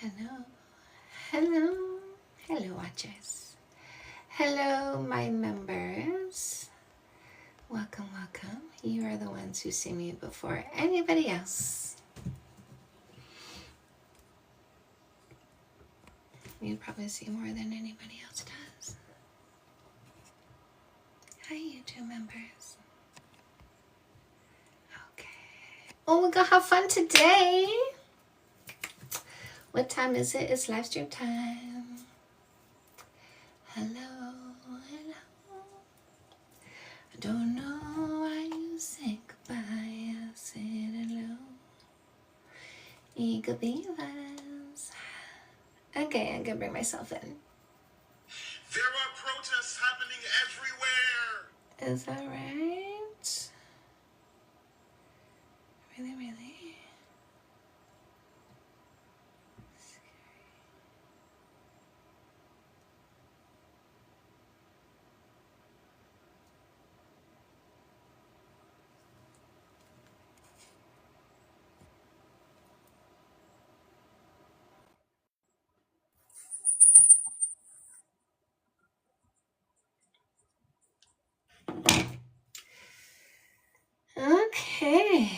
Hello, hello, hello, watchers. Hello, my members. Welcome, welcome. You are the ones who see me before anybody else. You probably see more than anybody else does. Hi, YouTube members. Okay. Oh, we're gonna have fun today. What time is it? It's live stream time. Hello, hello. I don't know why you say goodbye. I said hello. Eagle beavers. Okay, I'm gonna bring myself in. There are protests happening everywhere. Is that right? Really, really? Okay.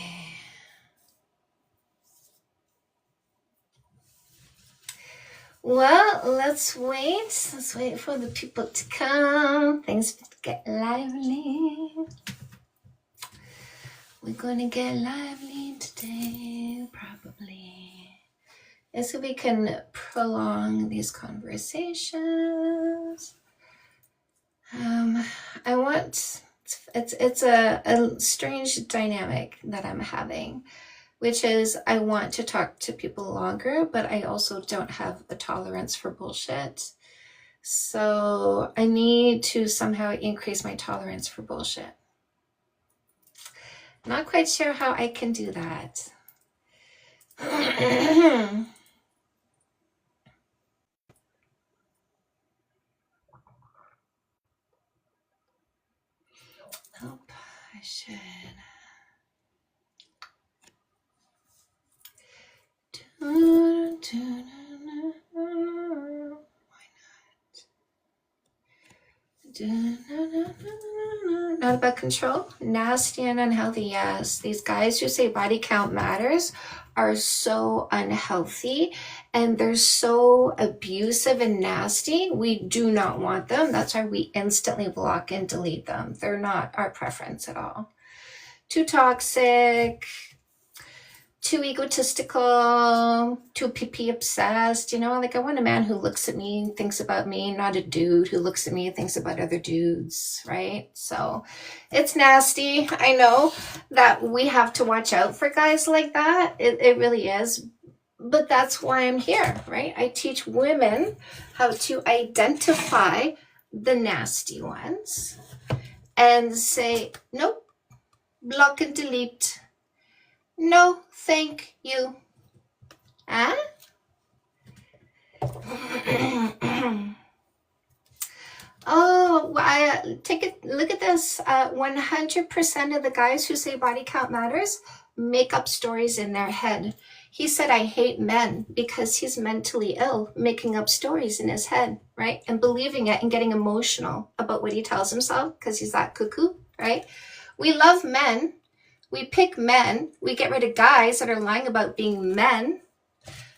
Well, let's wait. Let's wait for the people to come. Things get lively. We're gonna get lively today, probably. So we can prolong these conversations. I want, it's a strange dynamic that I'm having, which is I want to talk to people longer, but I also don't have a tolerance for bullshit. So I need to somehow increase my tolerance for bullshit. Not quite sure how I can do that. Nope, I should. Why not? Not about control. Nasty and unhealthy, yes. These guys who say body count matters are so unhealthy and they're so abusive and nasty. We do not want them. That's why we instantly block and delete them. They're not our preference at all. Too toxic, too egotistical, too pee obsessed, like I want a man who looks at me and thinks about me, not a dude who looks at me and thinks about other dudes, right? So it's nasty. I know that we have to watch out for guys like that. It really is. But that's why I'm here, right? I teach women how to identify the nasty ones and say, nope, block and delete. No, thank you. Huh? Oh, look at this. 100% of the guys who say body count matters make up stories in their head. He said, I hate men because he's mentally ill, making up stories in his head, right? And believing it and getting emotional about what he tells himself because he's that cuckoo, right? We love men. We pick men. We get rid of guys that are lying about being men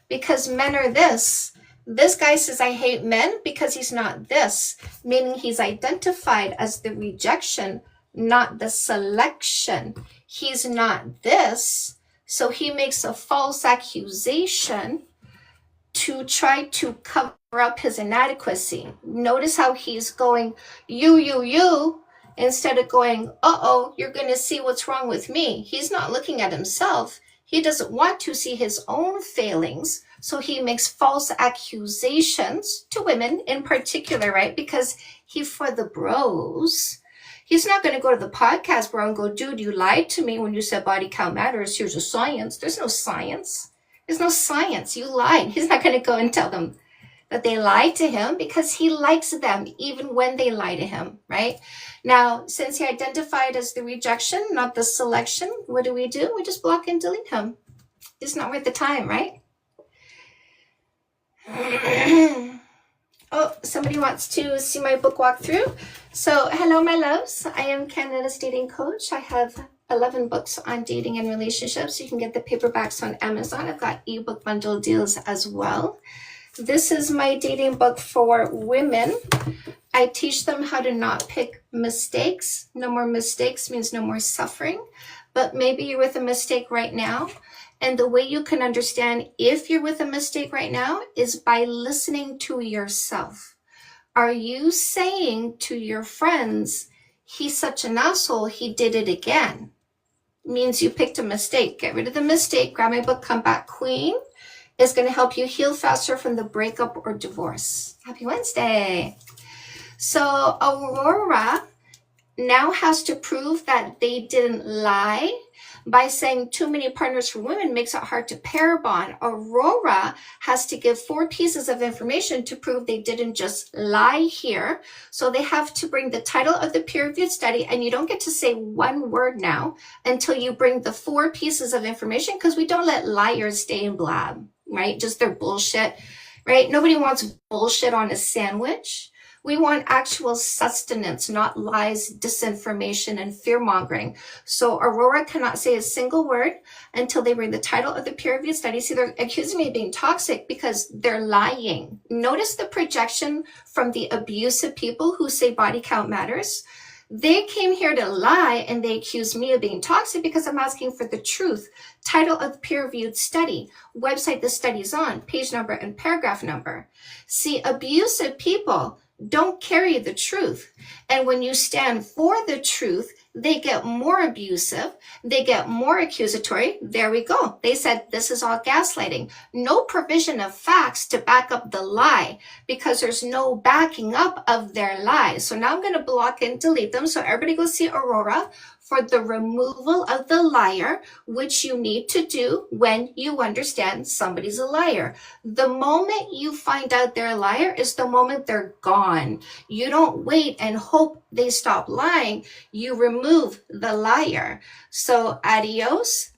because men are this. This guy says, I hate men because he's not this, meaning he's identified as the rejection, not the selection. He's not this, so he makes a false accusation to try to cover up his inadequacy. Notice how he's going, you, instead of going, uh-oh, you're going to see what's wrong with me. He's not looking at himself. He doesn't want to see his own failings. So he makes false accusations to women in particular, right? Because for the bros, he's not going to go to the podcast bro and go, dude, you lied to me when you said body count matters. Here's a science. There's no science. There's no science. You lied. He's not going to go and tell them that they lied to him because he likes them even when they lie to him, right? Now, since he identified as the rejection, not the selection, what do? We just block and delete him. It's not worth the time, right? Oh, somebody wants to see my book walkthrough. So, hello, my loves. I am Canada's dating coach. I have 11 books on dating and relationships. You can get the paperbacks on Amazon. I've got ebook bundle deals as well. This is my dating book for women. I teach them how to not pick mistakes. No more mistakes means no more suffering. But maybe you're with a mistake right now. And the way you can understand if you're with a mistake right now is by listening to yourself. Are you saying to your friends, he's such an asshole, he did it again? Means you picked a mistake. Get rid of the mistake. Grab my book, Come Back Queen. It's going to help you heal faster from the breakup or divorce. Happy Wednesday. So Aurora now has to prove that they didn't lie by saying too many partners for women makes it hard to pair bond. Aurora has to give 4 pieces of information to prove they didn't just lie here. So they have to bring the title of the peer-reviewed study, and you don't get to say one word now until you bring the 4 pieces of information, because we don't let liars stay in blab, right? Just their bullshit, right? Nobody wants bullshit on a sandwich. We want actual sustenance, not lies, disinformation, and fear-mongering. So Aurora cannot say a single word until they bring the title of the peer-reviewed study. See, they're accusing me of being toxic because they're lying. Notice the projection from the abusive people who say body count matters. They came here to lie, and they accuse me of being toxic because I'm asking for the truth. Title of the peer-reviewed study, website the study's on, page number and paragraph number. See, abusive people don't carry the truth. And when you stand for the truth, they get more abusive. They get more accusatory. There we go. They said this is all gaslighting. No provision of facts to back up the lie, because there's no backing up of their lies. So now I'm going to block and delete them. So everybody go see Aurora for the removal of the liar, which you need to do when you understand somebody's a liar. The moment you find out they're a liar is the moment they're gone. You don't wait and hope they stop lying. You remove the liar. So adios,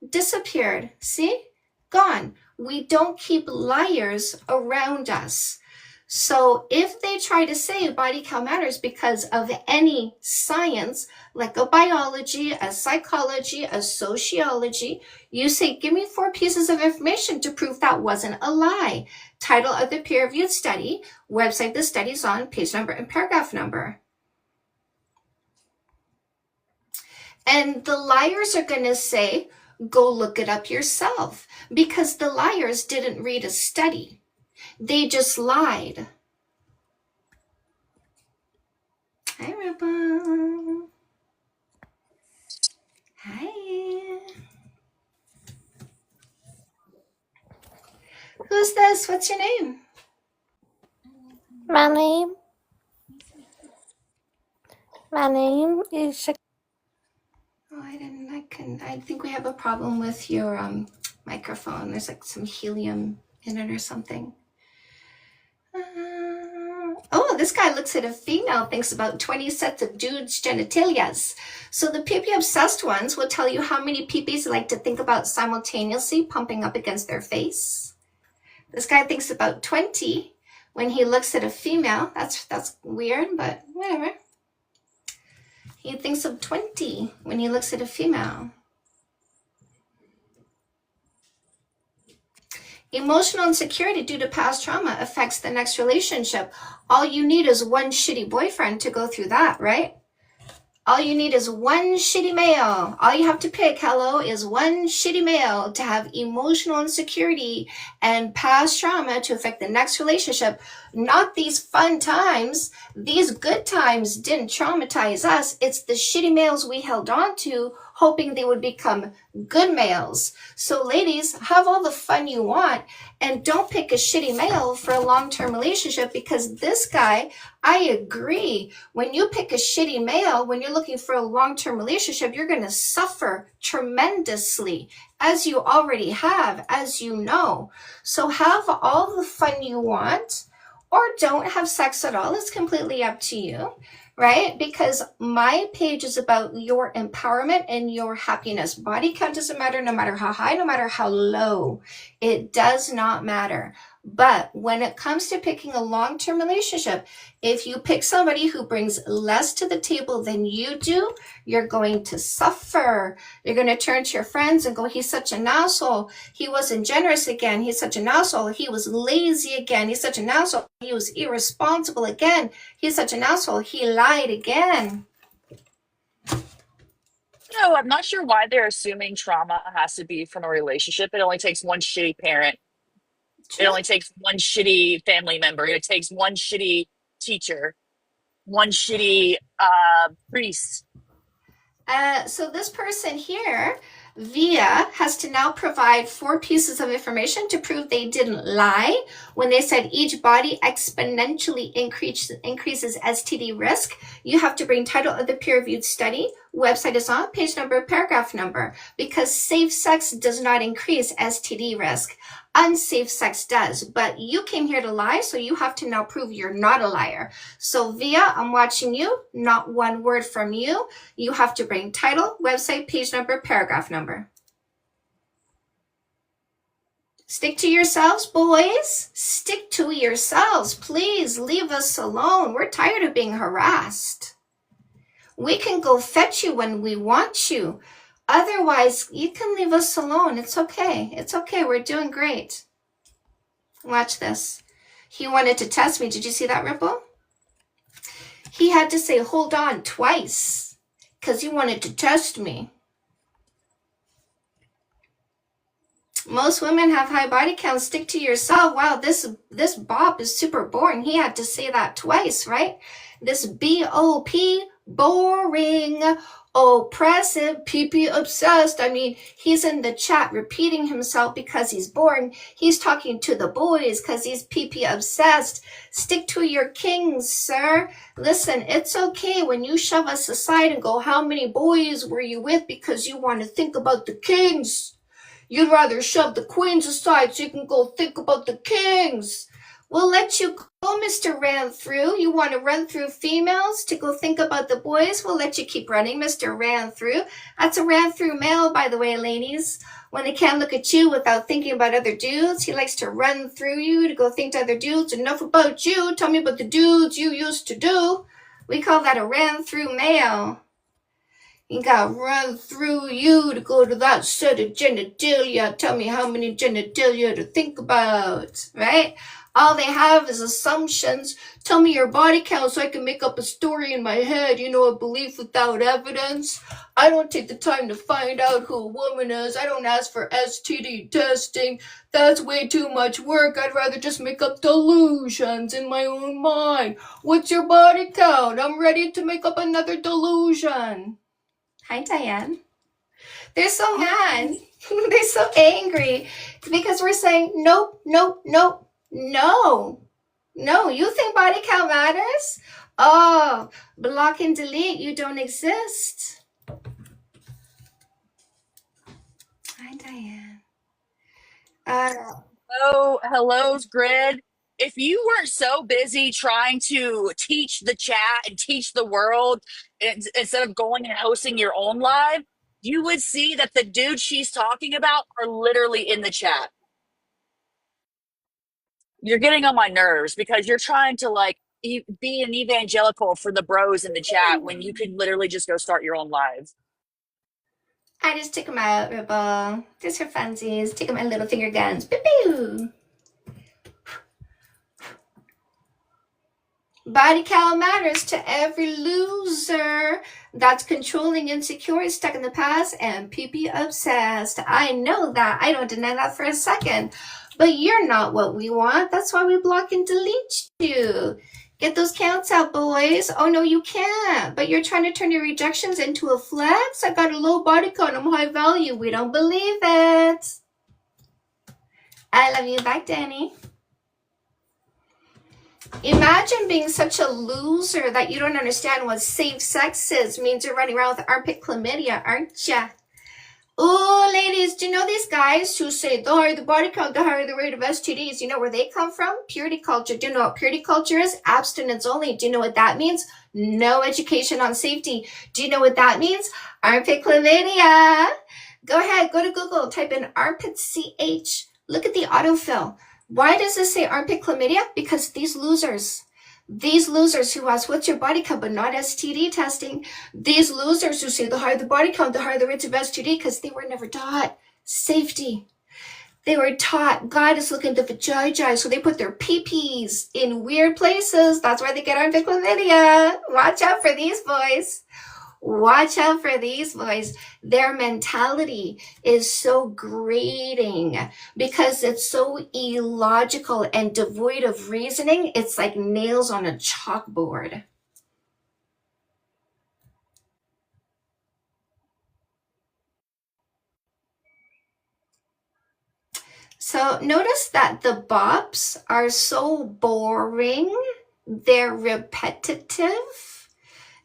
disappeared. See? Gone. We don't keep liars around us. So if they try to say body count matters because of any science, like a biology, a psychology, a sociology, you say, give me 4 pieces of information to prove that wasn't a lie. Title of the peer-reviewed study, website the study's on, page number and paragraph number. And the liars are going to say, go look it up yourself, because the liars didn't read a study. They just lied. Hi, Rupa. Hi. Who's this? What's your name? My name is Oh, I think we have a problem with your microphone. There's like some helium in it or something. Oh, this guy looks at a female, thinks about 20 sets of dudes' genitalias. So the pee-pee obsessed ones will tell you how many pee-pees they like to think about simultaneously pumping up against their face. This guy thinks about 20 when he looks at a female. That's weird, but whatever. He thinks of 20 when he looks at a female. Emotional insecurity due to past trauma affects the next relationship. All you need is one shitty boyfriend to go through that, right? All you need is one shitty male. All you have to pick, hello, is one shitty male to have emotional insecurity and past trauma to affect the next relationship. Not these fun times. These good times didn't traumatize us. It's the shitty males we held on to, hoping they would become good males. So ladies, have all the fun you want, and don't pick a shitty male for a long-term relationship, because this guy, I agree, when you pick a shitty male, when you're looking for a long-term relationship, you're going to suffer tremendously, as you already have, as you know. So have all the fun you want, or don't have sex at all. It's completely up to you, right? Because my page is about your empowerment and your happiness. Body count doesn't matter, no matter how high, no matter how low. It does not matter. But when it comes to picking a long-term relationship, if you pick somebody who brings less to the table than you do, you're going to suffer. You're going to turn to your friends and go, he's such an asshole. He wasn't generous again. He's such an asshole. He was lazy again. He's such an asshole. He was irresponsible again. He's such an asshole. He lied again. No, I'm not sure why they're assuming trauma has to be from a relationship. It only takes one shitty parent. It True. only takes one shitty family member. It takes one shitty teacher, one shitty priest. So this person here, Via, has to now provide 4 pieces of information to prove they didn't lie when they said each body exponentially increases STD risk. You have to bring title of the peer-reviewed study, website is on, page number, paragraph number, because safe sex does not increase STD risk. Unsafe sex does, but you came here to lie, so you have to now prove you're not a liar. So Via, I'm watching you, not one word from you. You have to bring title, website, page number, paragraph number. Stick to yourselves, boys. Stick to yourselves. Please leave us alone. We're tired of being harassed. We can go fetch you when we want you. Otherwise, you can leave us alone. It's okay. It's okay. We're doing great. Watch this. He wanted to test me. Did you see that, Ripple? He had to say, hold on, twice, because he wanted to test me. Most women have high body counts. Stick to yourself. Wow, this Bob is super boring. He had to say that twice, right? This B-O-P, boring, oppressive, PP obsessed. I mean, he's in the chat repeating himself because he's boring. He's talking to the boys because he's PP obsessed. Stick to your kings, sir. Listen, it's okay when you shove us aside and go, how many boys were you with because you want to think about the kings? You'd rather shove the queens aside so you can go think about the kings. We'll let you go, Mr. Ran Through. You want to run through females to go think about the boys? We'll let you keep running, Mr. Ran Through. That's a ran through male, by the way, ladies. When they can't look at you without thinking about other dudes, he likes to run through you to go think to other dudes. Enough about you. Tell me about the dudes you used to do. We call that a ran through male. He got run through you to go to that set of genitalia. Tell me how many genitalia to think about, right? All they have is assumptions. Tell me your body count so I can make up a story in my head. You know, a belief without evidence. I don't take the time to find out who a woman is. I don't ask for STD testing. That's way too much work. I'd rather just make up delusions in my own mind. What's your body count? I'm ready to make up another delusion. Hi, Diane. They're so mad. They're so angry. It's because we're saying, nope, nope, nope, no. No, you think body count matters? Oh, block and delete. You don't exist. Hi, Diane. Oh, hello, Grid. If you weren't so busy trying to teach the chat and teach the world instead of going and hosting your own live, you would see that the dudes she's talking about are literally in the chat. You're getting on my nerves because you're trying to be an evangelical for the bros in the chat when you could literally just go start your own live. I just took them out, Ripple. Just for funsies. Taking my little finger guns. Pew-pew. Body count matters to every loser that's controlling, insecure, stuck in the past, and PP obsessed. I know that. I don't deny that for a second. But you're not what we want. That's why we block and delete you. Get those counts out, boys. Oh, no, you can't. But you're trying to turn your rejections into a flex? I got a low body count. I'm high value. We don't believe it. I love you back, Danny. Imagine being such a loser that you don't understand what safe sex is. Means you're running around with armpit chlamydia, aren't ya? Oh, ladies, do you know these guys who say the higher the body count, the higher the rate of STDs? You know where they come from? Purity culture. Do you know what purity culture is? Abstinence only. Do you know what that means? No education on safety. Do you know what that means? Armpit chlamydia. Go ahead, go to Google, type in armpit CH. Look at the autofill. Why does it say armpit chlamydia? Because these losers who ask, what's your body count, but not STD testing, these losers who say the higher the body count, the higher the rates of STD, because they were never taught safety. They were taught God is looking at the vajayjay, so they put their pee-pees in weird places. That's why they get armpit chlamydia. Watch out for these boys. Watch out for these boys. Their mentality is so grating because it's so illogical and devoid of reasoning. It's like nails on a chalkboard. So notice that the bops are so boring. They're repetitive.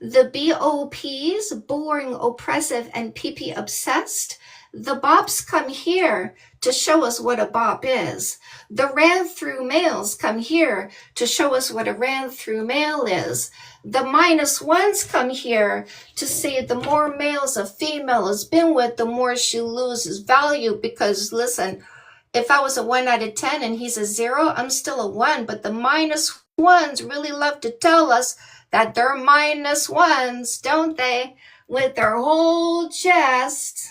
The BOPs, boring, oppressive, and PP obsessed. The bops come here to show us what a bop is. The ran through males come here to show us what a ran through male is. The -1s come here to say the more males a female has been with, the more she loses value. Because listen, if I was a 1 out of 10 and he's a 0, I'm still a 1. But the -1s really love to tell us that they're -1s, don't they? With their whole chest,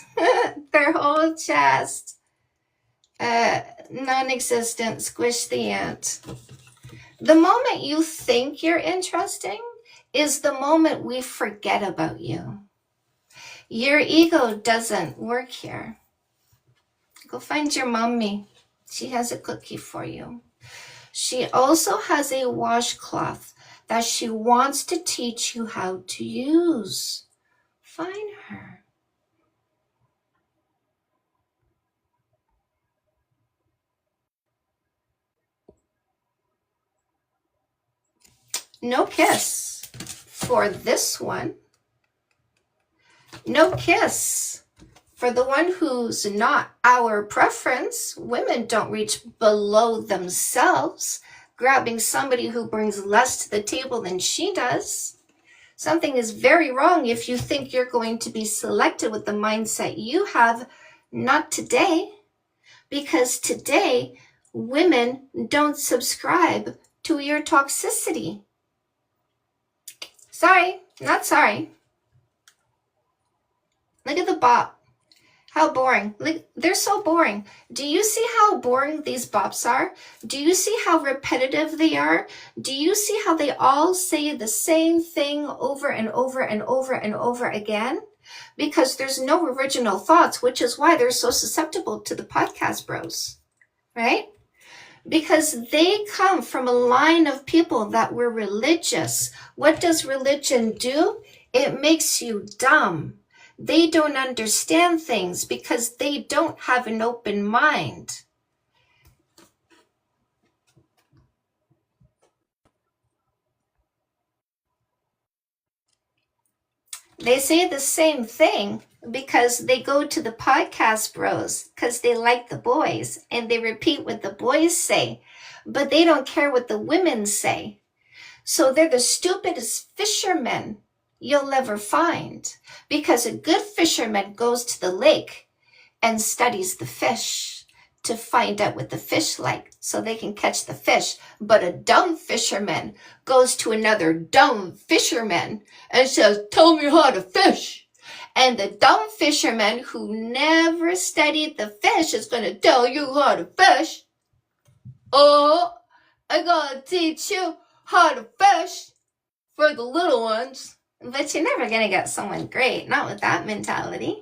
their whole chest. Non-existent, squish the ant. The moment you think you're interesting is the moment we forget about you. Your ego doesn't work here. Go find your mommy. She has a cookie for you. She also has a washcloth that she wants to teach you how to use. Find her. No kiss for this one. No kiss for the one who's not our preference. Women don't reach below themselves, grabbing somebody who brings less to the table than she does. Something is very wrong if you think you're going to be selected with the mindset you have. Not today, because today women don't subscribe to your toxicity. Sorry, not sorry. Look at the bop. How boring. Look, they're so boring. Do you see how boring these bops are? Do you see how repetitive they are? Do you see how they all say the same thing over and over and over and over again? Because there's no original thoughts, which is why they're so susceptible to the podcast bros, right? Because they come from a line of people that were religious. What does religion do? It makes you dumb. They don't understand things because they don't have an open mind. They say the same thing because they go to the podcast bros because they like the boys and they repeat what the boys say, but they don't care what the women say. So they're the stupidest fishermen you'll ever find, because a good fisherman goes to the lake and studies the fish to find out what the fish like so they can catch the fish. But a dumb fisherman goes to another dumb fisherman and says, tell me how to fish. And the dumb fisherman who never studied the fish is going to tell you how to fish. Oh, I gotta teach you how to fish for the little ones. But you're never going to get someone great, not with that mentality.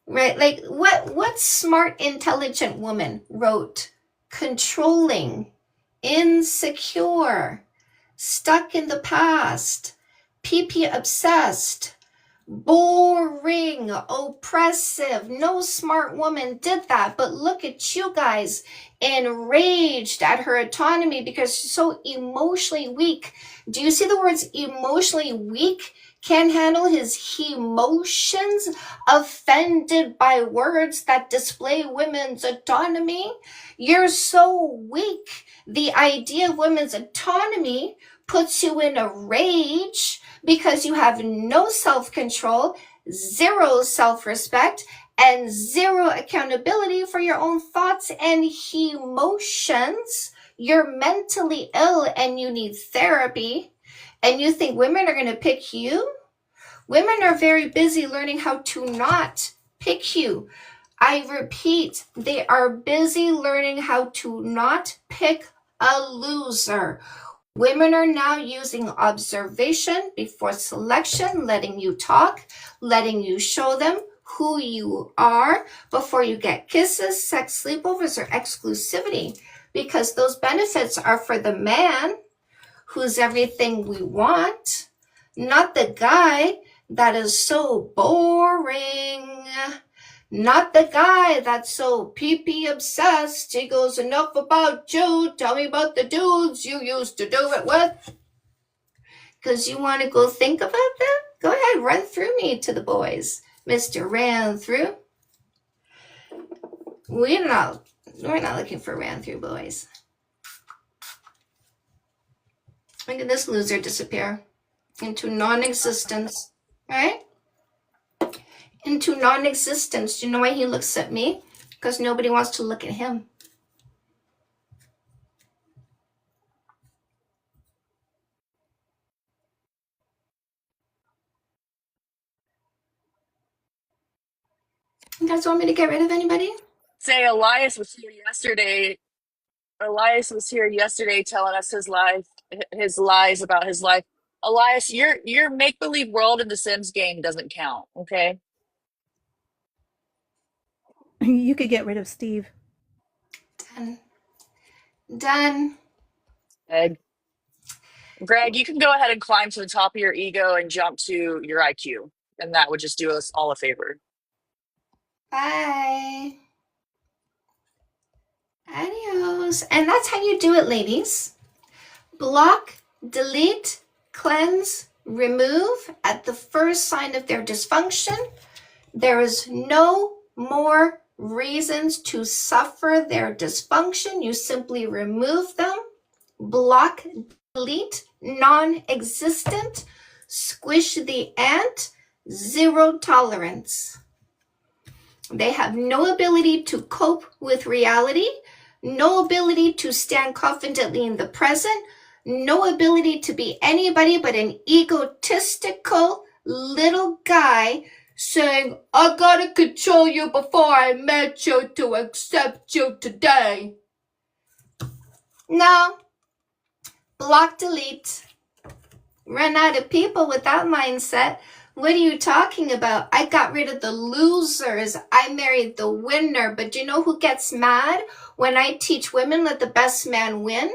Right? Like, what smart, intelligent woman wrote controlling, insecure, stuck in the past, PP obsessed, boring, oppressive? No smart woman did that. But look at you guys, enraged at her autonomy because she's so emotionally weak. Do you see the words emotionally weak? Can't handle his emotions, offended by words that display women's autonomy. You're so weak. The idea of women's autonomy puts you in a rage because you have no self-control, zero self-respect, and zero accountability for your own thoughts and emotions. You're mentally ill and you need therapy, and you think women are going to pick you? Women are very busy learning how to not pick you. I repeat, they are busy learning how to not pick a loser. Women are now using observation before selection, letting you talk, letting you show them who you are before you get kisses, sex sleepovers, or exclusivity, because those benefits are for the man who's everything we want, not the guy that is so boring. Not the guy that's so pee-pee obsessed. He goes, enough about you. Tell me about the dudes you used to do it with. Because you want to go think about that? Go ahead, run through me to the boys. Mr. Ran Through. We're not looking for ran through boys. Look at this loser disappear into non-existence, right? Into non-existence. Do you know why he looks at me? Because nobody wants to look at him. You guys want me to get rid of anybody? Say Elias was here yesterday. Elias was here yesterday telling us his lies about his life. Elias, your make believe world in the Sims game doesn't count. Okay. You could get rid of Steve. Done. Greg, you can go ahead and climb to the top of your ego and jump to your IQ, and that would just do us all a favor. Bye. Adios. And that's how you do it, ladies. Block, delete, cleanse, remove at the first sign of their dysfunction. There is no more reasons to suffer their dysfunction. You simply remove them. Block, delete, non-existent. Squish the ant. Zero tolerance. They have no ability to cope with reality, no ability to stand confidently in the present, no ability to be anybody but an egotistical little guy saying, I gotta control you before I met you to accept you today. No. Block, delete. Run out of people with that mindset. What are you talking about? I got rid of the losers. I married the winner. But do you know who gets mad when I teach women let the best man win?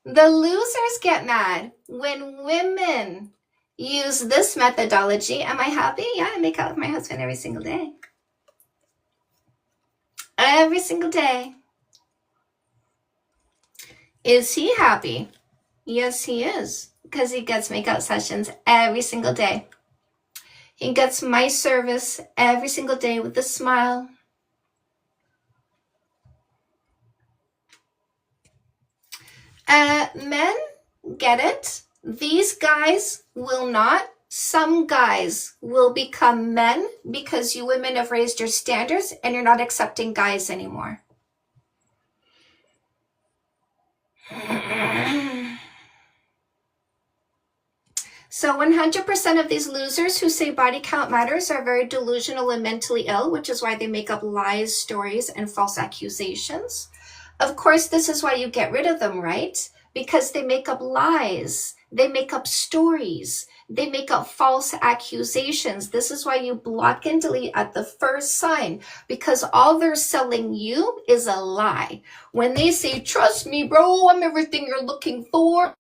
The losers get mad when women use this methodology. Am I happy? Yeah, I make out with my husband every single day. Every single day. Is he happy? Yes, he is. Because he gets makeout sessions every single day. He gets my service every single day with a smile. Men get it. These guys will not. Some guys will become men because you women have raised your standards and you're not accepting guys anymore. So 100% of these losers who say body count matters are very delusional and mentally ill, which is why they make up lies, stories, and false accusations. Of course, this is why you get rid of them, right? Because they make up lies. They make up stories. They make up false accusations. This is why you block and delete at the first sign, because all they're selling you is a lie. When they say, trust me, bro, I'm everything you're looking for,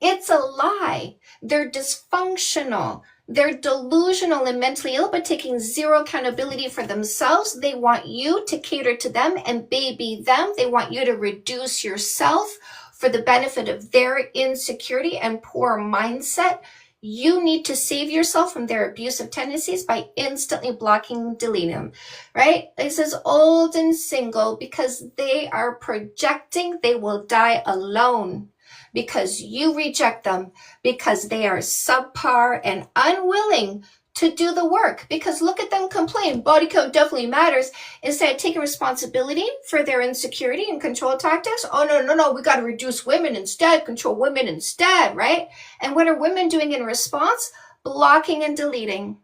it's a lie. They're dysfunctional. They're delusional and mentally ill, but taking zero accountability for themselves. They want you to cater to them and baby them. They want you to reduce yourself for the benefit of their insecurity and poor mindset. You need to save yourself from their abusive tendencies by instantly blocking and deleting them, right? This is old and single because they are projecting they will die alone. Because you reject them, because they are subpar and unwilling to do the work, because look at them complain. Body count definitely matters. Instead of taking responsibility for their insecurity and control tactics, oh no, we got to reduce women instead, control women instead, right? And what are women doing in response? Blocking and deleting,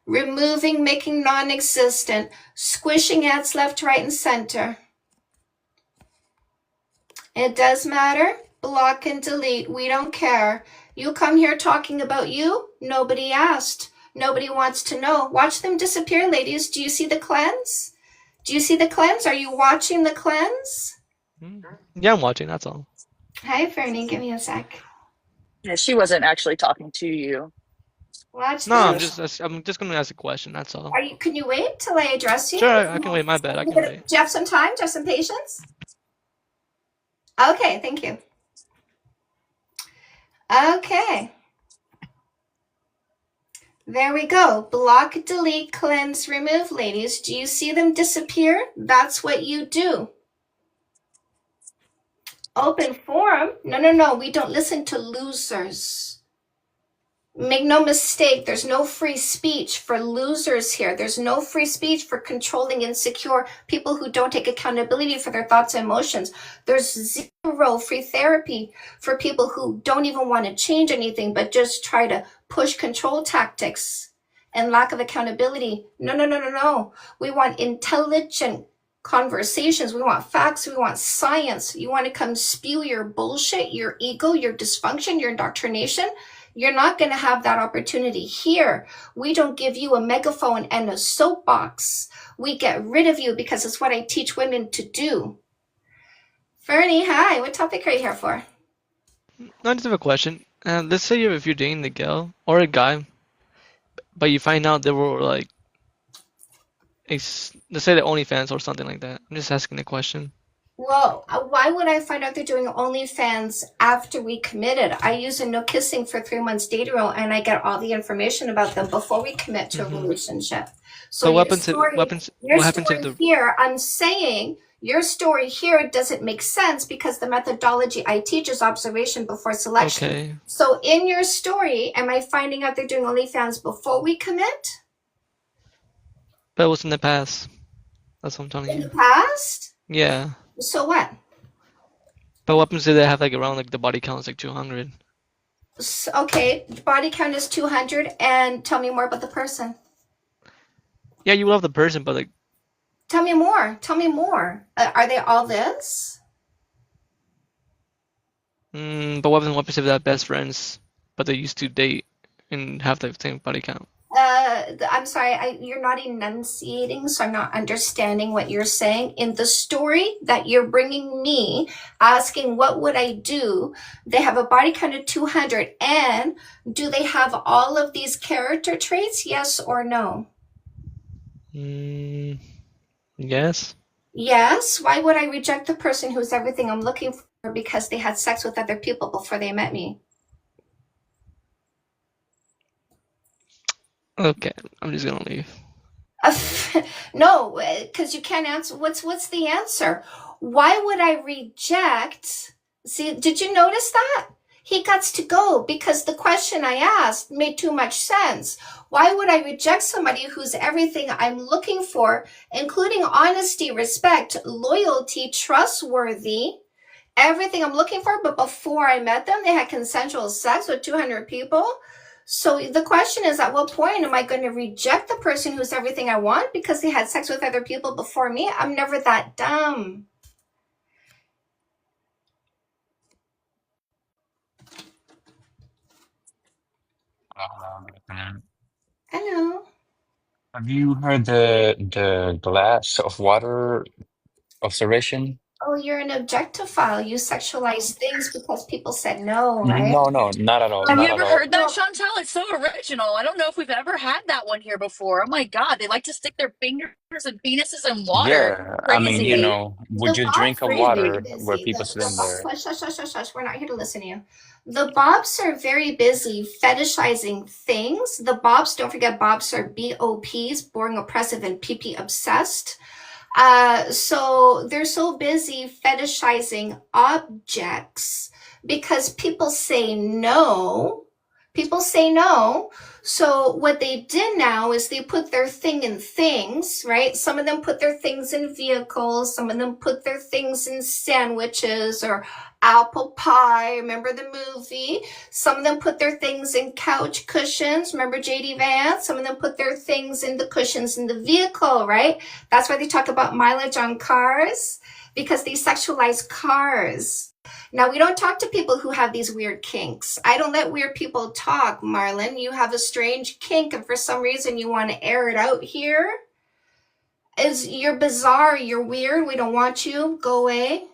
removing, making non-existent, squishing ads left, right, and center. It does matter. Block and delete. We don't care. You come here talking about you. Nobody asked. Nobody wants to know. Watch them disappear, ladies. Do you see the cleanse? Are you watching the cleanse? Yeah, I'm watching. That's all. Hi, Fernie. Give me a sec. Yeah, she wasn't actually talking to you. Watch No, this. I'm just gonna ask a question. That's all. Can you wait till I address you? Sure, I can wait. My bad. I can wait. Do you have some time? Do you have some patience? Okay, thank you. Okay. There we go. Block, delete, cleanse, remove, ladies. Do you see them disappear? That's what you do. Open forum? No. We don't listen to losers. Make no mistake, there's no free speech for losers here. There's no free speech for controlling, insecure people who don't take accountability for their thoughts and emotions. There's zero free therapy for people who don't even want to change anything, but just try to push control tactics and lack of accountability. No. We want intelligent conversations. We want facts. We want science. You want to come spew your bullshit, your ego, your dysfunction, your indoctrination? You're not going to have that opportunity here. We don't give you a megaphone and a soapbox. We get rid of you because it's what I teach women to do. Fernie, hi. What topic are you here for? No, I just have a question. Let's say if you're dating a girl or a guy, but you find out they were like, let's say they're OnlyFans or something like that. I'm just asking a question. Well, why would I find out they're doing OnlyFans after we committed? I use a no kissing for 3 months date rule, and I get all the information about them before we commit to a relationship. So what happens if the here? I'm saying your story here doesn't make sense because the methodology I teach is observation before selection. Okay. So in your story, am I finding out they're doing OnlyFans before we commit? But it was in the past. That's what I'm telling In you. the past? Yeah. So what? But what happens if they have like around like the body count is like 200? Okay, body count is 200, and tell me more about the person. Yeah, you love the person, but like. Tell me more. Are they all this? But what happens if they're best friends, but they used to date and have the same body count? I'm sorry, you're not enunciating, so I'm not understanding what you're saying. In the story that you're bringing me, asking what would I do, they have a body count of 200, and do they have all of these character traits, yes or no? Yes. Yes. Why would I reject the person who's everything I'm looking for because they had sex with other people before they met me? Okay, I'm just gonna leave. No, because you can't answer. What's the answer? Why would I reject? See, did you notice that? He got to go because the question I asked made too much sense. Why would I reject somebody who's everything I'm looking for, including honesty, respect, loyalty, trustworthy, everything I'm looking for, but before I met them, they had consensual sex with 200 people? So the question is, at what point am I going to reject the person who's everything I want because they had sex with other people before me? I'm never that dumb. Hello. Have you heard the glass of water observation? Oh, you're an objectophile. You sexualize things because people said no, right? No, not at all. Have you Not at ever all. heard that, Chantal? It's so original. I don't know if we've ever had that one here before. Oh my God, they like to stick their fingers and penises in water. Yeah, I mean, Crazy. would The you Bobs drink a are Crazy. water very where busy. people swim there? Shush. We're not here to listen to you. The Bobs are very busy fetishizing things. The Bobs, don't forget, Bobs are BOPs, boring, oppressive, and PP obsessed. So they're so busy fetishizing objects because people say no People say no. So what they did now is they put their thing in things, right? Some of them put their things in vehicles. Some of them put their things in sandwiches or apple pie. Remember the movie? Some of them put their things in couch cushions. Remember JD Vance? Some of them put their things in the cushions in the vehicle, right? That's why they talk about mileage on cars, because they sexualize cars. Now, we don't talk to people who have these weird kinks. I don't let weird people talk, Marlon. You have a strange kink, and for some reason you want to air it out here. You're bizarre, you're weird, we don't want you. Go away.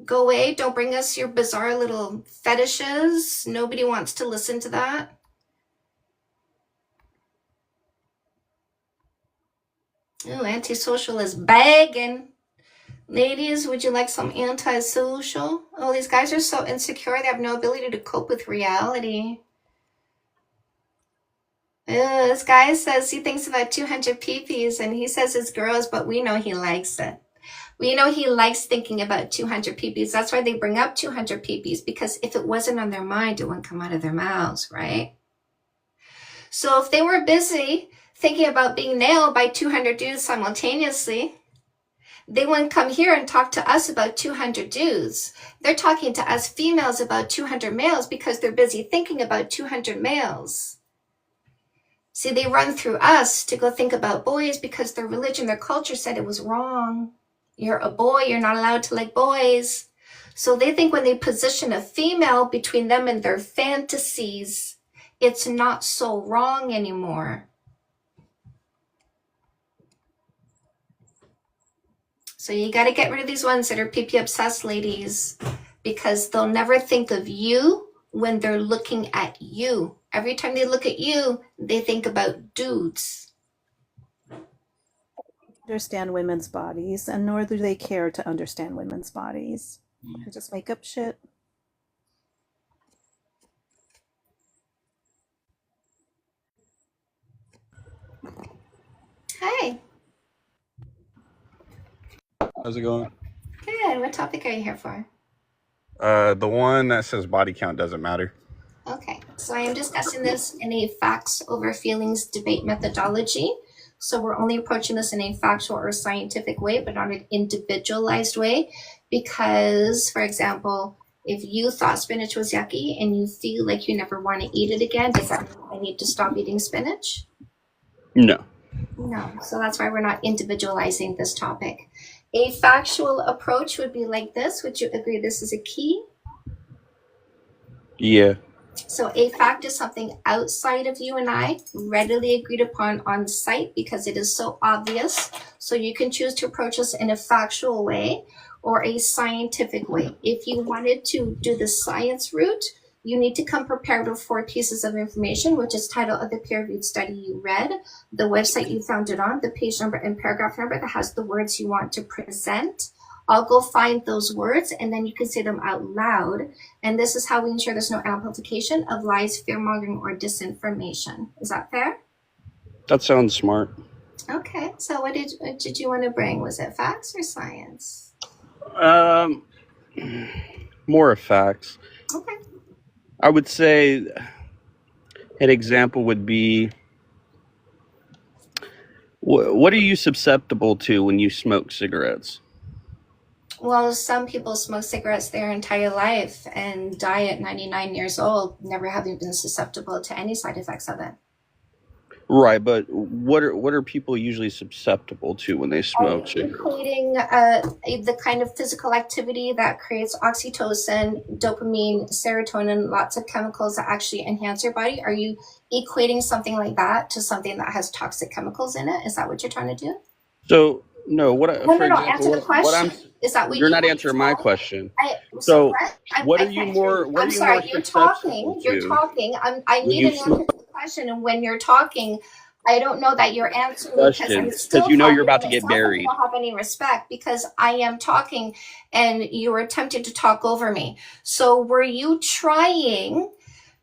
Go away. Don't bring us your bizarre little fetishes. Nobody wants to listen to that. Ooh, antisocial is begging. Ladies, would you like some antisocial? Oh, these guys are so insecure. They have no ability to cope with reality. This guy says he thinks about 200 peepees, and he says it's gross, but we know he likes it. We know he likes thinking about 200 peepees. That's why they bring up 200 peepees, because if it wasn't on their mind, it wouldn't come out of their mouths, right? So if they were busy thinking about being nailed by 200 dudes simultaneously, they wouldn't come here and talk to us about 200 dudes. They're talking to us females about 200 males because they're busy thinking about 200 males. See, they run through us to go think about boys because their religion, their culture said it was wrong. You're a boy, you're not allowed to like boys. So they think when they position a female between them and their fantasies, it's not so wrong anymore. So you got to get rid of these ones that are PP obsessed, ladies, because they'll never think of you when they're looking at you. Every time they look at you, they think about dudes. Understand women's bodies, and nor do they care to understand women's bodies. They just make up shit. Hi. How's it going? Good. What topic are you here for? The one that says body count doesn't matter. Okay. So I am discussing this in a facts over feelings debate methodology. So we're only approaching this in a factual or scientific way, but not an individualized way. Because, for example, if you thought spinach was yucky and you feel like you never want to eat it again, does that mean I need to stop eating spinach? No. No. So that's why we're not individualizing this topic. A factual approach would be like this. Would you agree this is a key? Yeah. So a fact is something outside of you and I, readily agreed upon on site because it is so obvious. So you can choose to approach this in a factual way or a scientific way. If you wanted to do the science route, you need to come prepared with 4 pieces of information, which is title of the peer-reviewed study you read, the website you found it on, the page number and paragraph number that has the words you want to present. I'll go find those words and then you can say them out loud. And this is how we ensure there's no amplification of lies, fear-mongering, or disinformation. Is that fair? That sounds smart. Okay, so what did you want to bring? Was it facts or science? More of facts. Okay. I would say an example would be, what are you susceptible to when you smoke cigarettes? Well, some people smoke cigarettes their entire life and die at 99 years old, never having been susceptible to any side effects of it. Right, but what are people usually susceptible to when they smoke cigarettes? Including the kind of physical activity that creates oxytocin, dopamine, serotonin, lots of chemicals that actually enhance your body. Are you equating something like that to something that has toxic chemicals in it? Is that what you're trying to do? So no, Answer the question. Is that what you're not answering my question? What are you more? I'm sorry. You're talking. I need an answer to the question, and when you're talking, I don't know that you're answering because you know you're about to get buried. I don't have any respect because I am talking, and you were attempting to talk over me. So, were you trying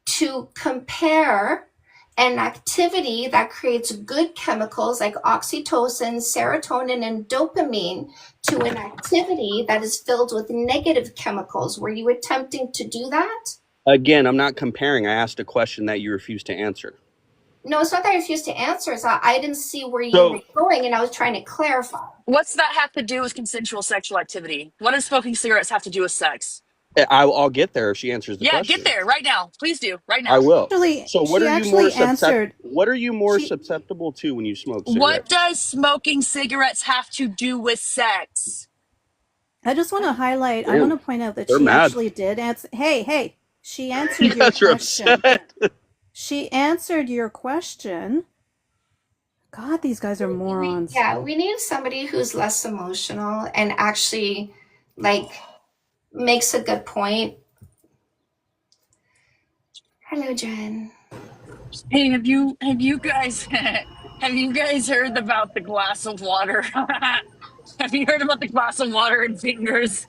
to compare an activity that creates good chemicals like oxytocin, serotonin, and dopamine to an activity that is filled with negative chemicals? Were you attempting to do that? Again, I'm not comparing. I asked a question that you refused to answer. No, it's not that I refused to answer. It's that I didn't see where you So were going, and I was trying to clarify. What's that have to do with consensual sexual activity? What does smoking cigarettes have to do with sex? I'll get there if she answers the Yeah, get question. there right now. Please do right I now. will. Actually, So what she are you more actually answered. She susceptible to when you smoke What cigarettes? does smoking cigarettes have to do with sex? I just want to highlight, I want Damn, to point out that they're she mad. actually did answer. Hey, she You answered your guys are question. upset. She answered your question. God, these guys are morons. Yeah, we need somebody who's less emotional and actually like makes a good point. Hello, Jen. Hey, have you guys have you guys heard about the glass of water? Have you heard about the glass of water and fingers?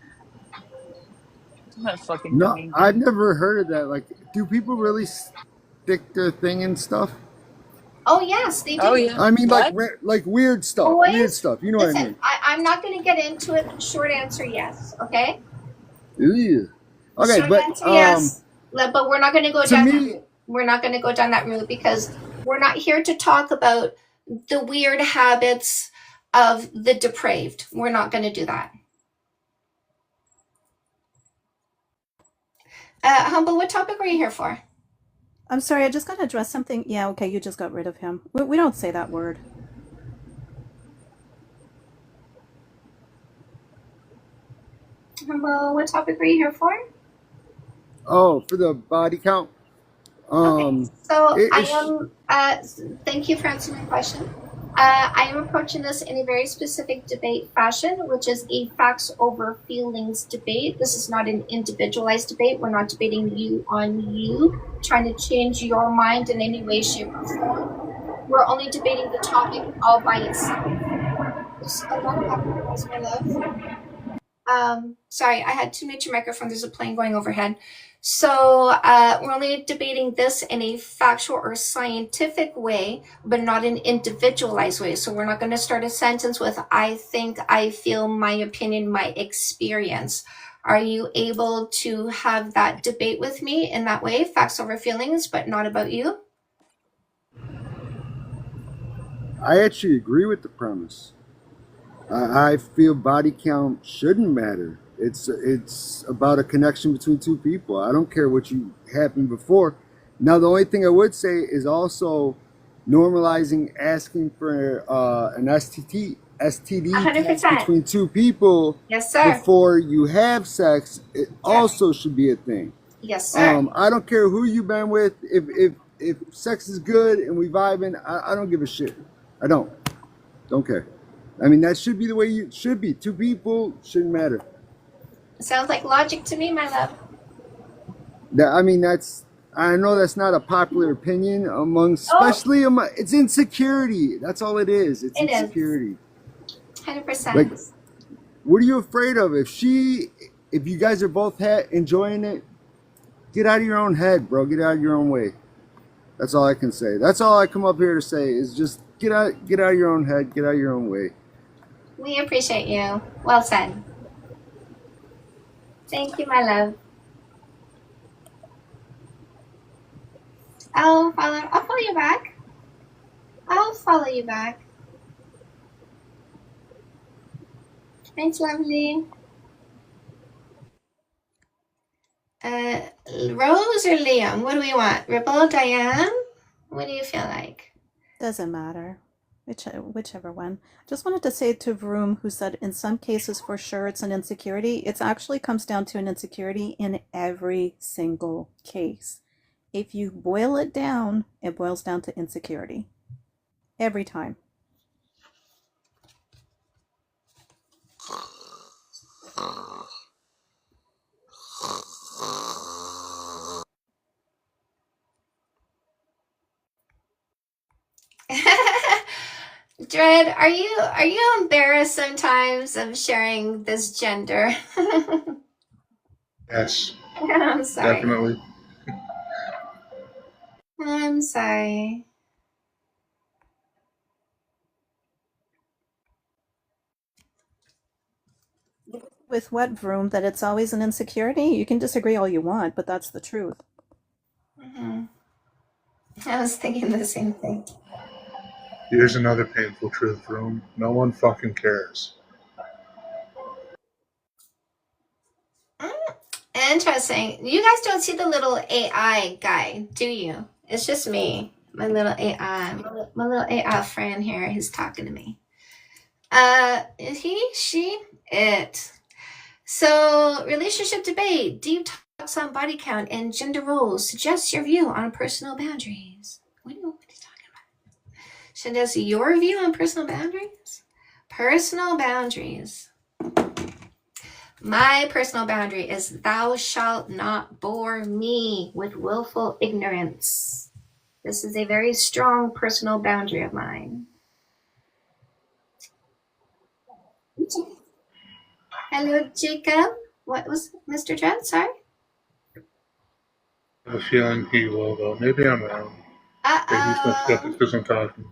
That fucking No, funny, I've dude. never heard of that. Like, do people really stick their thing in stuff? Oh yes, they Oh do. yeah. I mean, What? like weird stuff. Weird Boys, stuff. You know what I listen, mean? I'm not going to get into it. Short answer, yes. Okay. Ew. Okay, Short but answer, yes. But we're not going to go to down that me, route. We're not going to go down that route because we're not here to talk about the weird habits of the depraved. We're not going to do that. Humble, what topic were you here for? I'm sorry, I just got to address something. Yeah, okay, you just got rid of him. We don't say that word. Humble, what topic were you here for? oh, for the body count. Okay, so it- I it's- am, thank you for answering my question. I am approaching this in a very specific debate fashion, which is a facts over feelings debate. This is not an individualized debate. We're not debating you on you, trying to change your mind in any way, shape, or form. We're only debating the topic all by itself. There's a lot of background noise, my love. Sorry, I had to mute your microphone. There's a plane going overhead. So we're only debating this in a factual or scientific way, but not an individualized way. So we're not going to start a sentence with I think, I feel, my opinion, my experience. Are you able to have that debate with me in that way? Facts over feelings, but not about you? I actually agree with the premise. I feel body count shouldn't matter. It's about a connection between two people. I don't care what you happened before. Now, the only thing I would say is also normalizing asking for an STD 100%. test between two people Yes, sir. before you have sex. It also should be a thing. Yes, sir. I don't care who you've been with. If sex is good and we vibing, I don't give a shit. I don't care. I mean, that should be the way you should be. Two people shouldn't matter. Sounds like logic to me, my love. I know that's not a popular opinion especially among, it's insecurity. That's all it is. It's It is. insecurity. 100%. Like, what are you afraid of? If you guys are both enjoying it, get out of your own head, bro. Get out of your own way. That's all I can say. That's all I come up here to say is just get out of your own head, get out of your own way. We appreciate you. Well said. Thank you, my love. I'll follow you back. I'll follow you back. Thanks, lovely. Rose or Liam? What do we want? Ripple, Diane? What do you feel like? Doesn't matter. Whichever one. Just wanted to say to Vroom, who said in some cases for sure it's an insecurity. It actually comes down to an insecurity in every single case. If you boil it down, it boils down to insecurity. Every time. Dread, are you embarrassed sometimes of sharing this gender? Yes, I'm sorry. definitely. I'm sorry. with what, Vroom? That it's always an insecurity? You can disagree all you want, but that's the truth. Hmm. I was thinking the same thing. Here's another painful truth, Room. No one fucking cares. Interesting. You guys don't see the little AI guy, do you? It's just me. My little AI. My little AI friend here who's talking to me. He, she, it. So, relationship debate, deep talks on body count and gender roles. Suggest your view on personal boundaries. What are you talking about? Suggest your view on personal boundaries? Personal boundaries. My personal boundary is thou shalt not bore me with willful ignorance. This is a very strong personal boundary of mine. Hello, Jacob. What was Mr. Trent? Sorry? I have a feeling he will, though. Maybe I'm wrong. Maybe he's not skeptic because I'm talking.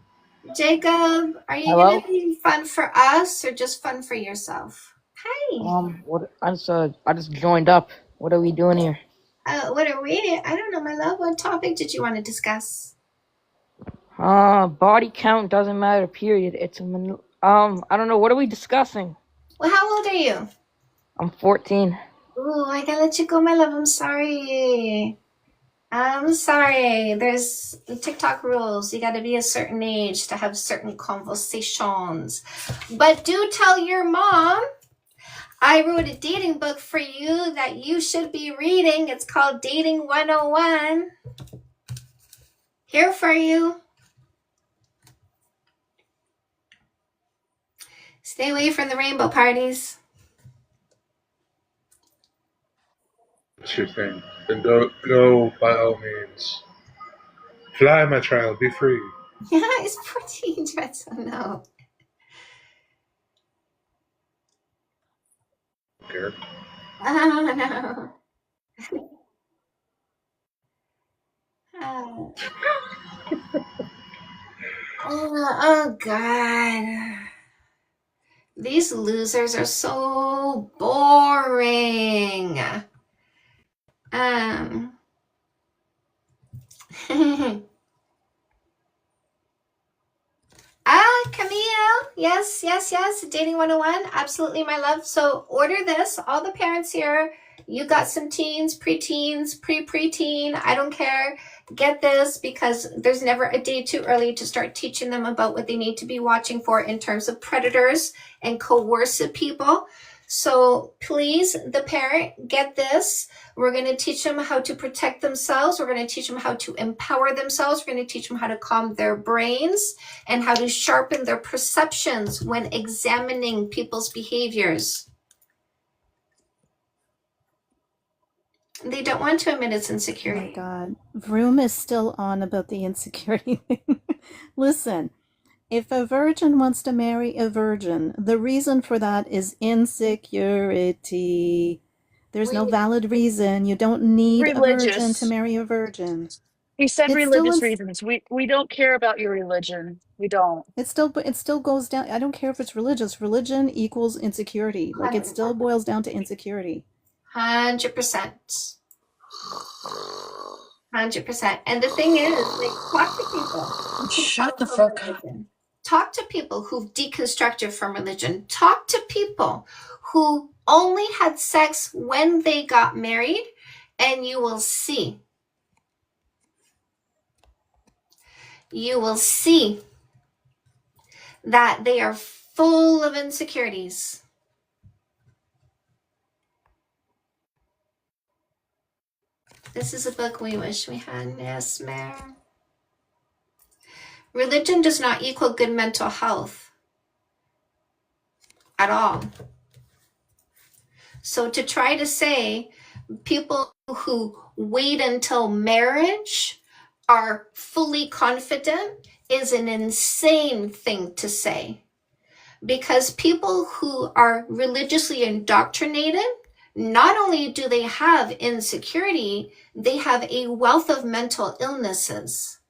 Jacob, are you Hello? going to be fun for us or just fun for yourself? Hi. What? I just joined up. What are we doing here? What are we? I don't know, my love. What topic did you want to discuss? Body count doesn't matter. Period. I don't know. What are we discussing? Well, how old are you? I'm 14. Ooh, I gotta let you go, my love. I'm sorry. I'm sorry. There's the TikTok rules. You gotta be a certain age to have certain conversations. But do tell your mom I wrote a dating book for you that you should be reading. It's called Dating 101. Here for you. Stay away from the rainbow parties. What's your thing? Then go by all means. Fly, my child. Be free. Yeah, it's 14. Dreadful. No. Care. Oh, no. Oh. Oh, God. These losers are so boring. Camille. Yes. Dating 101. Absolutely, my love. So order this. All the parents here, you got some teens, preteens, preteen. I don't care. Get this because there's never a day too early to start teaching them about what they need to be watching for in terms of predators and coercive people. So please, the parent, get this. We're going to teach them how to protect themselves. We're going to teach them how to empower themselves. We're going to teach them how to calm their brains and how to sharpen their perceptions when examining people's behaviors. They don't want to admit it's insecurity. Oh my God. Vroom is still on about the insecurity thing. Listen, if a virgin wants to marry a virgin, the reason for that is insecurity. There's no valid reason. You don't need a virgin to Religious. marry a virgin. He said It's still religious reasons. We don't care about your religion. We don't. it still goes down. I don't care if it's religious. Religion equals insecurity. Like it still boils down to insecurity. 100%. 100%. And the thing is, like, talk to people. Shut the fuck up. Talk to people who've deconstructed from religion. Talk to people who only had sex when they got married, and you will see. You will see that they are full of insecurities. This is a book we wish we had. Yes, Mare. Religion does not equal good mental health at all. So to try to say people who wait until marriage are fully confident is an insane thing to say. Because people who are religiously indoctrinated, not only do they have insecurity, they have a wealth of mental illnesses.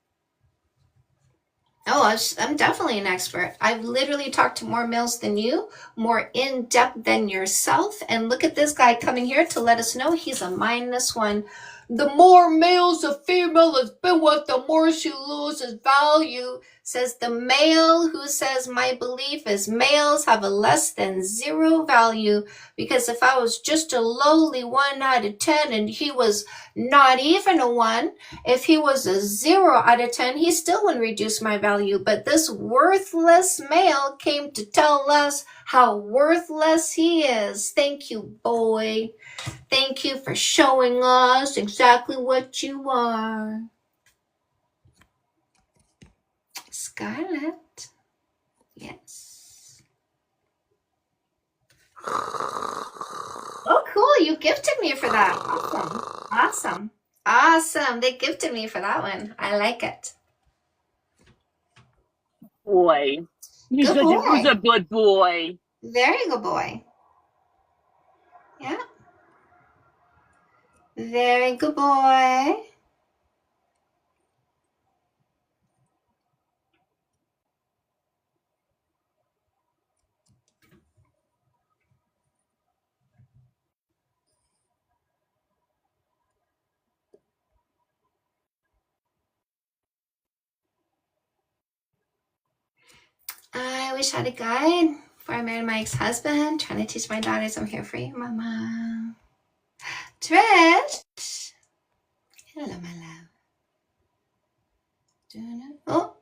Oh, I'm definitely an expert. I've literally talked to more males than you, more in depth than yourself. And look at this guy coming here to let us know he's a -1. The more males a female has been with, the more she loses value, says the male who says my belief is males have a less than 0 value, because if I was just a lowly 1 out of 10 and he was not even a 1, if he was a 0 out of 10, he still wouldn't reduce my value. But this worthless male came to tell us how worthless he is. Thank you, boy. Thank you for showing us exactly what you are. Scarlett. Yes. Oh, cool. You gifted me for that. Awesome. They gifted me for that one. I like it. Boy. He's Good boy. a good boy. Very good boy. Yeah. Very good boy. I wish I had a guide before I married my ex-husband. Trying to teach my daughters I'm here for you, mama. Trish. Hello, my love. Oh.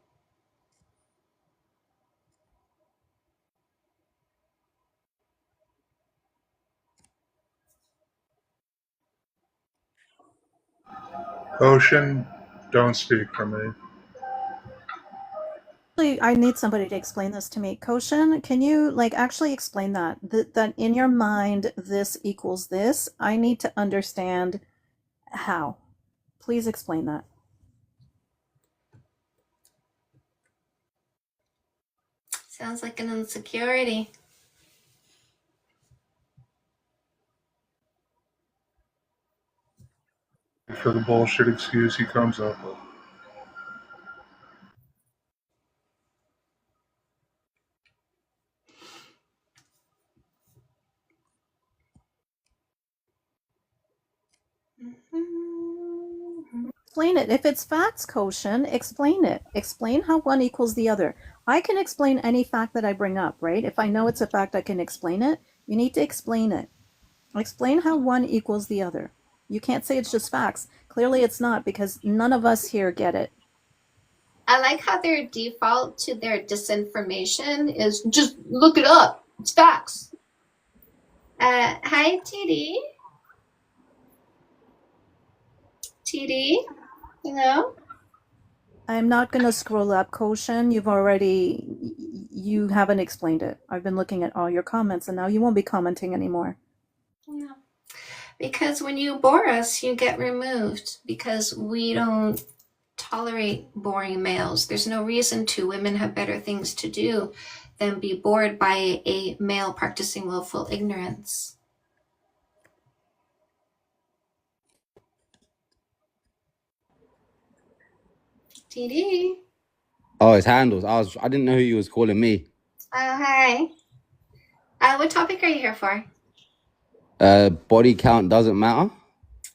Ocean, don't speak for me. I need somebody to explain this to me. Koshin, can you actually explain that? That in your mind, this equals this? I need to understand how. Please explain that. Sounds like an insecurity. For the bullshit excuse he comes up with. Explain it. If it's facts, Koshin, explain it. Explain how one equals the other. I can explain any fact that I bring up, right? If I know it's a fact, I can explain it. You need to explain it. Explain how one equals the other. You can't say it's just facts. Clearly it's not, because none of us here get it. I like how their default to their disinformation is just look it up. It's facts. Hi, TD. TD, hello? I'm not going to scroll up, Koshin. You haven't explained it. I've been looking at all your comments, and now you won't be commenting anymore. No. Because when you bore us, you get removed, because we don't tolerate boring males. There's no reason to. Women have better things to do than be bored by a male practicing willful ignorance. TD. Oh, it's handles. I didn't know who you was calling me. Oh, hi. What topic are you here for? Body count doesn't matter.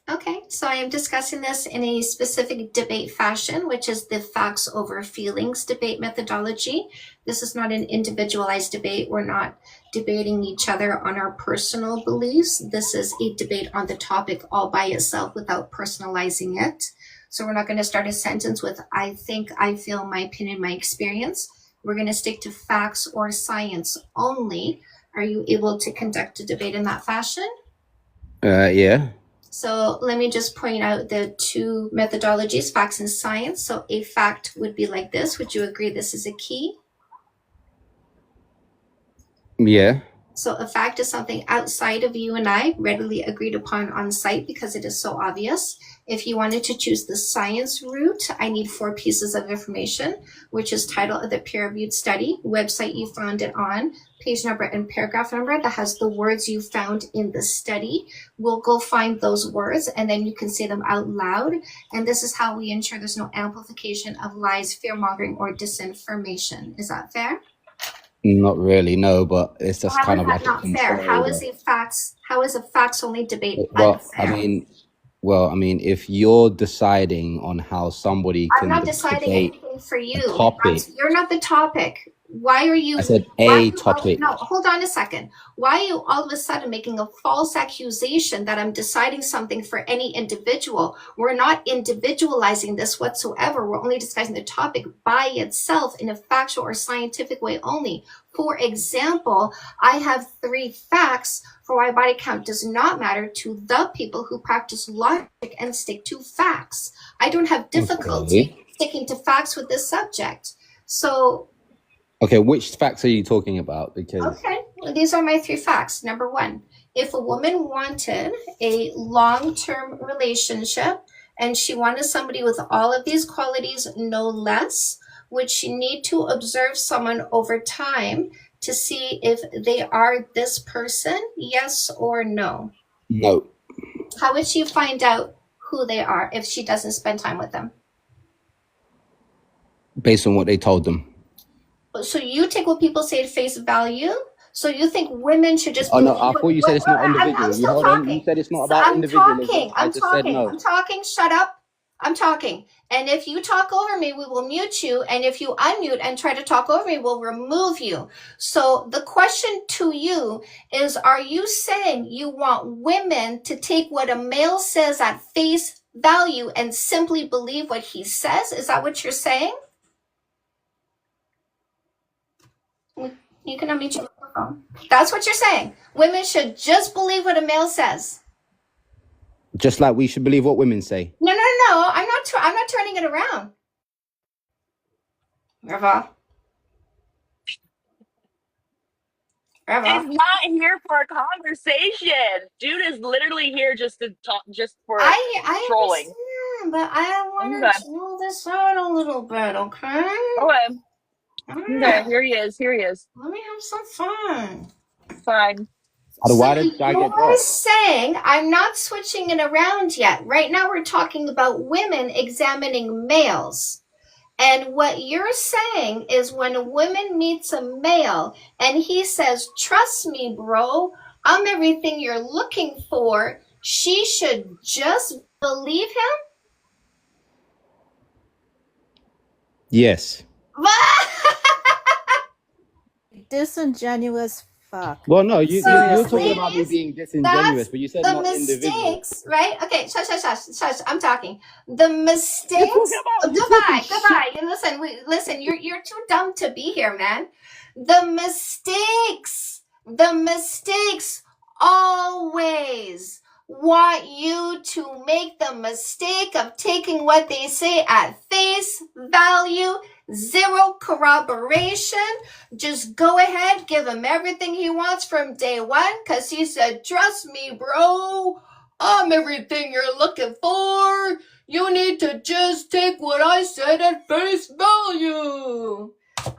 Okay, so I am discussing this in a specific debate fashion, which is the facts over feelings debate methodology. This is not an individualized debate. We're not debating each other on our personal beliefs. This is a debate on the topic all by itself without personalizing it. So we're not going to start a sentence with I think, I feel, my opinion, my experience. We're going to stick to facts or science only. Are you able to conduct a debate in that fashion? Yeah. So let me just point out the two methodologies, facts and science. So a fact would be like this. Would you agree this is a key? Yeah. So a fact is something outside of you and I, readily agreed upon on site because it is so obvious. If you wanted to choose the science route, I need 4 pieces of information, which is title of the peer-reviewed study, website you found it on, page number and paragraph number that has the words you found in the study. We'll go find those words and then you can say them out loud. And this is how we ensure there's no amplification of lies, fear-mongering, or disinformation. Is that fair? Not really, no, but it's just How kind is of that like a not fair? control. How is a facts-only debate Well, unfair? I mean, if you're deciding on how somebody I'm can not deciding debate anything for a you. topic, You're not the topic. Why are you? I said Why are a you topic. no, hold on a second. Why are you all of a sudden making a false accusation that I'm deciding something for any individual? We're not individualizing this whatsoever. We're only discussing the topic by itself in a factual or scientific way only. For example, I have 3 facts for why body count does not matter to the people who practice logic and stick to facts. I don't have difficulty sticking to facts with this subject. So, Okay, which facts are you talking about? Because okay, well, these are my 3 facts. Number 1, if a woman wanted a long-term relationship and she wanted somebody with all of these qualities, no less, would she need to observe someone over time to see if they are this person? Yes or no? no, How would she find out who they are if she doesn't spend time with them? based on what they told them. So you take what people say at face value? So you think women should just Oh no, believe I thought you said it's not I'm individual. You still hold on. You talking. said it's not So about I'm individualism. talking. I I'm just said talking. no. I'm talking. Shut up. I'm talking. And if you talk over me, we will mute you. And if you unmute and try to talk over me, we'll remove you. So the question to you is, are you saying you want women to take what a male says at face value and simply believe what he says? Is that what you're saying? You can unmute your microphone. That's what you're saying. Women should just believe what a male says. Just like we should believe what women say. No. I'm not turning it around. Reva. He's not here for a conversation. Dude is literally here just to talk, just for I trolling. understand, but I want to roll this out a little bit, okay? Okay. Right. Here he is. Let me have some fun. Fine. Why did I get You're dropped? saying I'm not switching it around yet. Right now we're talking about women examining males. And what you're saying is when a woman meets a male and he says, trust me, bro, I'm everything you're looking for, she should just believe him? Yes. Disingenuous fuck. Well, no, you're talking about me ladies, being disingenuous, but you said the not individual. mistakes, right? Okay, shush. I'm talking. The mistakes. Goodbye. You listen. You're too dumb to be here, man. The mistakes always want you to make the mistake of taking what they say at face value. 0 corroboration. Just go ahead, give him everything he wants from day 1, because he said, trust me, bro, I'm everything you're looking for. You need to just take what I said at face value.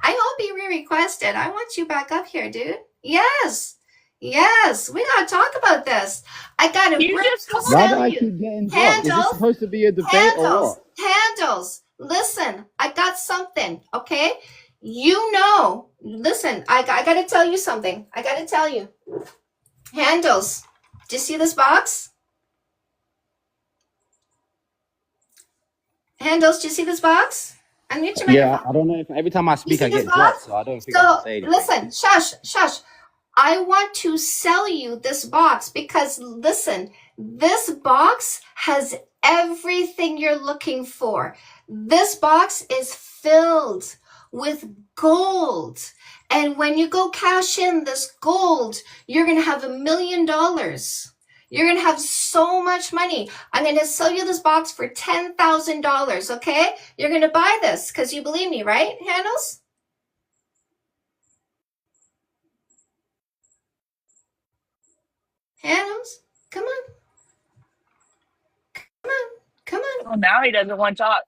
I hope he re-requested. I want you back up here, dude. Yes, we gotta talk about this. I gotta Why do I keep getting dropped? Is this supposed to be a debate or what? Handles. Listen, I got something, okay? Listen, I gotta tell you something. I gotta tell you. Handles, do you see this box? Handles, do you see this box? Unmute your microphone. Yeah, I don't know if every time I speak I get dropped, so I don't think I can say anything. Listen, shush. I want to sell you this box because, listen, this box has everything you're looking for. This box is filled with gold. And when you go cash in this gold, you're going to have $1 million. You're going to have so much money. I'm going to sell you this box for $10,000, okay? You're going to buy this because you believe me, right, Handles? Handles, come on. Oh, now he doesn't want to talk.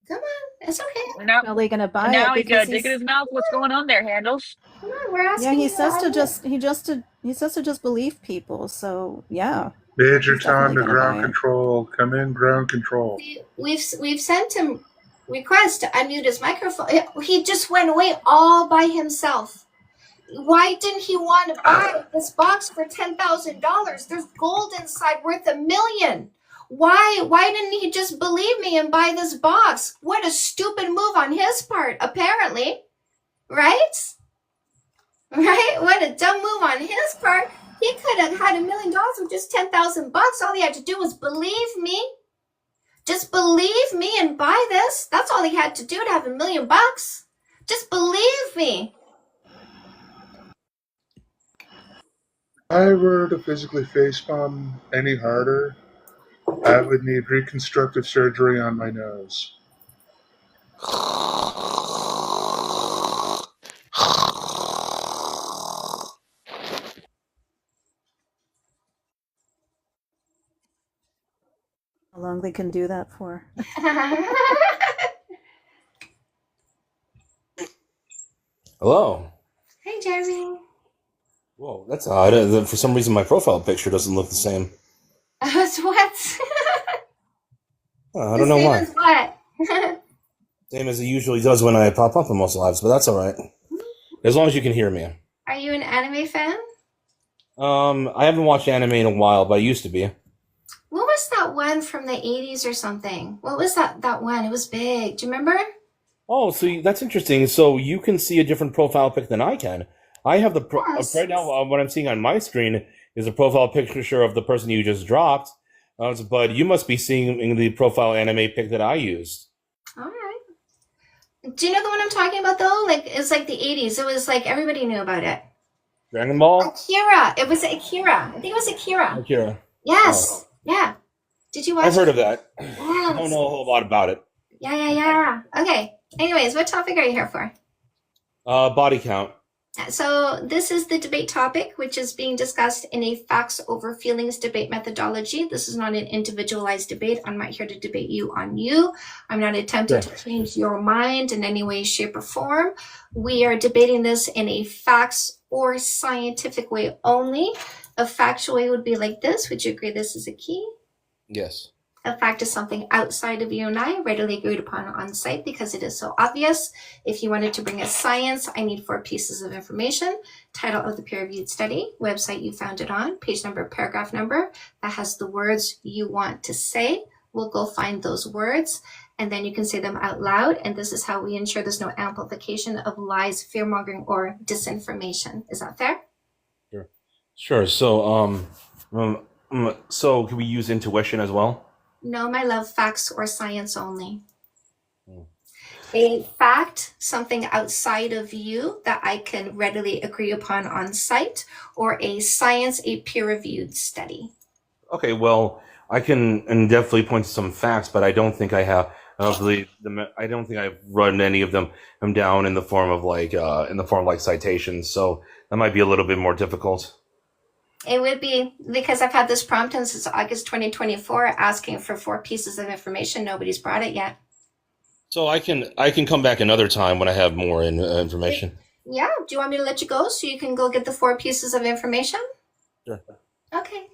Come on, it's okay. And now, Are they gonna and buy it now he's got because a dick in he's? his mouth. What's going on there, Handles? Come on, we're Yeah, asking he you. says to just he says to just believe people. So yeah, Major he's Tom definitely to gonna ground buy it. control. Come in, ground control. We've sent him requests to unmute his microphone. He just went away all by himself. Why didn't he want to buy this box for $10,000? There's gold inside worth $1 million. Why didn't he just believe me and buy this box? What a stupid move on his part, apparently. Right? Right? What a dumb move on his part. He could have had $1 million with just $10,000. All he had to do was believe me. Just believe me and buy this. That's all he had to do to have $1 million. Just believe me. If I were to physically facepalm any harder, I would need reconstructive surgery on my nose. How long they can do that for? Hello. Hey, Jeremy. Whoa, that's odd. For some reason, my profile picture doesn't look the same. What? I don't know Same why. as what? Same as it usually does when I pop up in most lives, but that's all right. As long as you can hear me. Are you an anime fan? I haven't watched anime in a while, but I used to be. What was that one from the 80s or something? What was that one? It was big. Do you remember? Oh, so that's interesting. So you can see a different profile pic than I can. I have Yes. right now. What I'm seeing on my screen is a profile picture of the person you just dropped. But you must be seeing the profile anime pic that I used. All right. Do you know the one I'm talking about though? Like it's like the 80s. It was like everybody knew about it. Dragon Ball. Akira. It was Akira. I think it was Akira. Akira. Yes. Oh. Yeah. Did you watch I've heard it? of that. I Yes. don't know a whole lot about it. Yeah. Okay. Anyways, what topic are you here for? Body count. So this is the debate topic, which is being discussed in a facts over feelings debate methodology. This is not an individualized debate. I'm not here to debate you on you. I'm not attempting to change your mind in any way, shape, or form. We are debating this in a facts or scientific way only. A factual way would be like this. Would you agree this is a key? Yes. A fact is something outside of you and I, readily agreed upon on site because it is so obvious. If you wanted to bring us science, I need 4 pieces of information. Title of the peer-reviewed study, website you found it on, page number, paragraph number that has the words you want to say. We'll go find those words and then you can say them out loud. And this is how we ensure there's no amplification of lies, fear-mongering, or disinformation. Is that fair? Sure. So, so can we use intuition as well? No, my love, facts or science only. A fact, something outside of you that I can readily agree upon on site, or a science, a peer-reviewed study. Okay. Well, I can and definitely point to some facts, but I don't think I have. I don't think I've run any of them down in the form of like citations. So that might be a little bit more difficult. It would be because I've had this prompt since August 2024 asking for 4 pieces of information. Nobody's brought it yet. So I can come back another time when I have more information. Yeah. Do you want me to let you go so you can go get the 4 pieces of information? Sure. Okay.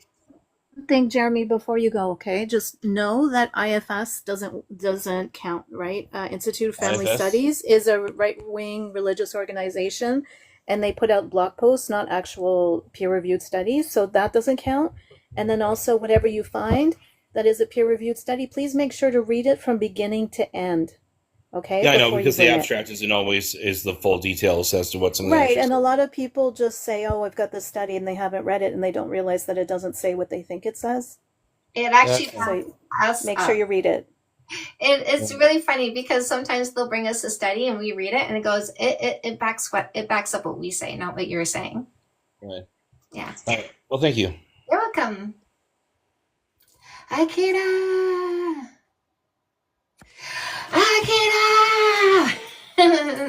Thing, Jeremy, before you go, okay? Just know that IFS doesn't count, right? Institute of Family IFS? Studies is a right-wing religious organization, and they put out blog posts, not actual peer-reviewed studies, so that doesn't count. And then also, whatever you find that is a peer-reviewed study, please make sure to read it from beginning to end, okay? Yeah, I know, Before you because the bring it. abstract isn't always is the full details as to what's in the Right, abstract. and a lot of people just say, "Oh, I've got this study," and they haven't read it, and they don't realize that it doesn't say what they think it says. It actually So backs make up. sure you read it. It's really funny because sometimes they'll bring us a study and we read it and it goes, it backs up what we say, not what you're saying. Right. Yeah. All right. Well, thank you. You're welcome. Akira.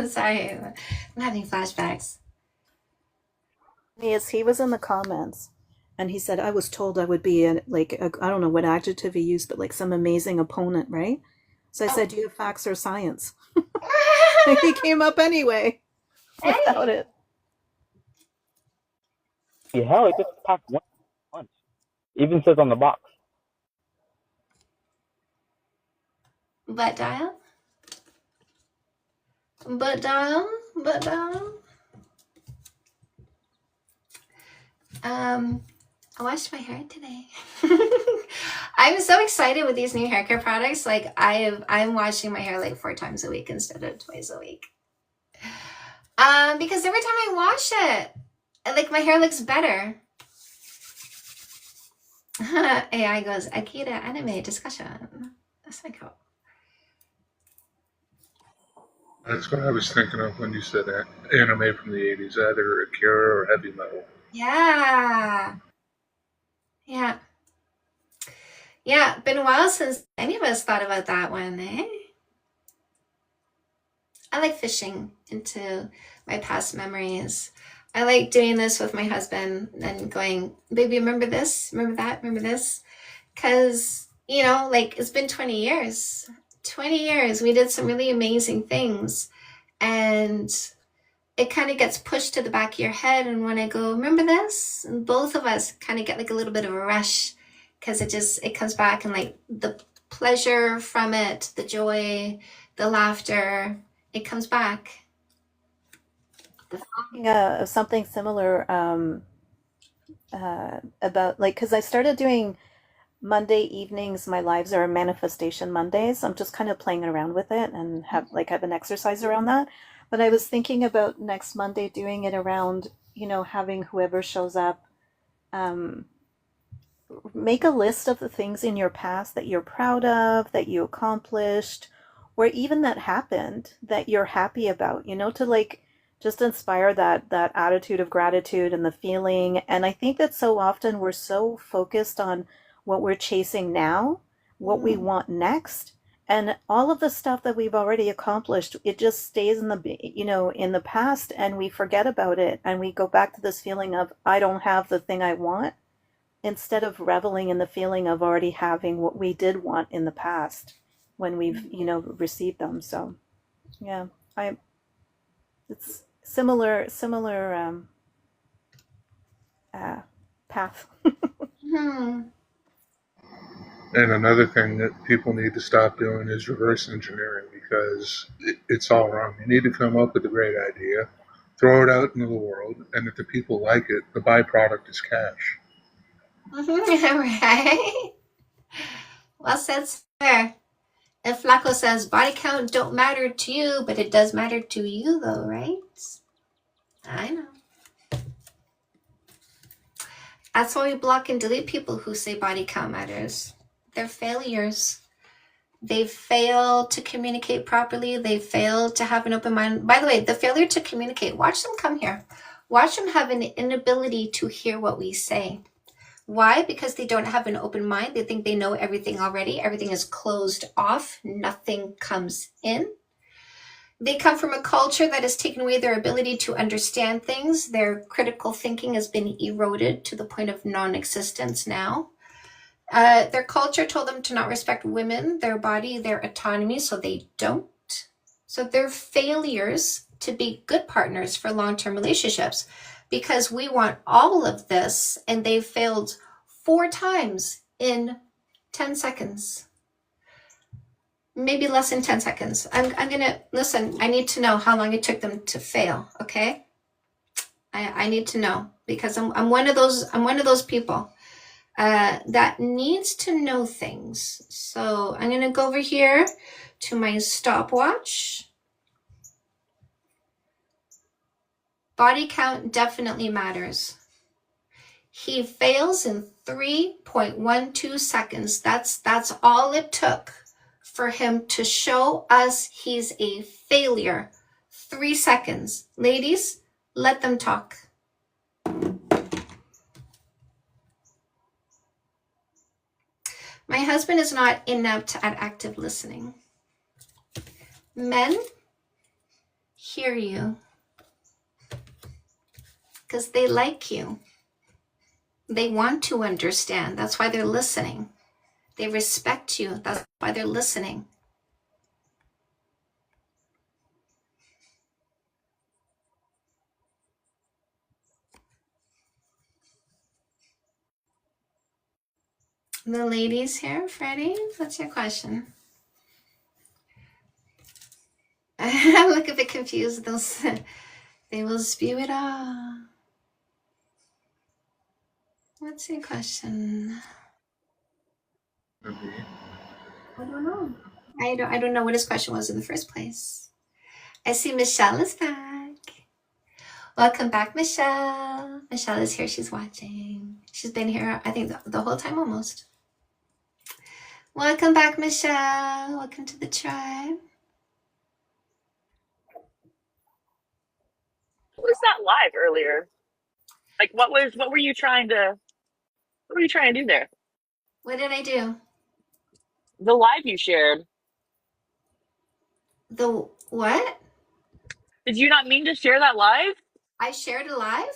Sorry, I'm having flashbacks. Yes, he was in the comments, and he said, "I was told I would be I don't know what adjective he used, but like some amazing opponent, right?" So I said, "Do you have facts or science?" He came up anyway without it. Yeah, hell, it just packed one punch. Even says on the box. But dial? But dial? But dial? I washed my hair today. I'm so excited with these new hair care products. Like I'm washing my hair like 4 times a week instead of twice a week. Because every time I wash it, like my hair looks better. AI goes, Akira anime discussion. That's like cool. That's what I was thinking of when you said anime from the 80s, either Akira or heavy metal. Yeah. Yeah. Yeah, been a while since any of us thought about that one, eh? I like fishing into my past memories. I like doing this with my husband and going, baby, remember this? Remember that? Remember this? Because, you know, like it's been 20 years. 20 years. We did some really amazing things. And it kind of gets pushed to the back of your head. And when I go, remember this? And both of us kind of get like a little bit of a rush because it comes back and like the pleasure from it, the joy, the laughter, it comes back. Yeah, something similar about like, because I started doing Monday evenings. My lives are manifestation Mondays. I'm just kind of playing around with it and have an exercise around that. But I was thinking about next Monday doing it around, you know, having whoever shows up make a list of the things in your past that you're proud of, that you accomplished, or even that happened that you're happy about, you know, to like just inspire that attitude of gratitude and the feeling. And I think that so often we're so focused on what we're chasing now, what we want next, and all of the stuff that we've already accomplished, it just stays in the, you know, in the past, and we forget about it, and we go back to this feeling of I don't have the thing I want, instead of reveling in the feeling of already having what we did want in the past when we've, you know, received them. So yeah, it's similar path. And another thing that people need to stop doing is reverse engineering, because it's all wrong. You need to come up with a great idea, throw it out into the world, and if the people like it, the byproduct is cash. Right? Well said, sir. And Flacco says, body count don't matter to you, but it does matter to you, though, right? I know. That's why we block and delete people who say body count matters. They're failures. They fail to communicate properly. They fail to have an open mind. By the way, the failure to communicate, watch them come here. Watch them have an inability to hear what we say. Why? Because they don't have an open mind. They think they know everything already. Everything is closed off. Nothing comes in. They come from a culture that has taken away their ability to understand things. Their critical thinking has been eroded to the point of non-existence now. Their culture told them to not respect women, their body, their autonomy, so they don't. So they're failures to be good partners for long-term relationships, because we want all of this, and they've failed 4 times in 10 seconds. Maybe less than 10 seconds. I'm gonna, listen, I need to know how long it took them to fail, okay? I need to know, because I'm one of those people that needs to know things. So I'm gonna go over here to my stopwatch. Body count definitely matters. He fails in 3.12 seconds. That's all it took for him to show us he's a failure. 3 seconds. Ladies, let them talk. My husband is not inept at active listening. Men, hear you. Because they like you. They want to understand. That's why they're listening. They respect you. That's why they're listening. The ladies here, Freddie, what's your question? Look a bit confused. They will spew it all. What's your question? I don't know. I don't know what his question was in the first place. I see Michelle is back. Welcome back, Michelle. Michelle is here. She's watching. She's been here, I think, the whole time almost. Welcome back, Michelle. Welcome to the tribe. What was that live earlier? Like, what were you trying to do there? What did I do? The live you shared. The what? Did you not mean to share that live? I shared a live?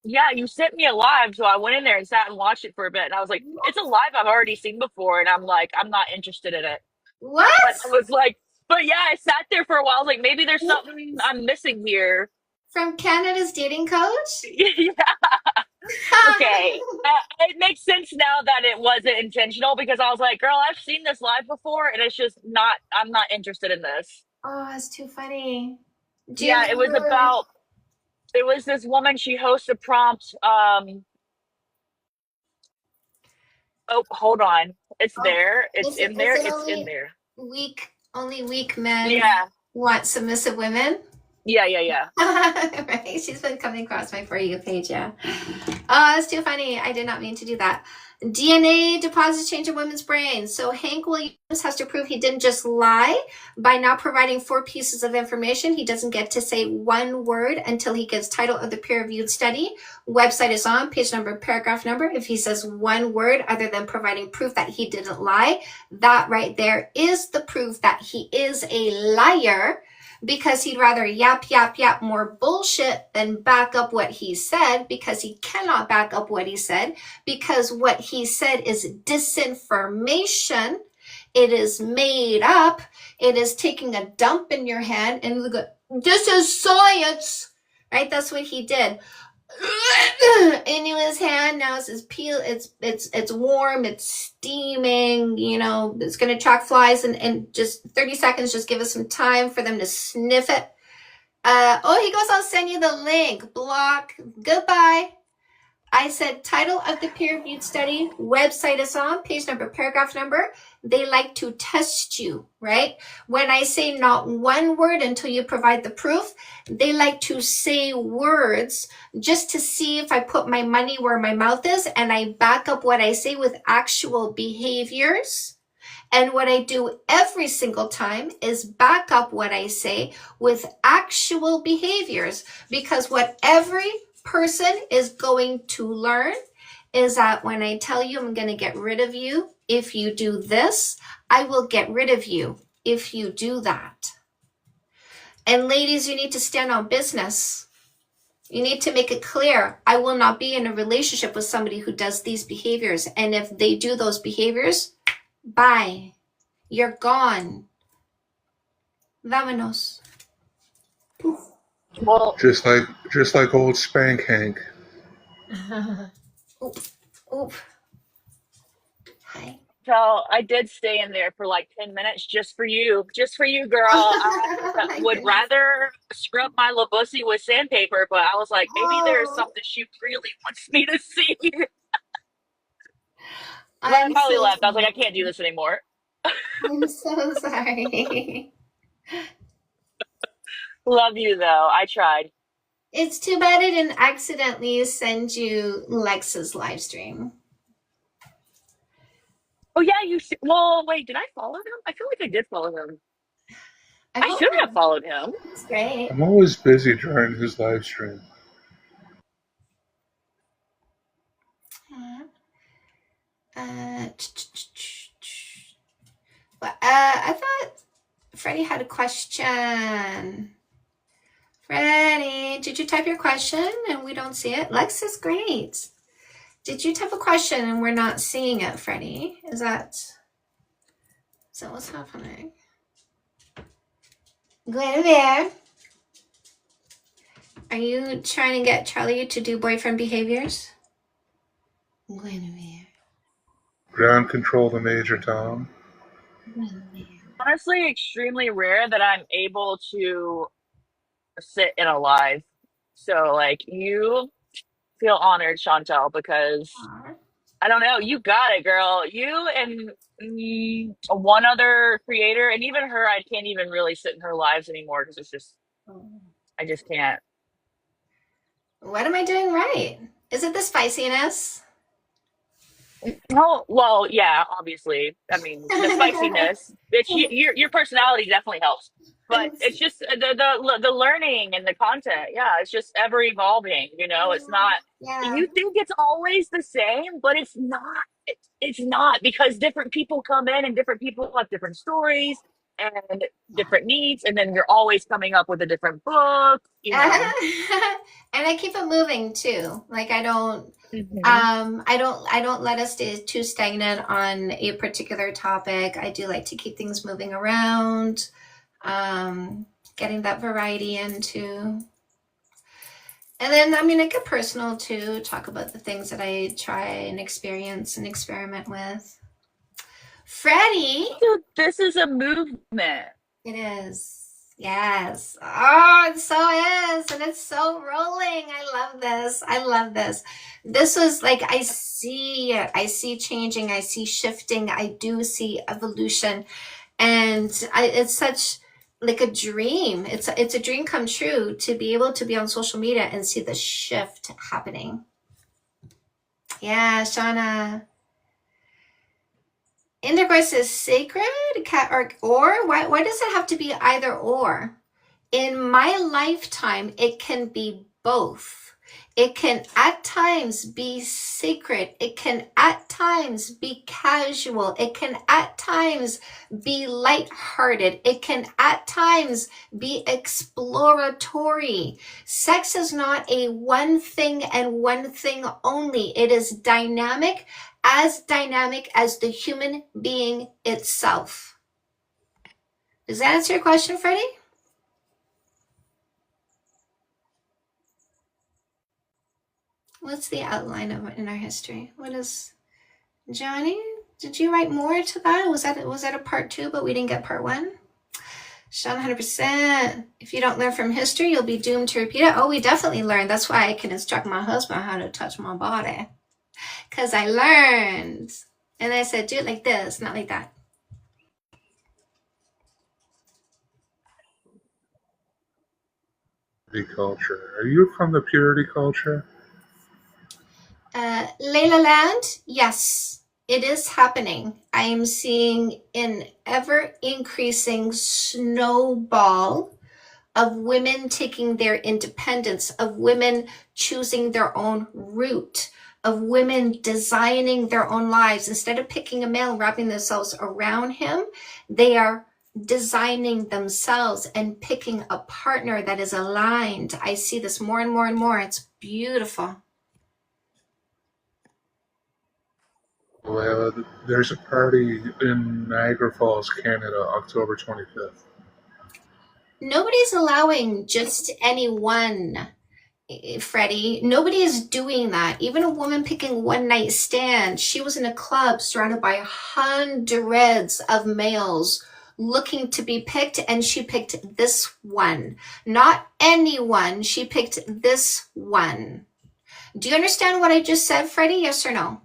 Yeah, you sent me a live, so I went in there and sat and watched it for a bit. And I was like, it's a live I've already seen before, and I'm like, I'm not interested in it. What? But I was like, but yeah, I sat there for a while. I was like, maybe there's something I'm missing here. From Canada's dating coach? Yeah. Okay. It makes sense now that it wasn't intentional because I was like, girl, I've seen this live before, and it's just not, I'm not interested in this. Oh, it's too funny. Do you Yeah, it was remember? about, it was this woman, she hosts a prompt. Oh, hold on. It's there. It's Is it, in there. is it It's in only there. weak men Yeah. want submissive women? Yeah. Right? She's been coming across my For You page, yeah. Oh, that's too funny. I did not mean to do that. DNA deposits change in women's brains. So Hank Williams has to prove he didn't just lie by not providing 4 pieces of information. He doesn't get to say one word until he gives title of the peer-reviewed study. Website is on, page number, paragraph number. If he says one word other than providing proof that he didn't lie, that right there is the proof that he is a liar, because he'd rather yap more bullshit than back up what he said, because he cannot back up what he said, because what he said is disinformation. It is made up. It is taking a dump in your hand and look at, this is science, right? That's what he did. Into his hand. Now it's peel. It's warm. It's steaming. You know, it's going to attract flies. And just 30 seconds. Just give us some time for them to sniff it. He goes, I'll send you the link. Block. Goodbye. I said title of the peer-reviewed study. Website is on. Page number, paragraph number. They like to test you, right? When I say not one word until you provide the proof, they like to say words just to see if I put my money where my mouth is, and I back up what I say with actual behaviors. And what I do every single time is back up what I say with actual behaviors, because what every person is going to learn is that when I tell you I'm going to get rid of you, if you do this, I will get rid of you if you do that. And ladies, you need to stand on business. You need to make it clear, I will not be in a relationship with somebody who does these behaviors. And if they do those behaviors, bye. You're gone. Vámonos. Poof. Well, Just like old Spank Hank. Oop. Hi. so I did stay in there for like 10 minutes just for you, girl. I would rather scrub my labussy with sandpaper, but I was like, maybe there's something she really wants me to see. I probably left. I was like, I can't do this anymore. I'm so sorry. Love you though. I tried. It's too bad I didn't accidentally send you Lex's live stream. Oh yeah, well, wait, did I follow him? I feel like I did follow him. I should have followed him. That's great. I'm always busy during his live stream. I thought Freddie had a question. Freddie, did you type your question and we don't see it? Lex is great. Did you type a question and we're not seeing it, Freddie? Is that what's happening? Guinevere, are you trying to get Charlie to do boyfriend behaviors? Guinevere. Ground control to Major Tom. Honestly, extremely rare that I'm able to sit in a live. So, like, you feel honored, Chantel, because I don't know, you got it, girl. You and one other creator, and even her, I can't even really sit in her lives anymore because it's just, I just can't. What am I doing right? Is it the spiciness? Oh, well, yeah, obviously. I mean, the spiciness, it's your personality definitely helps. But it's just the learning and the content. Yeah, it's just ever evolving, you know. It's not Yeah. you think it's always the same, but it's not. It's not because different people come in and different people have different stories and different needs, and then you're always coming up with a different book, you know. And I keep it moving too. Like I don't I don't let us stay too stagnant on a particular topic. I do like to keep things moving around, getting that variety into. And then, I mean, I get personal too, talk about the things that I try and experience and experiment with. Freddie. Dude, this is a movement. It is. Yes. Oh, it so is. And it's so rolling. I love this. I love this. This was like, I see it. I see changing. I see shifting. I do see evolution. And it's such like a dream. It's a dream come true to be able to be on social media and see the shift happening. Yeah, Shauna. Intercourse is sacred, or why does it have to be either or? In my lifetime, it can be both. It can at times be sacred. It can at times be casual. It can at times be lighthearted. It can at times be exploratory. Sex is not a one thing and one thing only. It is dynamic as the human being itself. Does that answer your question, Freddie? What's the outline of it in our history? What is Johnny? Did you write more to that? Was that a part 2, but we didn't get part 1? Sean, 100%. If you don't learn from history, you'll be doomed to repeat it. Oh, we definitely learned. That's why I can instruct my husband how to touch my body. Because I learned. And I said, do it like this, not like that. Purity culture. Are you from the purity culture? Layla Land, yes, it is happening. I am seeing an ever increasing snowball of women taking their independence, of women choosing their own route, of women designing their own lives. Instead of picking a male and wrapping themselves around him, they are designing themselves and picking a partner that is aligned. I see this more and more and more. It's beautiful. Well, there's a party in Niagara Falls, Canada, October 25th. Nobody's allowing just anyone, Freddie. Nobody is doing that. Even a woman picking one night stand. She was in a club surrounded by hundreds of males looking to be picked, and she picked this one. Not anyone. She picked this one. Do you understand what I just said, Freddie? Yes or no?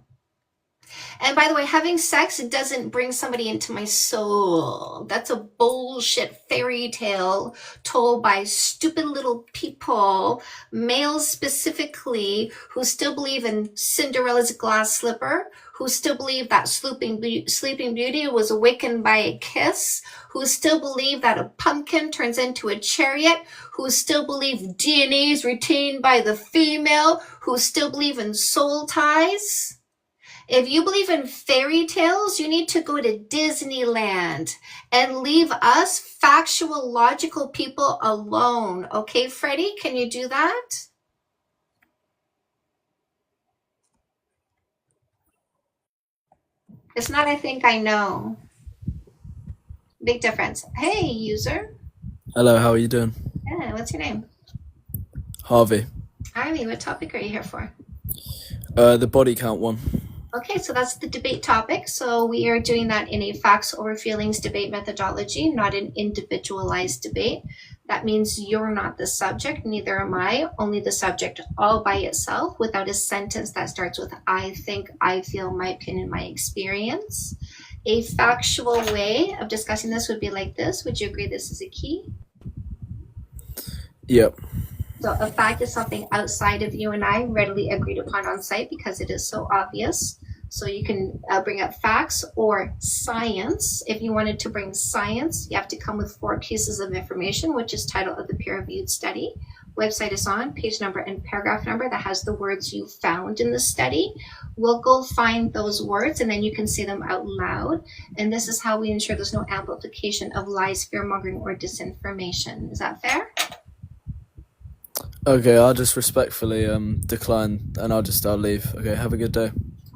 And by the way, having sex doesn't bring somebody into my soul. That's a bullshit fairy tale told by stupid little people, males specifically, who still believe in Cinderella's glass slipper, who still believe that Sleeping Beauty was awakened by a kiss, who still believe that a pumpkin turns into a chariot, who still believe DNA is retained by the female, who still believe in soul ties. If you believe in fairy tales, you need to go to Disneyland and leave us factual, logical people alone. Okay, Freddie, can you do that? It's not, I think I know. Big difference. Hey, user. Hello, how are you doing? Yeah, what's your name? Harvey. Harvey, what topic are you here for? The body count one. Okay, so that's the debate topic. So we are doing that in a facts over feelings debate methodology, not an individualized debate. That means you're not the subject, neither am I, only the subject all by itself without a sentence that starts with I think, I feel, my opinion, my experience. A factual way of discussing this would be like this. Would you agree this is a key? Yep. So a fact is something outside of you and I, readily agreed upon on site because it is so obvious. So you can bring up facts or science. If you wanted to bring science, you have to come with 4 pieces of information, which is title of the peer-reviewed study. Website is on, page number and paragraph number that has the words you found in the study. We'll go find those words and then you can say them out loud. And this is how we ensure there's no amplification of lies, fear-mongering, or disinformation. Is that fair? Okay, I'll just respectfully decline and I'll leave. Okay, have a good day.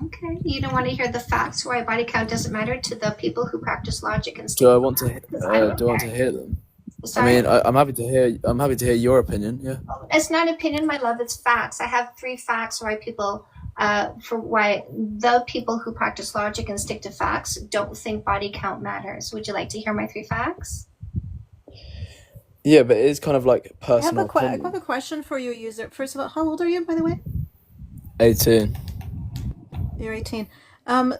Okay, you don't want to hear the facts why body count doesn't matter to the people who practice logic and Do I want to? Do I want to hear them? Sorry? I mean, I'm happy to hear. I'm happy to hear your opinion. Yeah. It's not opinion, my love. It's facts. I have 3 facts why people, why the people who practice logic and stick to facts don't think body count matters. Would you like to hear my 3 facts? Yeah, but it is kind of like I have personal I opinion. have a question for you, user. First of all, how old are you, by the way? 18. You're 18.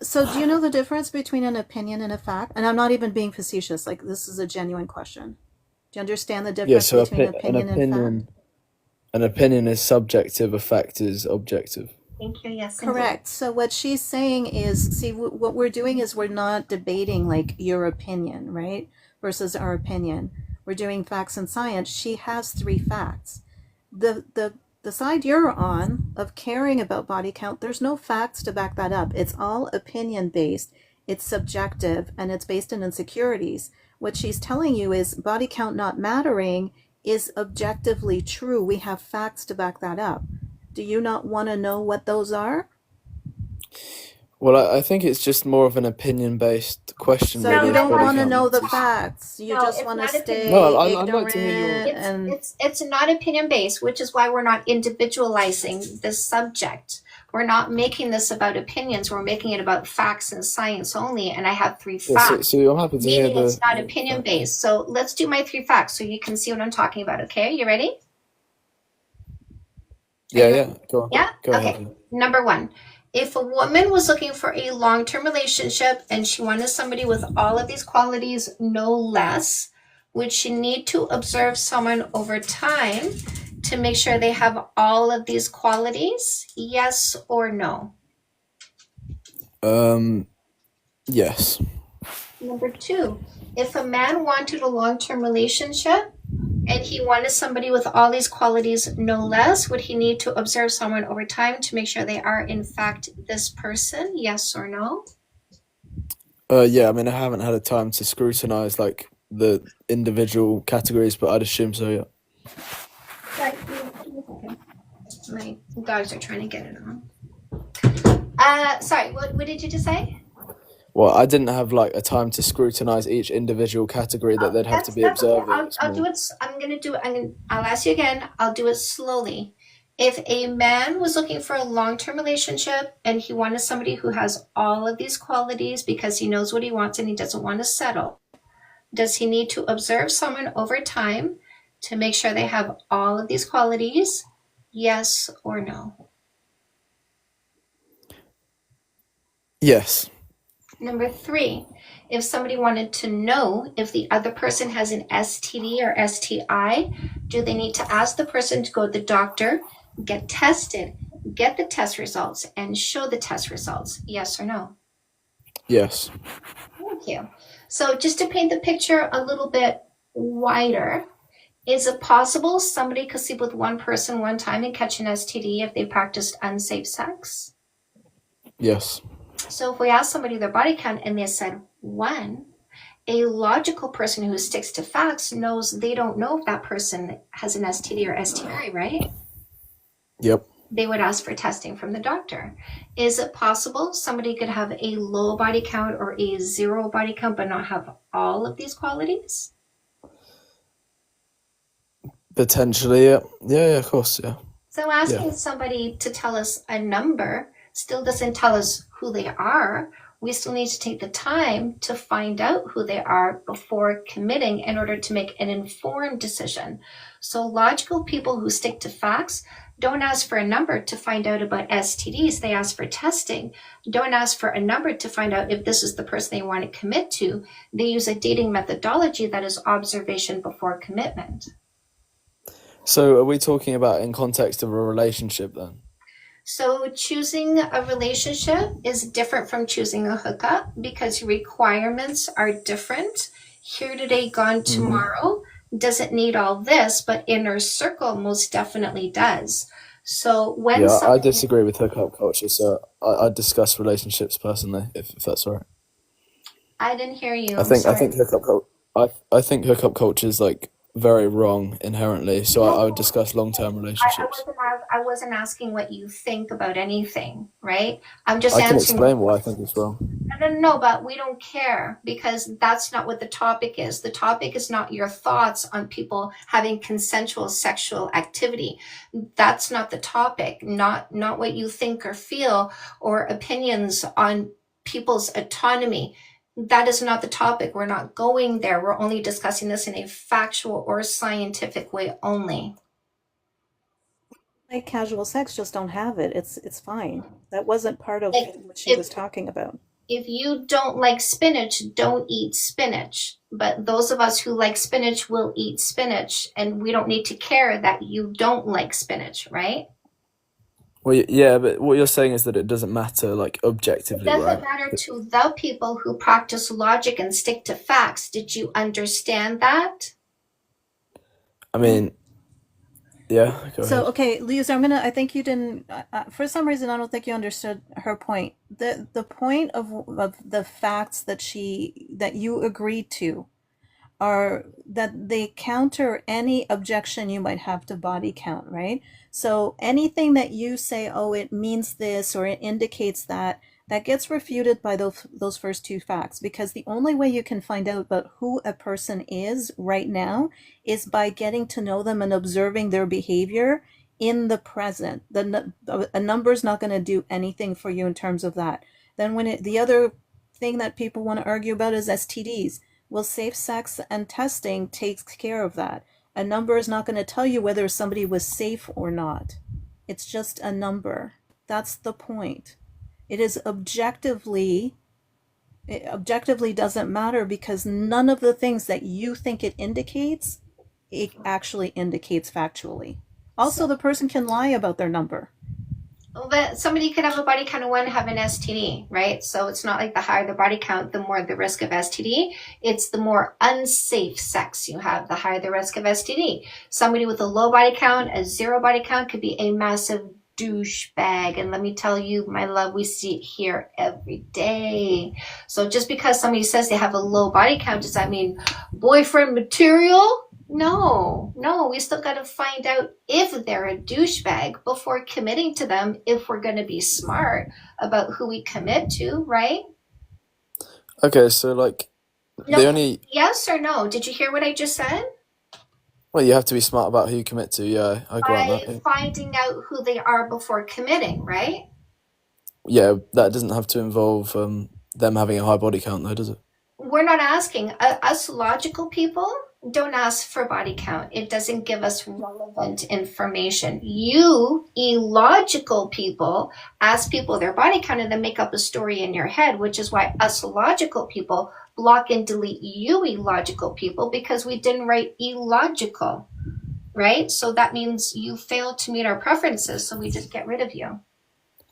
So do you know the difference between an opinion and a fact? And I'm not even being facetious. Like, this is a genuine question. Do you understand the Yeah. difference So between opinion and fact? an opinion is subjective. A fact is objective. Thank you. Yes. indeed. Correct. So what she's saying is, see, what we're doing is we're not debating like your opinion, right? Versus our opinion. We're doing facts and science. She has 3 facts. The side you're on of caring about body count, there's no facts to back that up. It's all opinion based. It's subjective and it's based on insecurities. What she's telling you is body count not mattering is objectively true. We have facts to back that up. Do you not want to know what those are? Well, I think it's just more of an opinion-based question. So really, you don't body want to count. know the facts. You No, just it's want to not stay opinion. No, I'd like to hear your. ignorant and It's not opinion based, which is why we're not individualizing the subject. We're not making this about opinions. We're making it about facts and science only. And I have 3 Yeah, facts, so I'm happy to hear meaning it's the. not opinion based. So let's do my 3 facts so you can see what I'm talking about. Okay, you ready? Yeah. Go on. Yeah? Go Okay. ahead. Number 1. If a woman was looking for a long-term relationship and she wanted somebody with all of these qualities, no less, would she need to observe someone over time to make sure they have all of these qualities? Yes or no? Yes. Number 2, if a man wanted a long-term relationship and he wanted somebody with all these qualities, no less, would he need to observe someone over time to make sure they are in fact this person? Yes or no? Yeah. I mean, I haven't had a time to scrutinize like the individual categories, but I'd assume so. Yeah. Sorry, my dogs are trying to get it on. Sorry, what did you just say? Well, I didn't have like a time to scrutinize each individual category that they'd have to be That's okay. observing. It's I'll do more. it. I'll ask you again. I'll do it slowly. If a man was looking for a long-term relationship and he wanted somebody who has all of these qualities because he knows what he wants and he doesn't want to settle, does he need to observe someone over time to make sure they have all of these qualities? Yes or no? Yes. Number 3, if somebody wanted to know if the other person has an STD or STI, do they need to ask the person to go to the doctor, get tested, get the test results, and show the test results? Yes or no? Yes. Thank you. So just to paint the picture a little bit wider, is it possible somebody could sleep with one person one time and catch an STD if they practiced unsafe sex? Yes. So if we ask somebody their body count and they said 1, a logical person who sticks to facts knows they don't know if that person has an STD or STI, right? Yep. They would ask for testing from the doctor. Is it possible somebody could have a low body count or a 0 body count but not have all of these qualities? Potentially. Yeah. Yeah. Of course. Yeah. So asking somebody to tell us a number still doesn't tell us who they are. We still need to take the time to find out who they are before committing in order to make an informed decision. So logical people who stick to facts don't ask for a number to find out about STDs. They ask for testing. Don't ask for a number to find out if this is the person they want to commit to. They use a dating methodology that is observation before commitment. So are we talking about in context of a relationship then? So choosing a relationship is different from choosing a hookup because requirements are different. Here today, gone tomorrow doesn't need all this, but inner circle most definitely does. So when Yeah, I somebody, disagree with hookup culture, so I discuss relationships personally, if that's all right. I didn't hear you. I I'm think sorry. I think hookup culture is like very wrong inherently. So I would No, discuss long-term relationships. I wasn't asking what you think about anything, right? I'm just I can answering. explain why I think it's wrong. No, but we don't care because that's not what the topic is. The topic is not your thoughts on people having consensual sexual activity. That's not the topic. Not what you think or feel or opinions on people's autonomy. That is not the topic. We're not going there. We're only discussing this in a factual or scientific way only. Like casual sex, just don't have it. It's fine. That wasn't part of Like what she was talking about. if you don't like spinach, don't eat spinach. But those of us who like spinach will eat spinach, and we don't need to care that you don't like spinach, right? Well, yeah, but what you're saying is that it doesn't matter, like, It objectively, doesn't right? matter to the people who practice logic and stick to facts. Did you understand that? I mean, yeah, go So, ahead. okay, Lisa, I think you didn't, for some reason, I don't think you understood her point. The point of the facts that you agreed to are that they counter any objection you might have to body count, right? So anything that you say, oh, it means this or it indicates that gets refuted by those first two facts, because the only way you can find out about who a person is right now is by getting to know them and observing their behavior in the present. A number's not going to do anything for you in terms of that. Then the other thing that people want to argue about is STDs. Well, safe sex and testing takes care of that. A number is not going to tell you whether somebody was safe or not. It's just a number. That's the point. It is objectively doesn't matter, because none of the things that you think it indicates, it actually indicates factually. Also, the person can lie about their number. But somebody could have a body count of 1, have an STD, right? So it's not like the higher the body count, the more the risk of STD. It's the more unsafe sex you have, the higher the risk of STD. Somebody with a low body count, a 0 body count, could be a massive douchebag. And let me tell you, my love, we see it here every day. So just because somebody says they have a low body count, does that mean boyfriend material? No, we still got to find out if they're a douchebag before committing to them, if we're going to be smart about who we commit to, right? Okay, so, like, No, the only... yes or no? Did you hear what I just said? Well, you have to be smart about who you commit to, yeah, I grant that. By Yeah. finding out who they are before committing, right? Yeah, that doesn't have to involve them having a high body count, though, does it? We're not asking. Us logical people don't ask for body count. It doesn't give us relevant information. You illogical people ask people their body count and then make up a story in your head, which is why us logical people block and delete you illogical people, because we didn't write illogical, right? So that means you failed to meet our preferences, so we just get rid of you.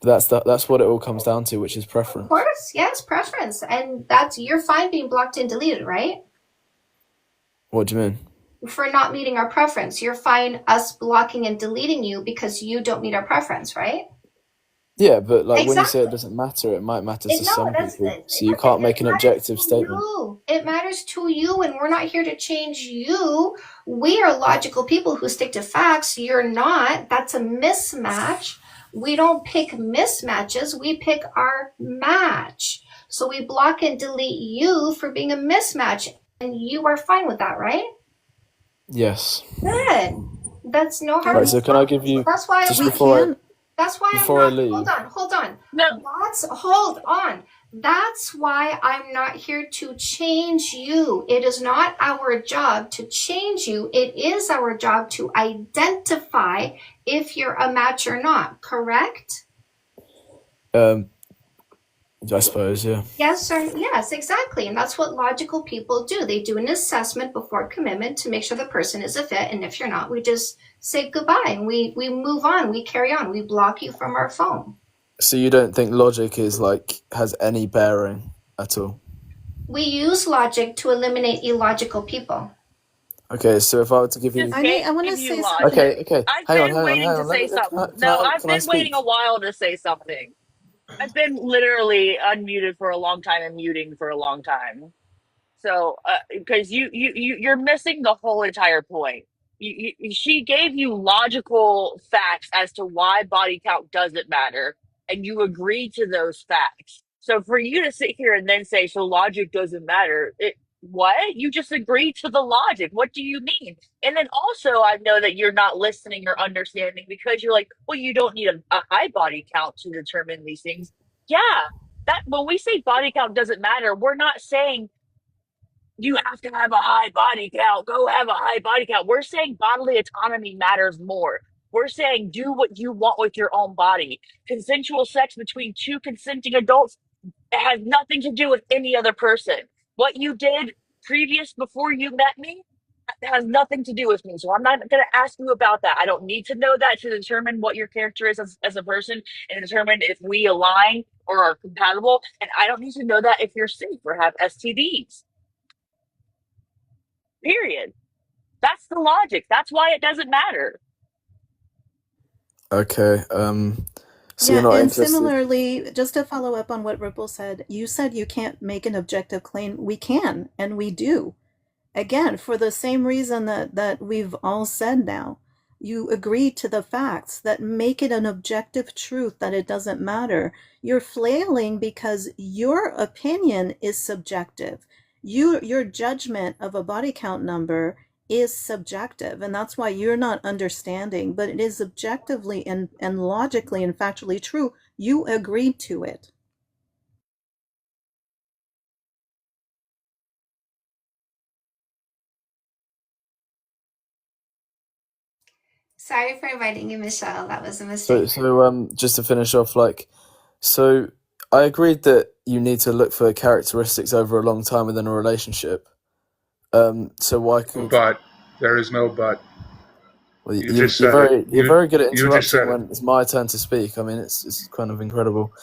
That's what it all comes down to, which is Of preference. course, yes, preference. And you're fine being blocked and deleted, right? What do you mean? For not meeting our preference. You're fine us blocking and deleting you because you don't meet our preference, right? Yeah, but, like, when you say Exactly. it doesn't matter, it might matter to No, some that's people. So you can't make an objective statement. you. It matters to you, and we're not here to change you. We are logical people who stick to facts. You're not. That's a mismatch. We don't pick mismatches. We pick our match. So we block and delete you for being a mismatch. And you are fine with that, right? Yes. Good. That's no harm. Right, so can I give you... That's why Just we before can't. That's why I'm before I not. leave. Hold on. No, Hold on. That's why I'm not here to change you. It is not our job to change you. It is our job to identify if you're a match or not. Correct? I suppose, yeah. Yes, sir. Yes, exactly. And that's what logical people do. They do an assessment before commitment to make sure the person is a fit. And if you're not, we just say goodbye and we move on. We carry on. We block you from our phone. So you don't think logic is like has any bearing at all? We use logic to eliminate illogical people. Okay, so if I were to give you, I want to give you say logic. something. okay, I've hang on, been hang on, waiting hang to on. Let say me, something. can No, I've can I been waiting speak? a while to say something. I've been literally unmuted for a long time and muting for a long time. So, because you're missing the whole entire point. She gave you logical facts as to why body count doesn't matter, and you agreed to those facts. So for you to sit here and then say, so logic doesn't matter, what? You just agreed to the logic. What do you mean? And then also, I know that you're not listening or understanding because you're like, well, you don't need a high body count to determine these things. Yeah, that when we say body count doesn't matter, we're not saying you have to have a high body count. Go have a high body count. We're saying bodily autonomy matters more. We're saying do what you want with your own body. Consensual sex between two consenting adults has nothing to do with any other person. What you did before you met me has nothing to do with me. So I'm not going to ask you about that. I don't need to know that to determine what your character is as a person and determine if we align or are compatible. And I don't need to know that if you're safe or have STDs. Period. That's the logic. That's why it doesn't matter. Okay, so you're Yeah, not and interested. similarly, just to follow up on what Ripple said, you said you can't make an objective claim. We can, and we do. Again, for the same reason that we've all said now. You agree to the facts that make it an objective truth that it doesn't matter. You're flailing because your opinion is subjective. Your judgment of a body count number is subjective, and that's why you're not understanding, but it is objectively and logically and factually true. You agreed to it. Sorry for inviting you, Michelle. That was a mistake. So just to finish off, like, so I agreed that you need to look for characteristics over a long time within a relationship. So why could But there is no but. well, You just said it. you're very good at You just said interrupting it. when it's my turn to speak. I mean, it's kind of incredible.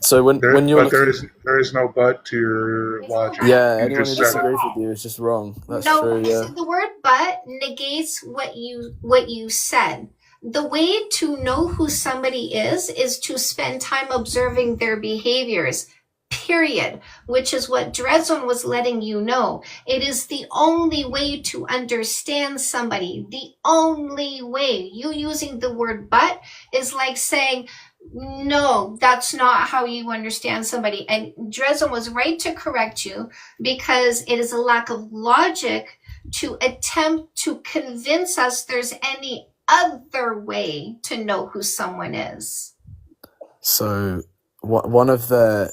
So when you're But there looking, is no but to your logic. yeah, You anyone who just said it. disagrees with you is just wrong. That's No, true. Yeah. the word but negates what you said. The way to know who somebody is to spend time observing their behaviors. Period. Which is what Dreadzone was letting you know. It is the only way to understand somebody. The only way. You using the word but is like saying, no, that's not how you understand somebody. And Dreadzone was right to correct you because it is a lack of logic to attempt to convince us there's any other way to know who someone is. So one of their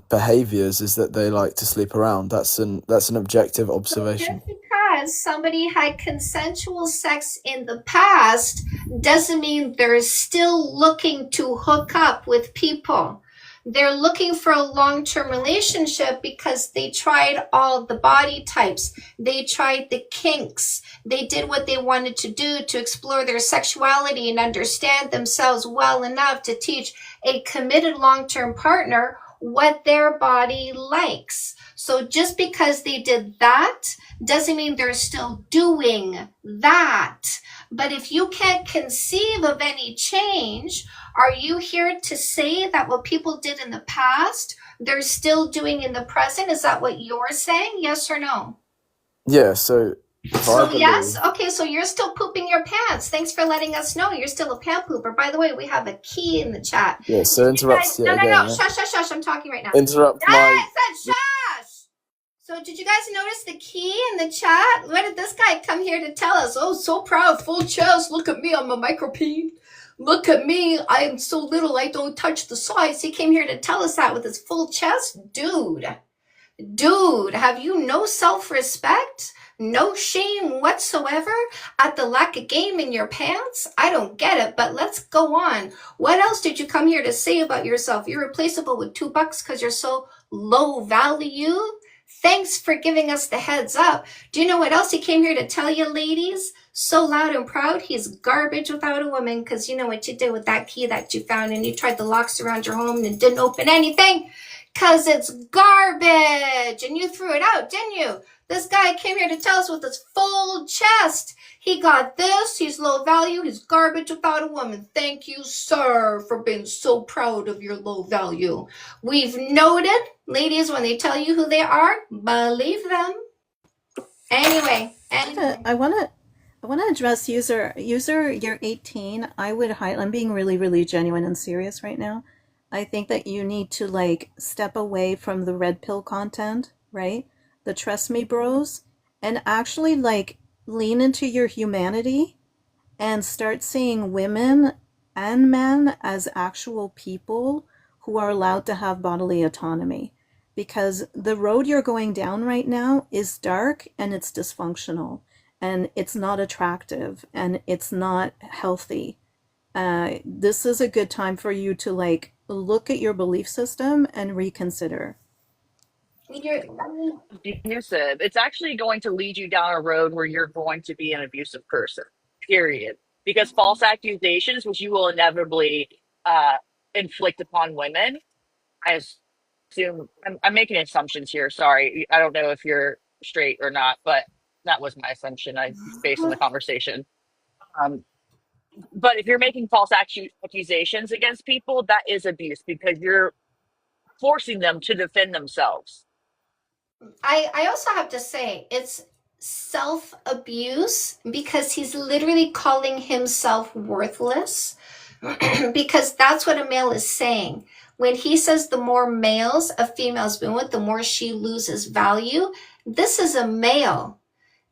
behaviors is that they like to sleep around. That's an objective observation. Just because somebody had consensual sex in the past doesn't mean they're still looking to hook up with people. They're looking for a long-term relationship because they tried all the body types. They tried the kinks. They did what they wanted to do to explore their sexuality and understand themselves well enough to teach a committed long-term partner what their body likes. So just because they did that doesn't mean they're still doing that. But if you can't conceive of any change, are you here to say that what people did in the past, they're still doing in the present? Is that what you're saying? Yes or no? Yeah. So So yes? Okay, so you're still pooping your pants. Thanks for letting us know you're still a pant pooper. By the way, we have a key in the chat. Yeah. So interrupt. No, Again, no. yeah. Shush. I'm talking right now. Interrupt I said shush! So did you guys notice the key in the chat? What did this guy come here to tell us? Oh, so proud, full chest. Look at me, I'm a micropene. Look at me, I'm so little, I don't touch the size. He came here to tell us that with his full chest? Dude, have you no self-respect? No shame whatsoever at the lack of game in your pants? I don't get it, but let's go on. What else did you come here to say about yourself? You're replaceable with $2 because you're so low value? Thanks for giving us the heads up. Do you know what else he came here to tell you, ladies? So loud and proud, he's garbage without a woman, because you know what you did with that key that you found, and you tried the locks around your home and didn't open anything because it's garbage, and you threw it out, didn't you? This guy came here to tell us with his full chest. He got this, he's low value, he's garbage without a woman. Thank you, sir, for being so proud of your low value. We've noted, ladies, when they tell you who they are, believe them. Anyway. I want to address user. You're 18. I'm being really, really genuine and serious right now. I think that you need to like step away from the red pill content, right? The trust me bros, and actually like lean into your humanity and start seeing women and men as actual people who are allowed to have bodily autonomy. Because the road you're going down right now is dark and it's dysfunctional and it's not attractive and it's not healthy. This is a good time for you to like look at your belief system and reconsider. Abusive. It's actually going to lead you down a road where you're going to be an abusive person, period. Because false accusations, which you will inevitably inflict upon women, I assume, I'm making assumptions here. Sorry. I don't know if you're straight or not, but that was my assumption based on the conversation. But if you're making false accusations against people, that is abuse because you're forcing them to defend themselves. I also have to say it's self-abuse because he's literally calling himself worthless because that's what a male is saying. When he says the more males a female's been with, the more she loses value, this is a male.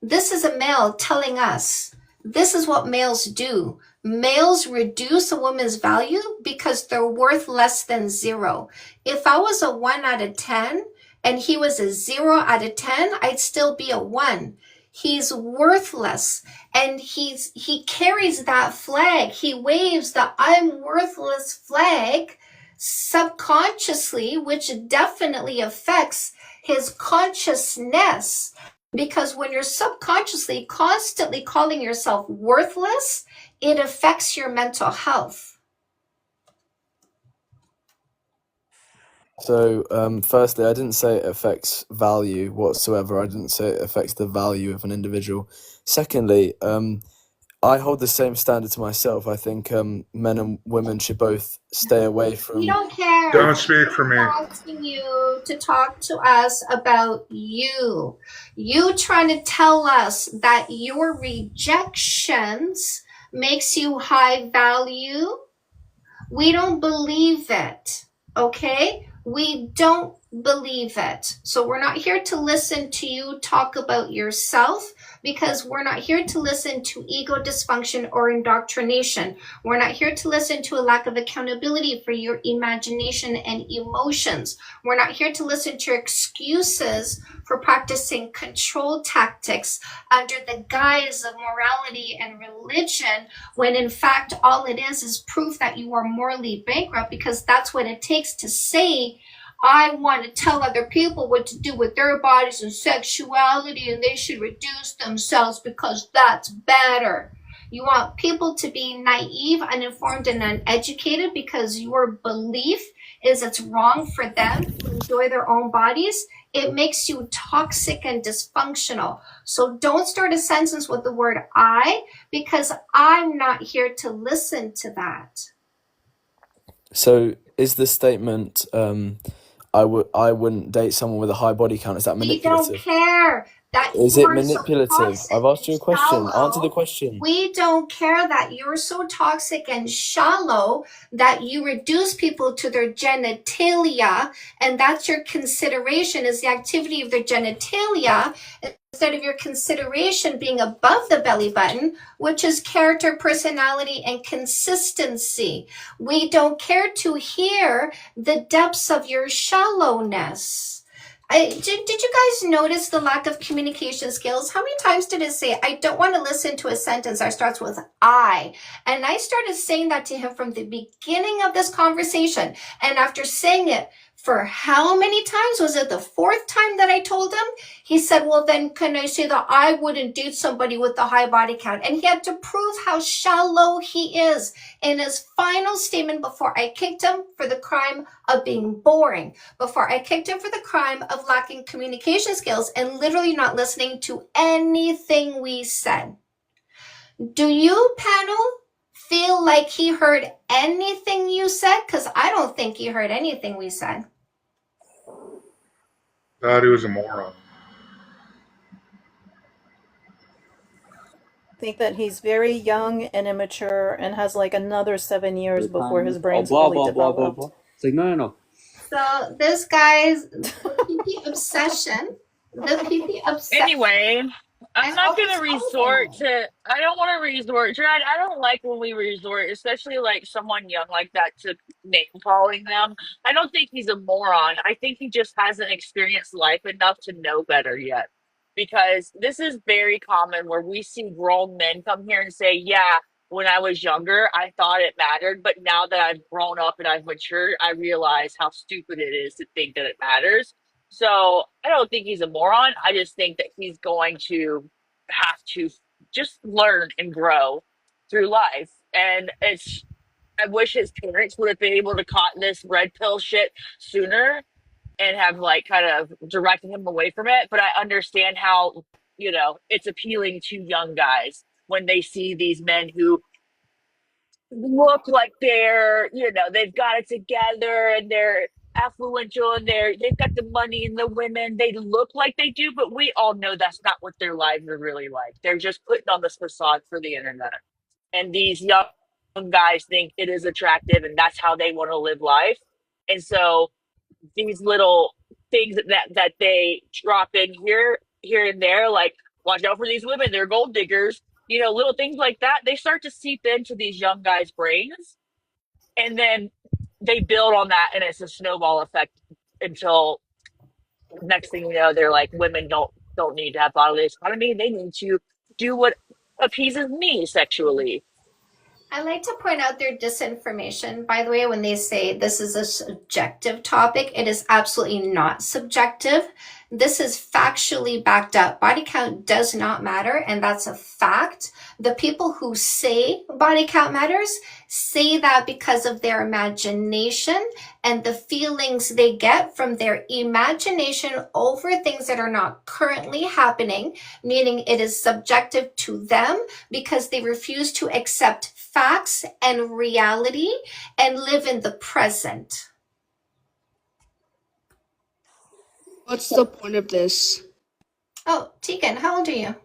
This is a male telling us this is what males do. Males reduce a woman's value because they're worth less than 0. If I was a 1 out of 10 and he was a 0 out of 10, I'd still be a 1. He's worthless and he carries that flag. He waves the I'm worthless flag subconsciously, which definitely affects his consciousness. Because when you're subconsciously constantly calling yourself worthless, it affects your mental health. So, firstly, I didn't say it affects value whatsoever. I didn't say it affects the value of an individual. Secondly, I hold the same standard to myself. I think men and women should both stay away from. We don't care. Don't speak for me. We're asking you to talk to us about you. You trying to tell us that your rejections makes you high value? We don't believe it, okay? We don't believe it. So we're not here to listen to you talk about yourself because we're not here to listen to ego dysfunction or indoctrination. We're not here to listen to a lack of accountability for your imagination and emotions. We're not here to listen to your excuses for practicing control tactics under the guise of morality and religion, when in fact all it is proof that you are morally bankrupt, because that's what it takes to say, I want to tell other people what to do with their bodies and sexuality, and they should reduce themselves because that's better. You want people to be naive, uninformed, and uneducated because your belief is it's wrong for them to enjoy their own bodies. It makes you toxic and dysfunctional. So don't start a sentence with the word I, because I'm not here to listen to that. So is the statement, I wouldn't date someone with a high body count, is that We manipulative? don't care. that Is you it are so manipulative? toxic I've asked you a and question. Answer the shallow. question. We don't care that you're so toxic and shallow that you reduce people to their genitalia, and that's your consideration is the activity of their genitalia instead of your consideration being above the belly button, which is character, personality, and consistency. We don't care to hear the depths of your shallowness. Did you guys notice the lack of communication skills? How many times did it say, I don't want to listen to a sentence that starts with I? And I started saying that to him from the beginning of this conversation. And after saying it for how many times? Was it the fourth time that I told him? He said, well, then can I say that I wouldn't date somebody with a high body count? And he had to prove how shallow he is in his final statement before I kicked him for the crime of being boring, before I kicked him for the crime of lacking communication skills and literally not listening to anything we said. Do you, panel, feel like he heard anything you said? Because I don't think he heard anything we said. Thought he was a moron. I think that he's very young and immature and has like another 7 years before his brain's blah, fully blah, blah, blah, developed. blah. It's like, no. So this guy's PP obsession, the PP obsession. Anyway, I'm And not gonna always resort to. I don't want to resort to. I don't like when we resort, especially like someone young like that, to name calling them. I don't think he's a moron. I think he just hasn't experienced life enough to know better yet. Because this is very common where we see grown men come here and say, "Yeah, when I was younger, I thought it mattered, but now that I've grown up and I've matured, I realize how stupid it is to think that it matters." So I don't think he's a moron. I just think that he's going to have to just learn and grow through life. And I wish his parents would have been able to caught this red pill shit sooner and have like kind of directed him away from it. But I understand how, it's appealing to young guys when they see these men who look like they've got it together and they're affluential and they've got the money and the women. They look like they do, but we all know that's not what their lives are really like. They're just putting on this facade for the internet. And these young guys think it is attractive and that's how they want to live life. And so these little things that they drop in here and there, like watch out for these women, they're gold diggers, little things like that, they start to seep into these young guys' brains, and then they build on that, and it's a snowball effect until next thing you know, they're like, women don't need to have bodily autonomy, they need to do what appeases me sexually. I like to point out their disinformation, by the way, when they say this is a subjective topic. It is absolutely not subjective. This is factually backed up. Body count does not matter, and that's a fact. The people who say body count matters say that because of their imagination and the feelings they get from their imagination over things that are not currently happening, meaning it is subjective to them because they refuse to accept facts and reality and live in the present. What's the point of this? Oh, Tegan, how old are you?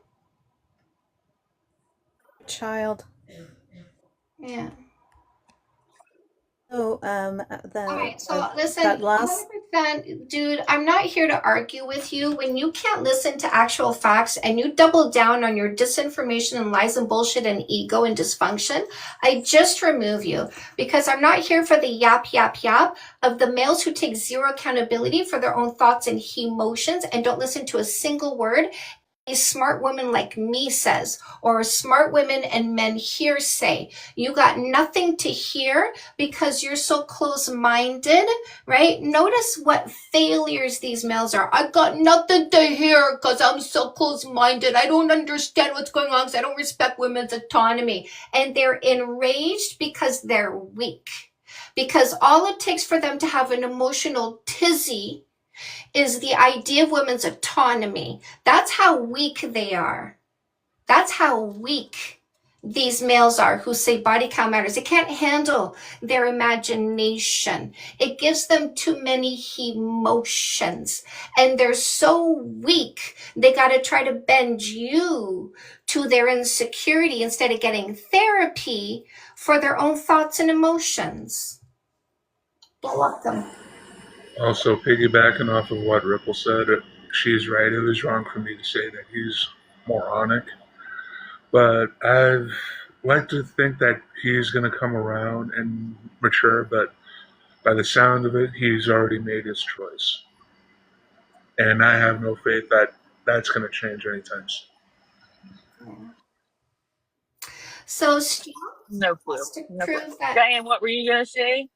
Child. Yeah. So, All right, so listen, that last 100%, dude, I'm not here to argue with you. When you can't listen to actual facts and you double down on your disinformation and lies and bullshit and ego and dysfunction, I just remove you, because I'm not here for the yap of the males who take zero accountability for their own thoughts and emotions and don't listen to a single word a smart woman like me says, or smart women and men here say. You got nothing to hear because you're so close-minded, right? Notice what failures these males are. I got nothing to hear because I'm so close-minded. I don't understand what's going on because I don't respect women's autonomy. And they're enraged because they're weak. Because all it takes for them to have an emotional tizzy is the idea of women's autonomy. That's how weak they are. That's how weak these males are who say body count matters. It can't handle their imagination. It gives them too many emotions. And they're so weak, they got to try to bend you to their insecurity instead of getting therapy for their own thoughts and emotions. Block them. Also, piggybacking off of what Ripple said, she's right. It was wrong for me to say that he's moronic. But I've like to think that he's going to come around and mature, but by the sound of it, he's already made his choice. And I have no faith that that's going to change anytime soon. So Strapped No clue. has to No clue. prove that. Diane, what were you gonna say?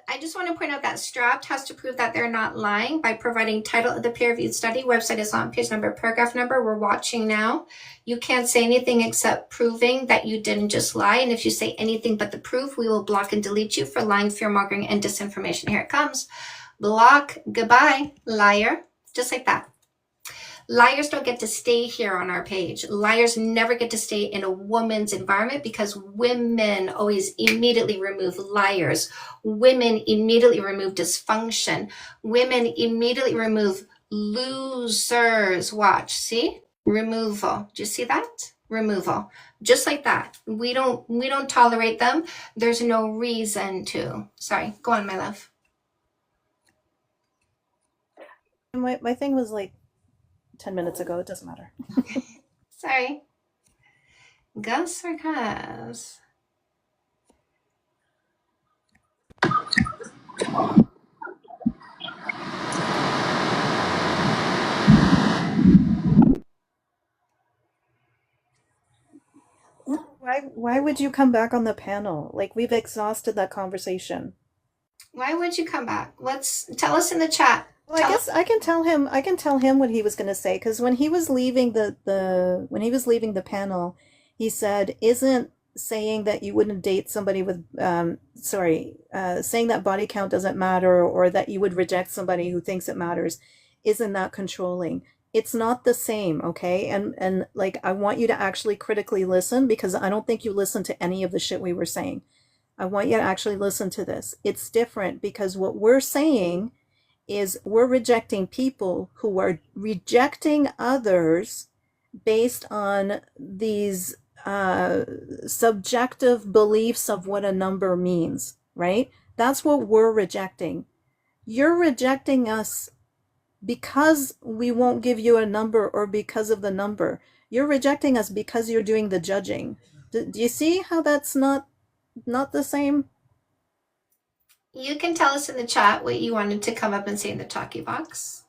I just want to point out that Strapped has to prove that they're not lying by providing title of the peer-reviewed study. Website is on page number, paragraph number. We're watching now. You can't say anything except proving that you didn't just lie. And if you say anything but the proof, we will block and delete you for lying, fear-mongering, and disinformation. Here it comes. Block. Goodbye, liar. Just like that. Liars don't get to stay here on our page. Liars never get to stay in a woman's environment because women always immediately remove liars. Women immediately remove dysfunction. Women immediately remove losers. Watch, see? Removal. Do you see that? Removal. Just like that. We don't tolerate them. There's no reason to. Sorry. Go on, my love. My thing was like 10 minutes ago. It doesn't matter. Sorry. Gus or Cuz? Why would you come back on the panel? Like, we've exhausted that conversation. Why would you come back? Tell us in the chat. Well, I guess I can tell him what he was going to say, because when he was leaving the panel, he said, "Isn't saying that you wouldn't date somebody with saying that body count doesn't matter, or that you would reject somebody who thinks it matters, isn't that controlling?" It's not the same, okay? And like, I want you to actually critically listen, because I don't think you listened to any of the shit we were saying. I want you to actually listen to this. It's different, because what we're saying is we're rejecting people who are rejecting others based on these subjective beliefs of what a number means, right? That's what we're rejecting. You're rejecting us because we won't give you a number, or because of the number. You're rejecting us because you're doing the judging. Do you see how that's not the same? You can tell us in the chat what you wanted to come up and say in the talkie box.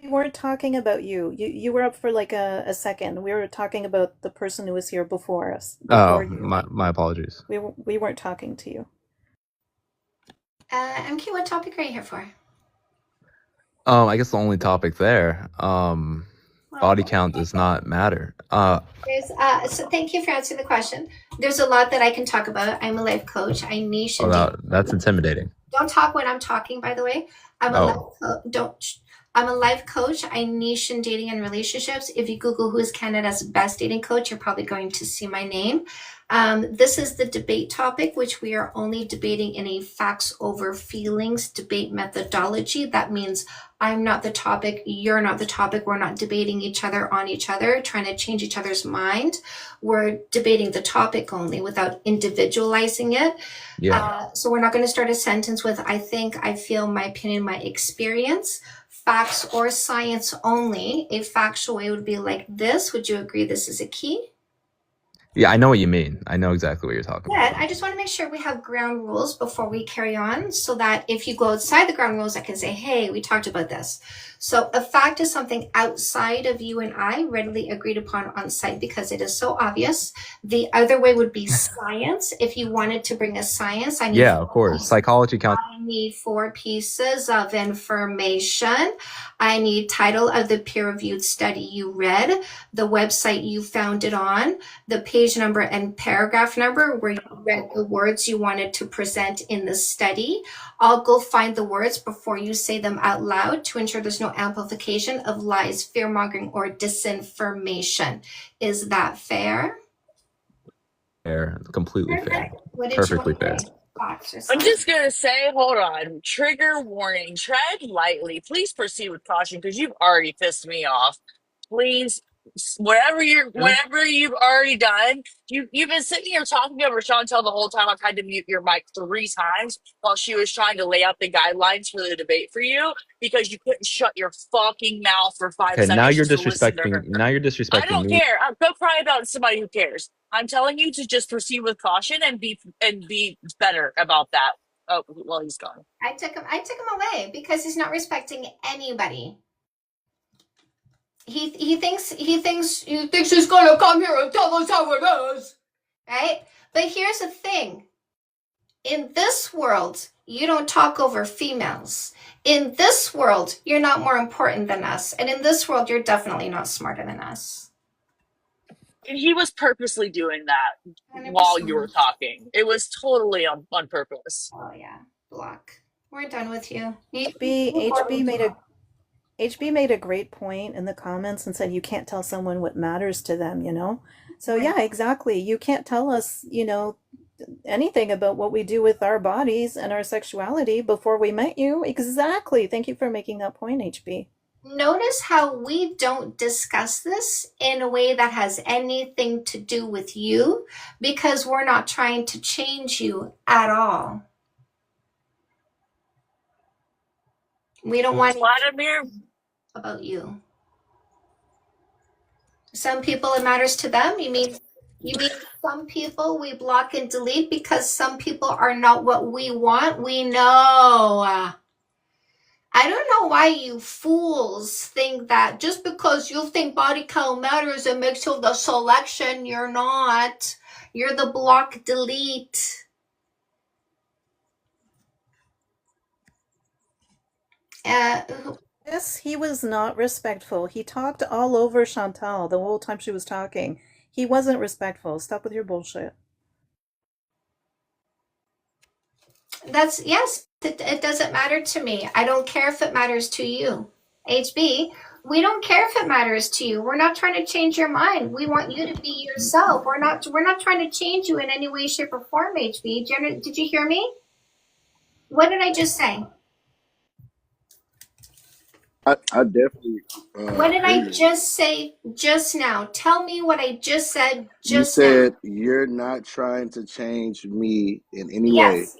We weren't talking about you. You were up for like a second. We were talking about the person who was here before us. Oh, Before you. my apologies. We weren't talking to you. MK, what topic are you here for? I guess the only topic there, body count does not matter. So thank you for answering the question. There's a lot that I can talk about. I'm a life coach. I niche and That's intimidating. don't talk when I'm talking, by the way. I'm a life coach. I niche in dating and relationships. If you Google who is Canada's best dating coach, you're probably going to see my name. This is the debate topic, which we are only debating in a facts over feelings debate methodology. That means I'm not the topic, you're not the topic. We're not debating each other on each other, trying to change each other's mind. We're debating the topic only without individualizing it. Yeah. So we're not going to start a sentence with I think, I feel, my opinion, my experience. Facts or science only. A factual way would be like this. Would you agree this is a key? Yeah, I know what you mean. I know exactly what you're talking about. Good. I just want to make sure we have ground rules before we carry on, so that if you go outside the ground rules, I can say, hey, we talked about this. So a fact is something outside of you and I, readily agreed upon on site, because it is so obvious. The other way would be science. If you wanted to bring a science, Yeah, of course. Psychology counts. I need 4 pieces of information. I need title of the peer-reviewed study you read, the website you found it on, the page page number and paragraph number where you read the words you wanted to present in the study. I'll go find the words before you say them out loud to ensure there's no amplification of lies, fear-mongering, or disinformation. Is that fair? Fair. Completely fair. What did Perfectly you fair. say? Fox or I'm something? just gonna say, hold on. Trigger warning. Tread lightly. Please proceed with caution because you've already pissed me off. Please, whatever you've already done, you've been sitting here talking over Chantel the whole time. I've had to mute your mic 3 times while she was trying to lay out the guidelines for the debate for you because you couldn't shut your fucking mouth for 5 Okay, now seconds you're just to listen to her. disrespecting. Now you're I disrespecting don't me. care. Go cry about somebody who cares. I'm telling you to just proceed with caution and be better about that. Oh, well, he's gone. I took him away because he's not respecting anybody. He thinks he's gonna come here and tell us how it is. Right? But here's the thing. In this world, you don't talk over females. In this world, you're not more important than us. And in this world, you're definitely not smarter than us. And he was purposely doing that 100%. While you were talking. It was totally on purpose. Oh, yeah. Block. We're done with you. HB made a great point in the comments and said you can't tell someone what matters to them, you know? So yeah, exactly. You can't tell us, you know, anything about what we do with our bodies and our sexuality before we met you. Exactly. Thank you for making that point, HB. Notice how we don't discuss this in a way that has anything to do with you because we're not trying to change you at all. We don't want Vladimir about you. Some people it matters to them. You mean some people we block and delete because some people are not what we want? We know. I don't know why you fools think that just because you think body count matters, it makes you the selection. You're not. You're the block delete. Yes, he was not respectful. He talked all over Chantal the whole time she was talking. He wasn't respectful. Stop with your bullshit. Yes, it doesn't matter to me. I don't care if it matters to you. HB, we don't care if it matters to you. We're not trying to change your mind. We want you to be yourself. We're not trying to change you in any way, shape, or form, HB. Did you hear me? What did I just say? I definitely. What did I just say just now? Tell me what I just said You said you're not trying to change me in any way. Yes,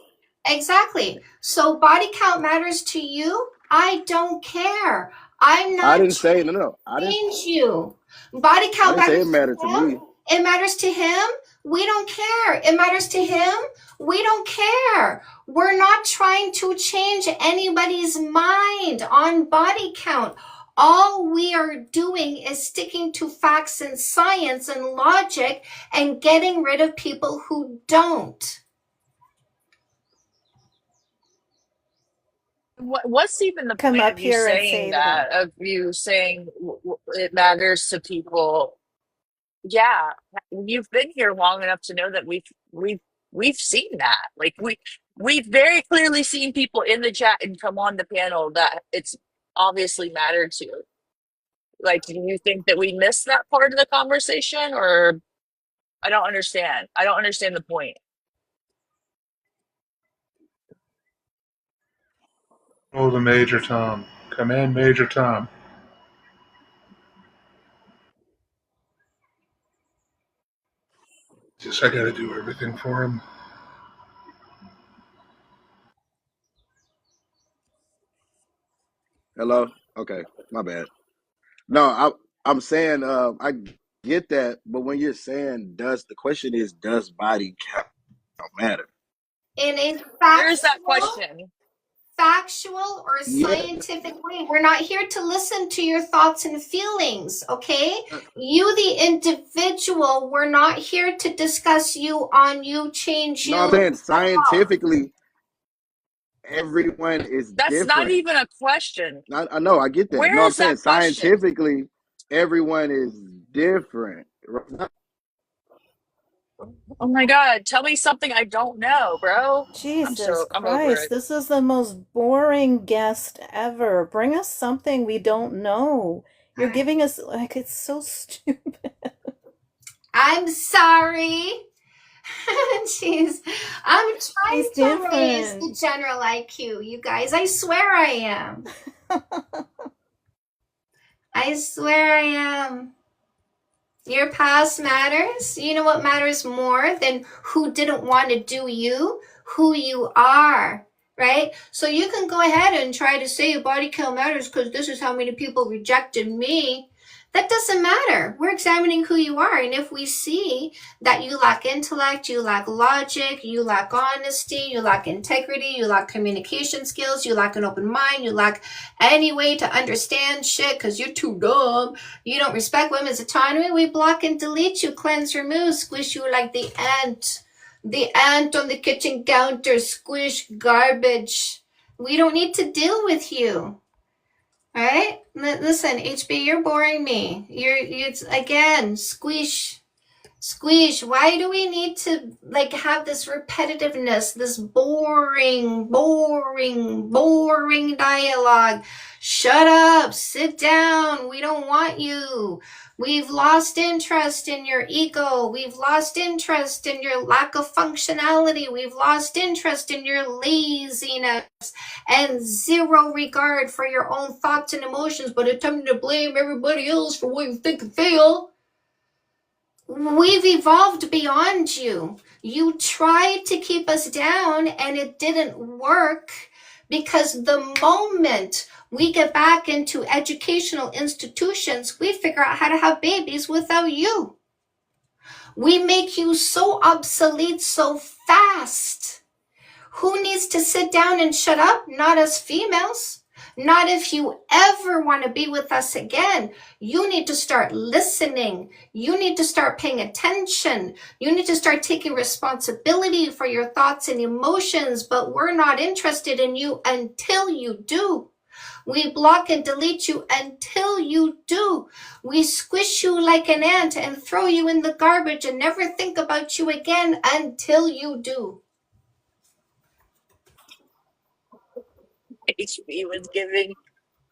exactly. So body count matters to you? I don't care. I'm not. I didn't say no. I didn't change you. Body count say it matters mattered to me. It matters to him. We don't care. It matters to him. We don't care. We're not trying to change anybody's mind on body count. All we are doing is sticking to facts and science and logic and getting rid of people who don't. What's even the point of you saying that? Of you saying it matters to people? Yeah, you've been here long enough to know that we've seen that. Like we've very clearly seen people in the chat and come on the panel that it's obviously mattered to. Like, do you think that we missed that part of the conversation, or I don't understand. I don't understand the point. Oh, the Major Tom. Come in, Major Tom. Just I gotta do everything for him. Hello? Okay, my bad. No, I'm saying I get that, but when you're saying the question is does body count matter? In a Where's that question? Factual or scientific way. We're not here to listen to your thoughts and feelings, okay? You, the individual, we're not here to discuss you on you change you. No, I'm saying scientifically, everyone is That's different. not even a question. I know, I get that. Where no, I'm is saying that question? scientifically, everyone is different. Oh my God, tell me something I don't know, bro. Jesus I'm over Christ, it. this is the most boring guest ever. Bring us something we don't know. You're giving us, like, it's so stupid. I'm sorry. Jeez. I'm trying He's to raise the different. general IQ, you guys. I swear I am. I swear I am. Your past matters. You know what matters more than who didn't want to do you? Who you are, right? So you can go ahead and try to say your body count matters because this is how many people rejected me. That doesn't matter. We're examining who you are. And if we see that you lack intellect, you lack logic, you lack honesty, you lack integrity, you lack communication skills, you lack an open mind, you lack any way to understand shit because you're too dumb, you don't respect women's autonomy, we block and delete you, cleanse, remove, squish you like the ant on the kitchen counter, squish garbage. We don't need to deal with you. All right? Listen, HB, you're boring me. It's again, squish. Why do we need to like have this repetitiveness, this boring dialogue? Shut up, sit down. We don't want you. We've lost interest in your ego. We've lost interest in your lack of functionality. We've lost interest in your laziness and zero regard for your own thoughts and emotions, but attempting to blame everybody else for what you think and feel. We've evolved beyond you. You tried to keep us down and it didn't work because the moment we get back into educational institutions, we figure out how to have babies without you. We make you so obsolete so fast. Who needs to sit down and shut up? Not us females. Not if you ever want to be with us again. You need to start listening. You need to start paying attention. You need to start taking responsibility for your thoughts and emotions, but we're not interested in you until you do. We block and delete you until you do. We squish you like an ant and throw you in the garbage and never think about you again until you do. HB was giving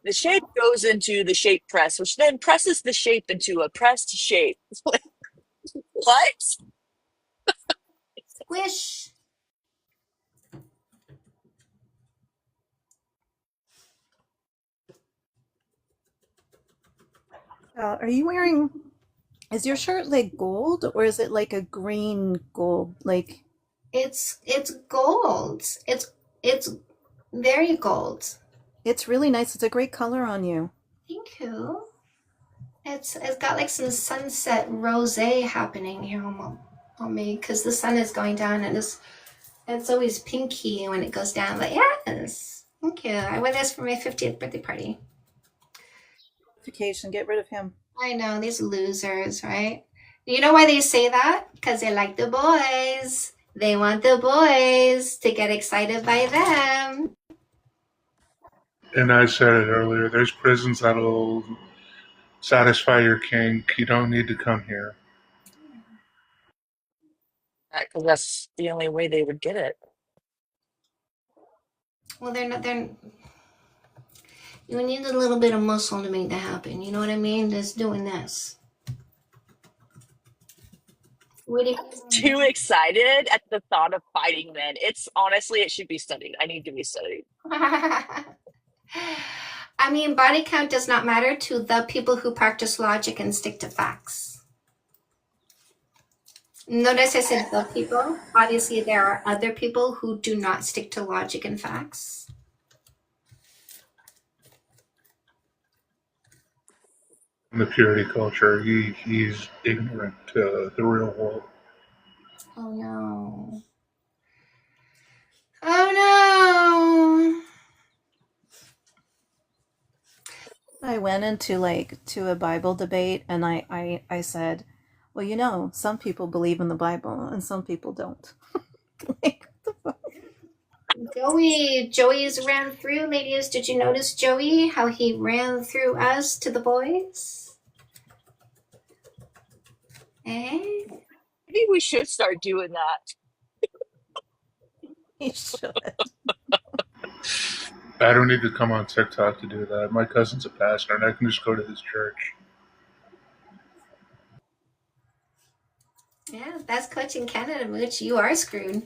the shape goes into the shape press, which then presses the shape into a pressed shape. What? Squish. Are you wearing, is your shirt like gold or is it like a green gold? Like it's gold. It's very gold. It's really nice. It's a great color on you. Thank you. It's got like some sunset rosé happening here on me because the sun is going down and it's always pinky when it goes down. But yes, thank you. I wear this for my 50th birthday party. Vacation, get rid of him. I know, these losers, right? You know why they say that? Because they like the boys. They want the boys to get excited by them. And I said it earlier, there's prisons that'll satisfy your kink. You don't need to come here. Because that's the only way they would get it. Well, you need a little bit of muscle to make that happen. You know what I mean? Just doing this. Too excited at the thought of fighting men. It's honestly, it should be studied. I need to be studied. I mean, body count does not matter to the people who practice logic and stick to facts. Notice I said the people. Obviously, there are other people who do not stick to logic and facts. In the purity culture, he's ignorant to the real world. Oh no. Oh no. I went into to a Bible debate and I said, well, you know, some people believe in the Bible and some people don't. Joey's ran through. Ladies, did you notice Joey, how he ran through us to the boys? Eh? Maybe we should start doing that. You should. I don't need to come on TikTok to do that. My cousin's a pastor, and I can just go to his church. Yeah, that's Coaching Canada, Mooch. You are screwed.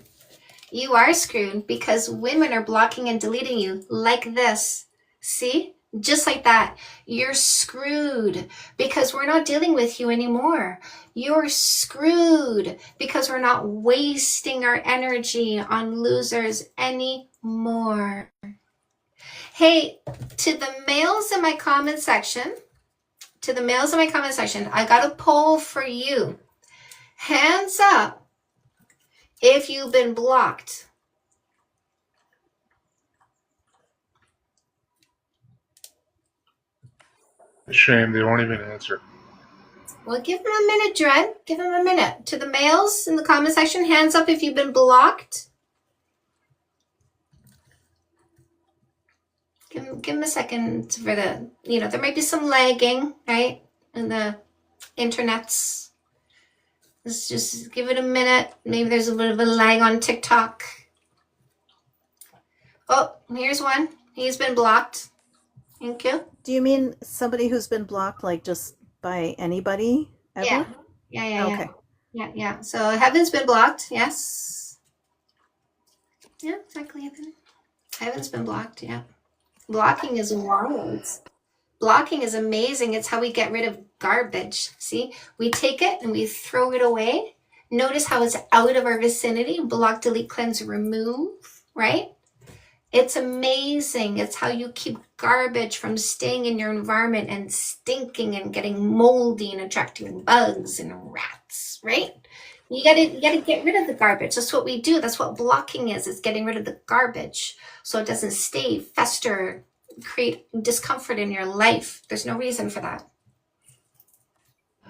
You are screwed because women are blocking and deleting you like this. See? Just like that. You're screwed because we're not dealing with you anymore. You're screwed because we're not wasting our energy on losers anymore. Hey, to the males in my comment section, I got a poll for you. Hands up if you've been blocked. Shame, they won't even answer. Well, give them a minute, Dred. Give them a minute. To the males in the comment section, hands up if you've been blocked. Give them a second for the, there might be some lagging, right? In the internets. Let's just give it a minute. Maybe there's a bit of a lag on TikTok. Oh, here's one. He's been blocked. Thank you. Do you mean somebody who's been blocked, like just by anybody ever? Yeah. Okay. Yeah. So Heaven's been blocked. Yes. Yeah, exactly. Heaven's been blocked. Yeah. Blocking is wild. Blocking is amazing. It's how we get rid of garbage. See, we take it and we throw it away. Notice how it's out of our vicinity. Block, delete, cleanse, remove, right? It's amazing. It's how you keep garbage from staying in your environment and stinking and getting moldy and attracting bugs and rats, right? You gotta get rid of the garbage. That's what we do. That's what blocking is. It's getting rid of the garbage so it doesn't stay, fester, create discomfort in your life. There's no reason for that.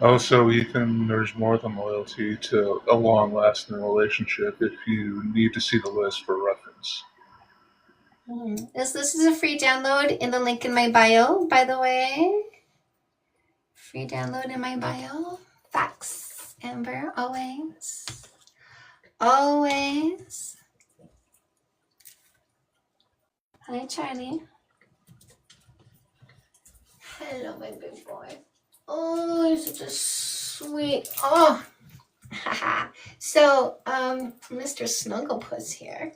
Also, Ethan, there's more than loyalty to a long-lasting relationship if you need to see the list for reference. This is a free download in the link in my bio, by the way. Free download in my bio. Facts, Amber, always. Always. Hi, Charlie. Hello, my big boy. Oh, you're such a sweet. Oh. So, Mr. Snugglepuss here.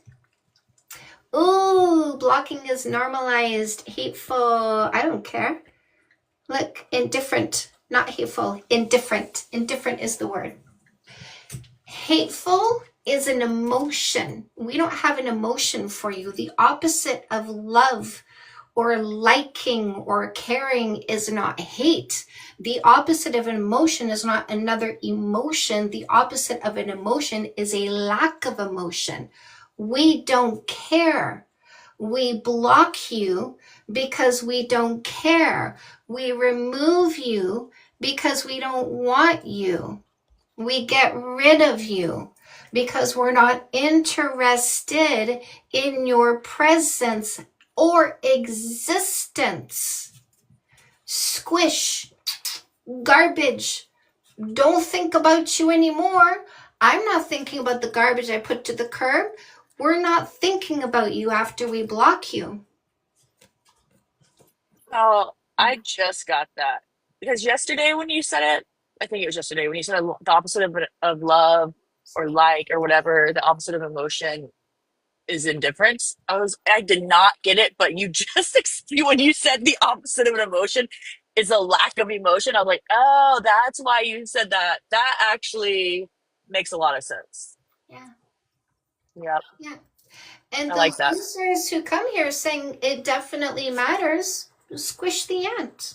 Ooh, blocking is normalized. Hateful. I don't care. Look, indifferent. Not hateful. Indifferent. Indifferent is the word. Hateful is an emotion. We don't have an emotion for you. The opposite of love or liking or caring is not hate. The opposite of an emotion is not another emotion. The opposite of an emotion is a lack of emotion. We don't care. We block you because we don't care. We remove you because we don't want you. We get rid of you because we're not interested in your presence or existence. Squish. Garbage. Don't think about you anymore. I'm not thinking about the garbage I put to the curb. We're not thinking about you after we block you. Oh, I just got that because yesterday when you said it, I think it was yesterday when you said the opposite of love or like or whatever, the opposite of emotion is indifference. I did not get it, but you just when you said the opposite of an emotion is a lack of emotion. I was like, oh, that's why you said that. That actually makes a lot of sense. Yeah. Yep. Yeah. And I like those that. listeners who come here saying it definitely matters, squish the ant.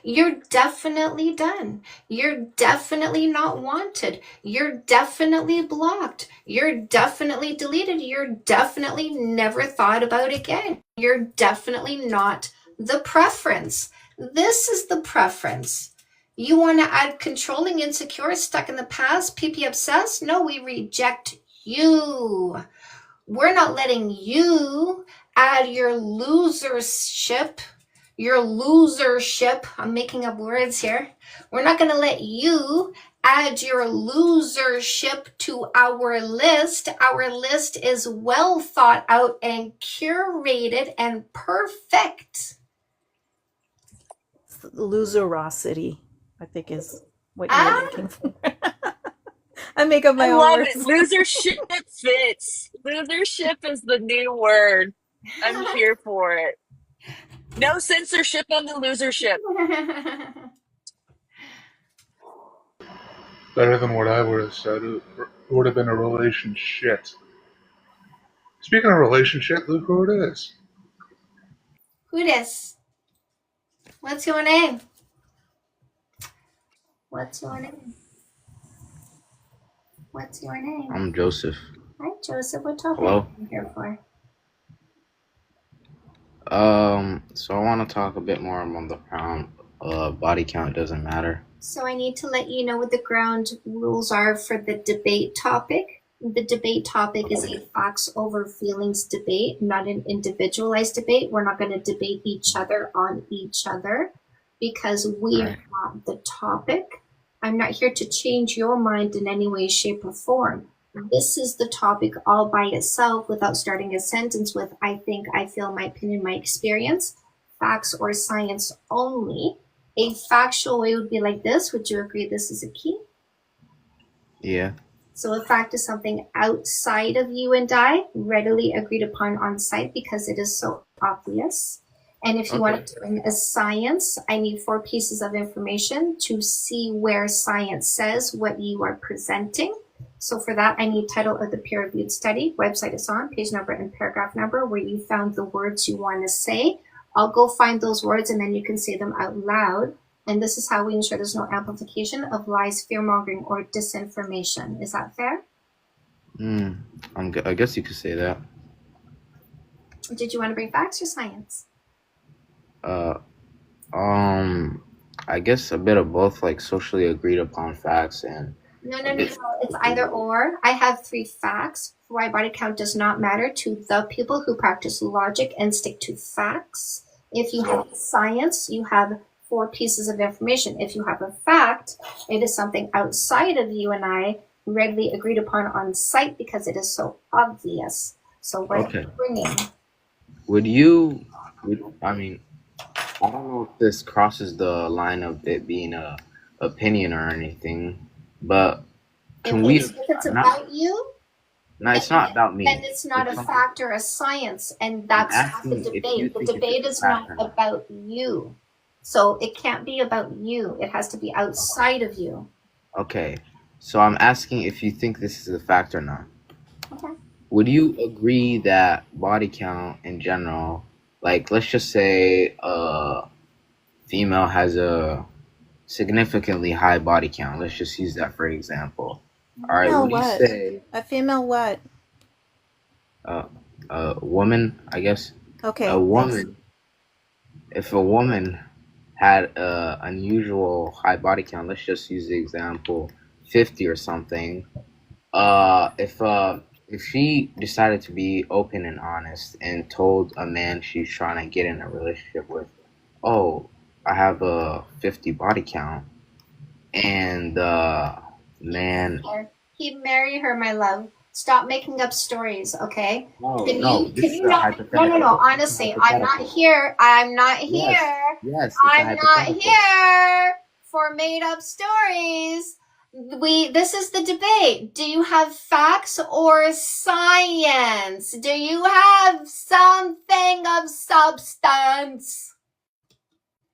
You're definitely done. You're definitely not wanted. You're definitely blocked. You're definitely deleted. You're definitely never thought about again. You're definitely not the preference. This is the preference. You want to add controlling, insecure, stuck in the past, PP obsessed? No, we reject you. We're not letting you add your losership. I'm making up words here. We're not going to let you add your losership to our list. Our list is well thought out and curated and perfect. Loserosity, I think, is what you're looking for. I make up my I own love words. it. Losership fits. Losership is the new word. I'm here for it. No censorship on the losership. Better than what I would have said. It would have been a relationship. Speaking of relationship, look who it is. Who dis? What's your name? What's your name? What's your name? I'm Joseph. Hi, Joseph. What topic Hello. are you here for? So I want to talk a bit more on the body count doesn't matter. So I need to let you know what the ground rules are for the debate topic. The debate topic is a facts over feelings debate, not an individualized debate. We're not going to debate each other on each other because we are not the topic. I'm not here to change your mind in any way, shape, or form. This is the topic all by itself without starting a sentence with I think, I feel, my opinion, my experience, facts or science only. A factual way would be like this. Would you agree this is a key? Yeah. So a fact is something outside of you and I, readily agreed upon on site because it is so obvious. And if you want to bring a science, I need 4 pieces of information to see where science says what you are presenting. So for that, I need title of the peer-reviewed study, website is on, page number and paragraph number, where you found the words you want to say. I'll go find those words and then you can say them out loud. And this is how we ensure there's no amplification of lies, fear-mongering, or disinformation. Is that fair? I guess you could say that. Did you want to bring facts or science? I guess a bit of both, like socially agreed upon facts and. No. It's either or. I have 3 facts for why body count does not matter to the people who practice logic and stick to facts. If you have science, you have 4 pieces of information. If you have a fact, it is something outside of you and I, readily agreed upon on site because it is so obvious. So what are you bringing? I don't know if this crosses the line of it being a opinion or anything, but If it's about you, no, it's not about me. then it's not a fact or a science, and that's not the debate. The debate is not about you. So it can't be about you. It has to be outside of you. Okay, so I'm asking if you think this is a fact or not. Okay. Would you agree that body count in general, like let's just say a female has a significantly high body count. Let's just use that for example. All right, would you say a female what? A woman, I guess. Okay. A woman. If a woman had a unusual high body count, let's just use the example 50 or something. If she decided to be open and honest and told a man she's trying to get in a relationship with, oh, I have a 50 body count, and man, He'd marry her, my love. Stop making up stories, okay? No. Honestly, I'm not here. Yes, I'm not here for made up stories. This is the debate. Do you have facts or science? Do you have something of substance?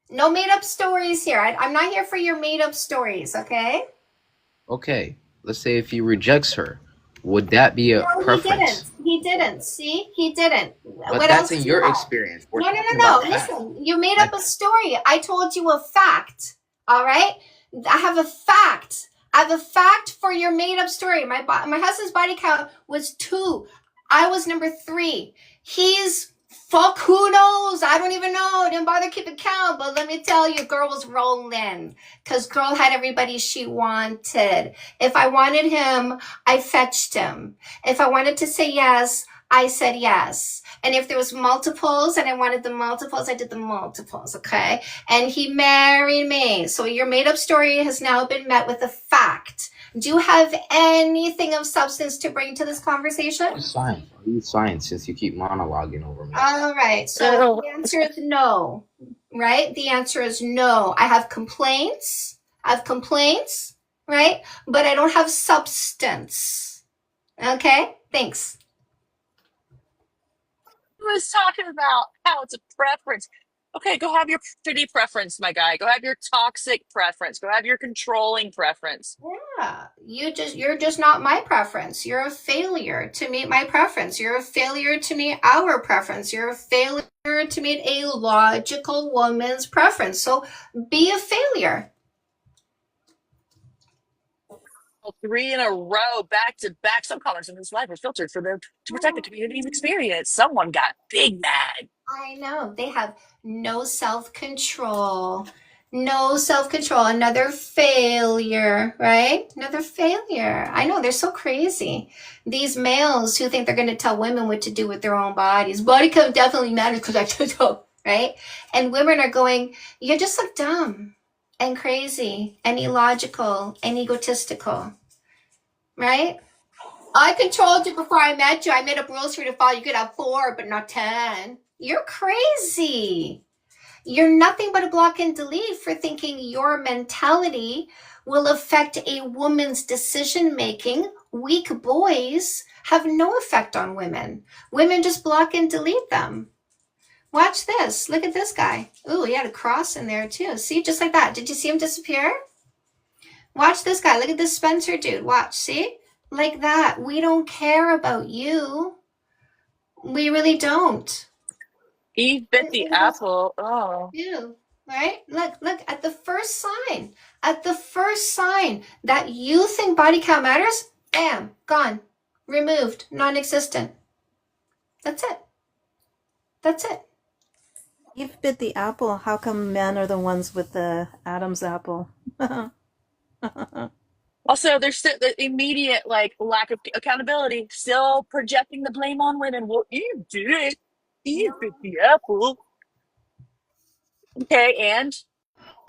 No made up stories here. I'm not here for your made up stories, okay? Okay, let's say if he rejects her, would that be a preference? He didn't. See? He didn't. But what that's else in do your you have? experience. No. Listen, you made up a story. I told you a fact. All right? I have a fact. I have a fact for your made up story. My husband's body count was 2. I was number 3. Who knows? I don't even know. Didn't bother keeping count. But let me tell you, girl was rolling. Because girl had everybody she wanted. If I wanted him, I fetched him. If I wanted to say yes, I said yes. And if there was multiples and I wanted the multiples, I did the multiples, okay? And he married me. So your made-up story has now been met with a fact. Do you have anything of substance to bring to this conversation? Science. Use science since you keep monologuing over me. All right. So the answer is no, right? The answer is no. I have complaints, right? But I don't have substance. Okay? Thanks. Was talking about how it's a preference. Okay, go have your shitty preference, my guy. Go have your toxic preference. Go have your controlling preference. Yeah, you're just not my preference. You're a failure to meet my preference. You're a failure to meet our preference. You're a failure to meet a logical woman's preference. So be a failure. 3 in a row, back to back. Some comments in this live were filtered for them to protect the community's experience. Someone got big mad. I know. They have no self-control. No self-control. Another failure, right? Another failure. I know, they're so crazy. These males who think they're going to tell women what to do with their own bodies. Body count definitely matters because I can tell, right? And women are going, you just look dumb and crazy and illogical and egotistical, right? I controlled you before I met you. I made up rules for you to follow. You could have 4, but not 10. You're crazy. You're nothing but a block and delete for thinking your mentality will affect a woman's decision making. Weak boys have no effect on women. Women just block and delete them. Watch this. Look at this guy. Ooh, he had a cross in there too. See, just like that. Did you see him disappear? Watch this guy. Look at this Spencer dude. Watch. See? Like that. We don't care about you. We really don't. Eve bit the apple. Oh. You, right? Look at the first sign. At the first sign that you think body count matters, bam, gone, removed, non-existent. That's it. That's it. Eve bit the apple. How come men are the ones with the Adam's apple? Also, there's still the immediate lack of accountability. Still projecting the blame on women. Well, Eve did it. Eve bit the apple. Okay, and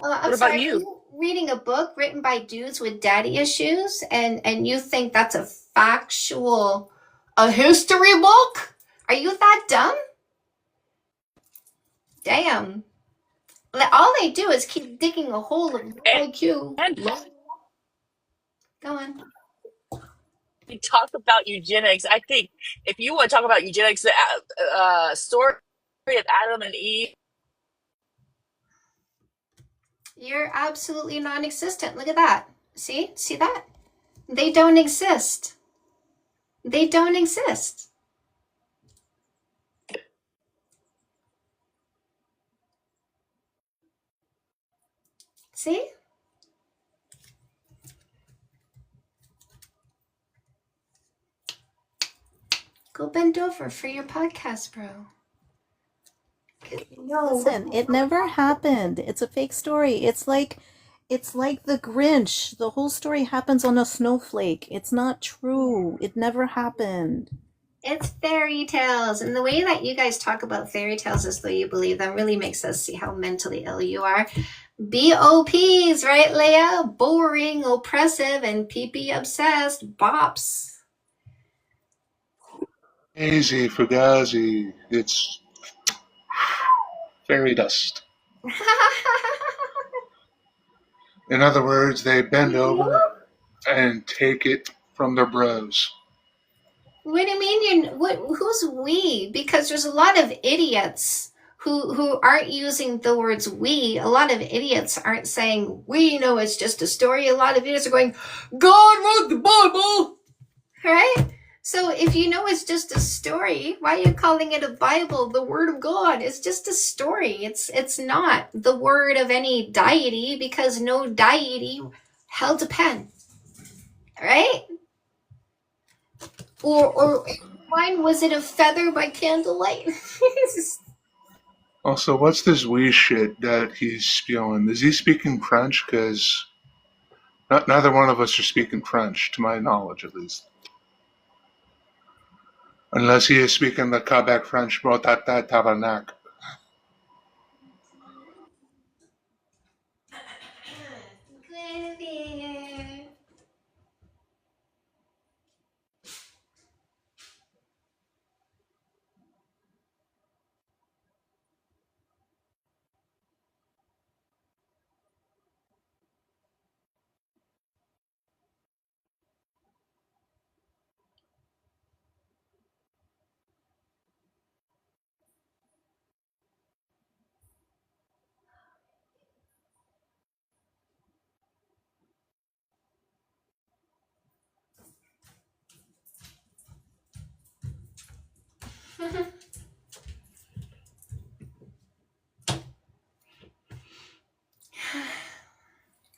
I'm what sorry, about are you? you reading a book written by dudes with daddy issues and you think that's a factual, a history book? Are you that dumb? Damn. All they do is keep digging a hole of IQ. Go on. We talk about eugenics. I think if you want to talk about eugenics, the story of Adam and Eve. You're absolutely non-existent. Look at that. See that? They don't exist. They don't exist. See? Go bend over for your podcast, bro. No, listen, it never happened. It's a fake story. It's like the Grinch. The whole story happens on a snowflake. It's not true. It never happened. It's fairy tales. And the way that you guys talk about fairy tales as though you believe them really makes us see how mentally ill you are. BOPs, right, Leia? Boring, oppressive, and PP obsessed. Bops. Easy, Fugazi. It's fairy dust. In other words, they bend over and take it from their bros. What do you mean? Who's we? Because there's a lot of idiots who aren't using the words we. A lot of idiots aren't saying we know it's just a story. A lot of idiots are going, God wrote the Bible, right? So if you know it's just a story, why are you calling it a Bible? The word of God is just a story. It's not the word of any deity because no deity held a pen, right? Or mine, was it a feather by candlelight? Also, what's this wee shit that he's spewing? Is he speaking French? Because neither one of us are speaking French, to my knowledge at least. Unless he is speaking the Quebec French, Brotata Tabarnak.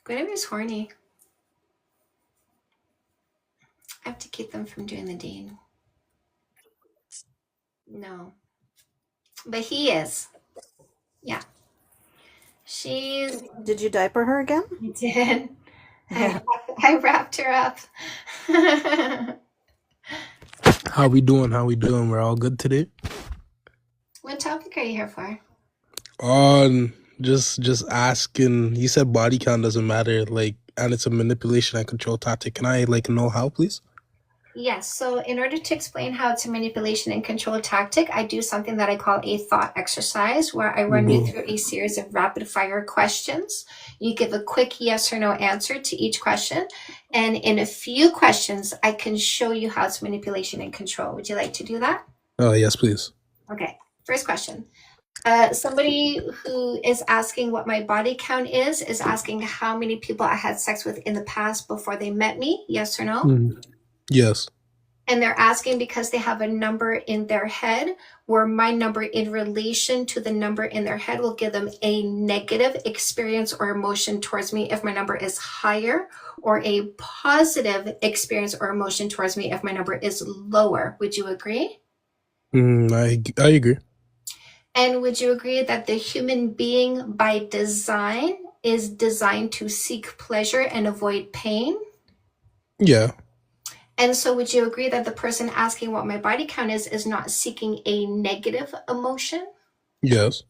Guinevere's horny. I have to keep them from doing the dean. No. But he is. Yeah. She's... Did you diaper her again? I did. Yeah. I wrapped her up. How we doing? How we doing? We're all good today. What topic are you here for? Just asking. You said body count doesn't matter, like, and it's a manipulation and control tactic. Can I know how, please? Yes. So in order to explain how it's a manipulation and control tactic, I do something that I call a thought exercise, where I run you through a series of rapid fire questions. You give a quick yes or no answer to each question. And in a few questions, I can show you how it's manipulation and control. Would you like to do that? Oh, yes, please. Okay. First question. Somebody who is asking what my body count is asking how many people I had sex with in the past before they met me. Yes or no? Yes. And they're asking because they have a number in their head, where my number in relation to the number in their head will give them a negative experience or emotion towards me if my number is higher, or a positive experience or emotion towards me if my number is lower. Would you agree? I agree. And would you agree that the human being by design is designed to seek pleasure and avoid pain? Yeah. And so would you agree that the person asking what my body count is not seeking a negative emotion? Yes.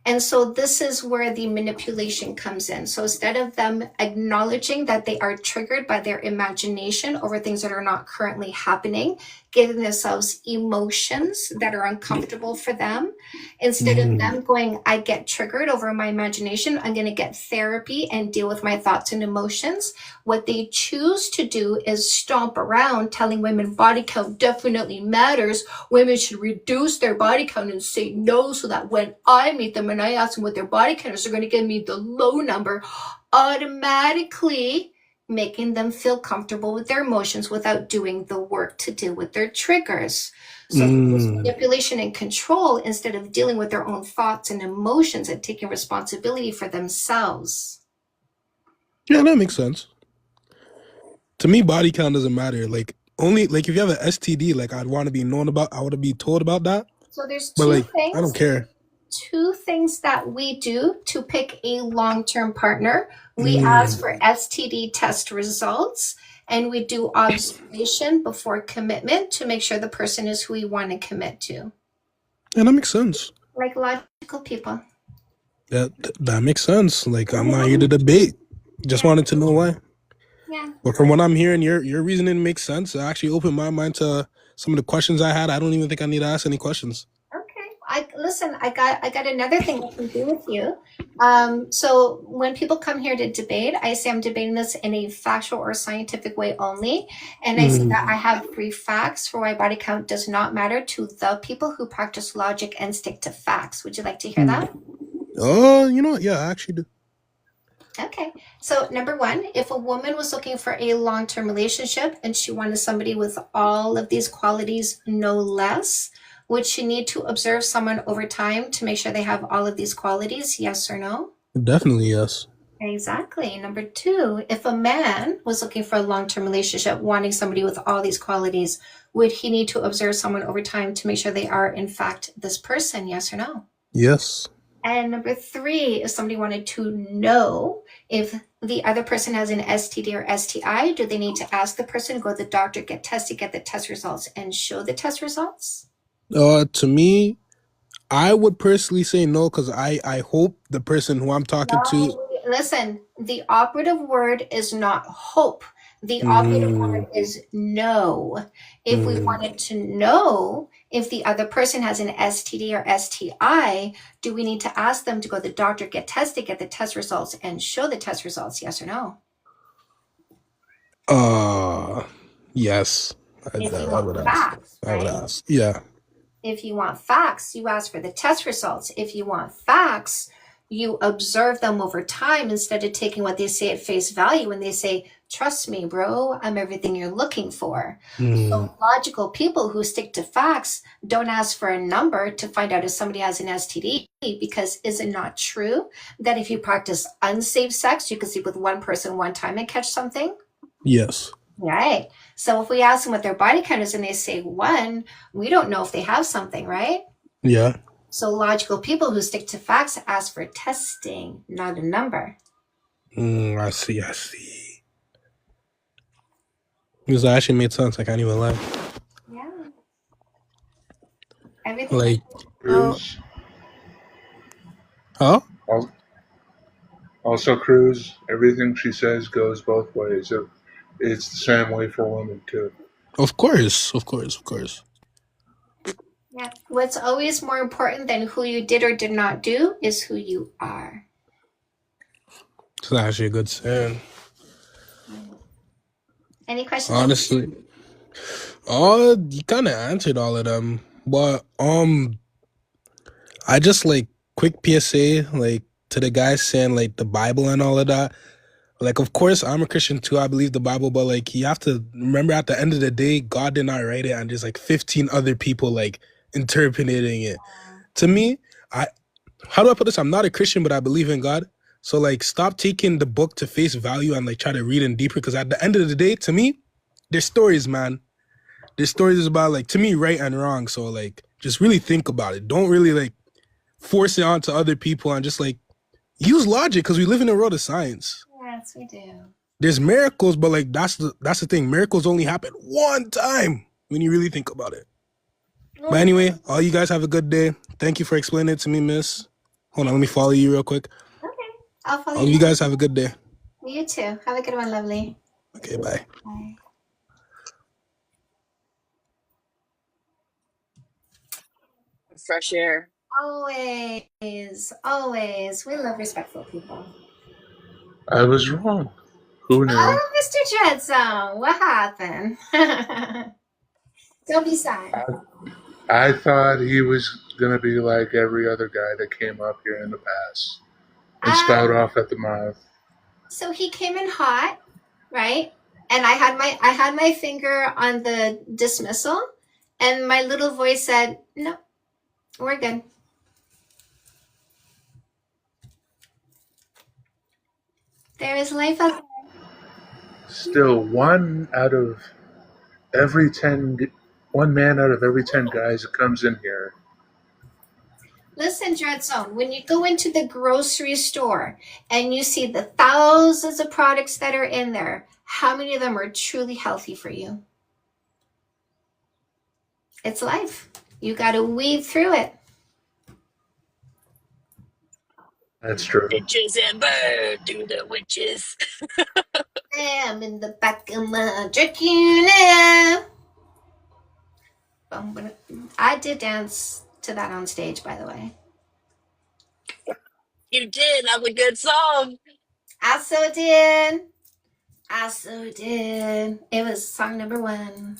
And so this is where the manipulation comes in. So instead of them acknowledging that they are triggered by their imagination over things that are not currently happening, giving themselves emotions that are uncomfortable for them, instead of them going, I get triggered over my imagination, I'm going to get therapy and deal with my thoughts and emotions. What they choose to do is stomp around telling women body count definitely matters. Women should reduce their body count and say no, so that when I meet them and I ask them what their body count is, they're going to give me the low number, automatically making them feel comfortable with their emotions without doing the work to deal with their triggers. So it's manipulation and control instead of dealing with their own thoughts and emotions and taking responsibility for themselves. Yeah, that makes sense. To me, body count doesn't matter. Only if you have an STD, I'd want to be known about. I want to be told about that. So there's But two things. I don't care. Two things that we do to pick a long-term partner. We ask for STD test results, and we do observation before commitment to make sure the person is who we want to commit to. Yeah, that makes sense. Like logical people. That makes sense. I'm not here to debate. Just wanted to know why. Yeah. But from what I'm hearing, your reasoning makes sense. It actually opened my mind to some of the questions I had. I don't even think I need to ask any questions. Listen, I got another thing I can do with you. So when people come here to debate, I say I'm debating this in a factual or scientific way only. And I say that I have 3 facts for why body count does not matter to the people who practice logic and stick to facts. Would you like to hear that? Oh, you know what? Yeah, I actually do. Okay. So number 1, if a woman was looking for a long-term relationship and she wanted somebody with all of these qualities, no less, would she need to observe someone over time to make sure they have all of these qualities? Yes or no? Definitely yes. Exactly. Number 2, if a man was looking for a long-term relationship, wanting somebody with all these qualities, would he need to observe someone over time to make sure they are, in fact, this person? Yes or no? Yes. And number 3, if somebody wanted to know if the other person has an STD or STI, do they need to ask the person to go to the doctor, get tested, get the test results, and show the test results? To me, I would personally say no, because I hope the person who I'm talking to. No, listen, the operative word is not hope. The operative word is no. If we wanted to know if the other person has an STD or STI, do we need to ask them to go to the doctor, get tested, get the test results, and show the test results? Yes or no? Yes. If you I would want ask. facts, I would right? ask. Yeah. If you want facts, you ask for the test results. If you want facts, you observe them over time instead of taking what they say at face value when they say, trust me, bro, I'm everything you're looking for. So logical people who stick to facts don't ask for a number to find out if somebody has an STD, because is it not true that if you practice unsafe sex, you can sleep with one person one time and catch something? Yes. Right. So if we ask them what their body count is and they say 1, we don't know if they have something, right? Yeah. So logical people who stick to facts ask for testing, not a number. I see. Because that actually made sense. I can't even lie. Yeah. Everything. Like, Cruz. huh? Also, Cruz, everything she says goes both ways. It's the same way for women, too. Of course. Yeah. What's always more important than who you did or did not do is who you are. It's actually a good saying. Any questions? Honestly. You kind of answered all of them. But, I just, like, quick PSA, like, to the guys saying, like, the Bible and all of that. Like, of course, I'm a Christian too. I believe the Bible, but, like, you have to remember at the end of the day, God did not write it, and there's, like, 15 other people, like, interpreting it. To me, how do I put this? I'm not a Christian, but I believe in God. So, like, stop taking the book to face value and, like, try to read in deeper, because at the end of the day, to me, there's stories, man. There's stories about, like, to me, right and wrong. So, like, just really think about it. Don't really, like, force it onto other people, and just, like, use logic, because we live in a world of science. Yes, we do. There's miracles, but, like, that's the thing. Miracles only happen one time when you really think about it. But anyway, all you guys have a good day. Thank you for explaining it to me, miss. Hold on, let me follow you real quick. Okay. I'll follow All you guys have a good day. You too. Have a good one, lovely. Okay, bye. Bye. Fresh air. Always. We love respectful people. I was wrong. Who knew? Oh, Mr. Dreadzone, what happened? Don't be sad. I thought he was going to be like every other guy that came up here in the past and spout off at the mouth. So he came in hot, right? And I had my finger on the dismissal, and my little voice said, "No, we're good." There is life out there. Still, one man out of every 10 guys that comes in here. Listen, Dreadzone, when you go into the grocery store and you see the thousands of products that are in there, how many of them are truly healthy for you? It's life. You got to weed through it. That's true. Witches and bird do the witches. I'm in the back of my Dracula. I did dance to that on stage, by the way. You did. That's a good song. I so did. It was song number 1.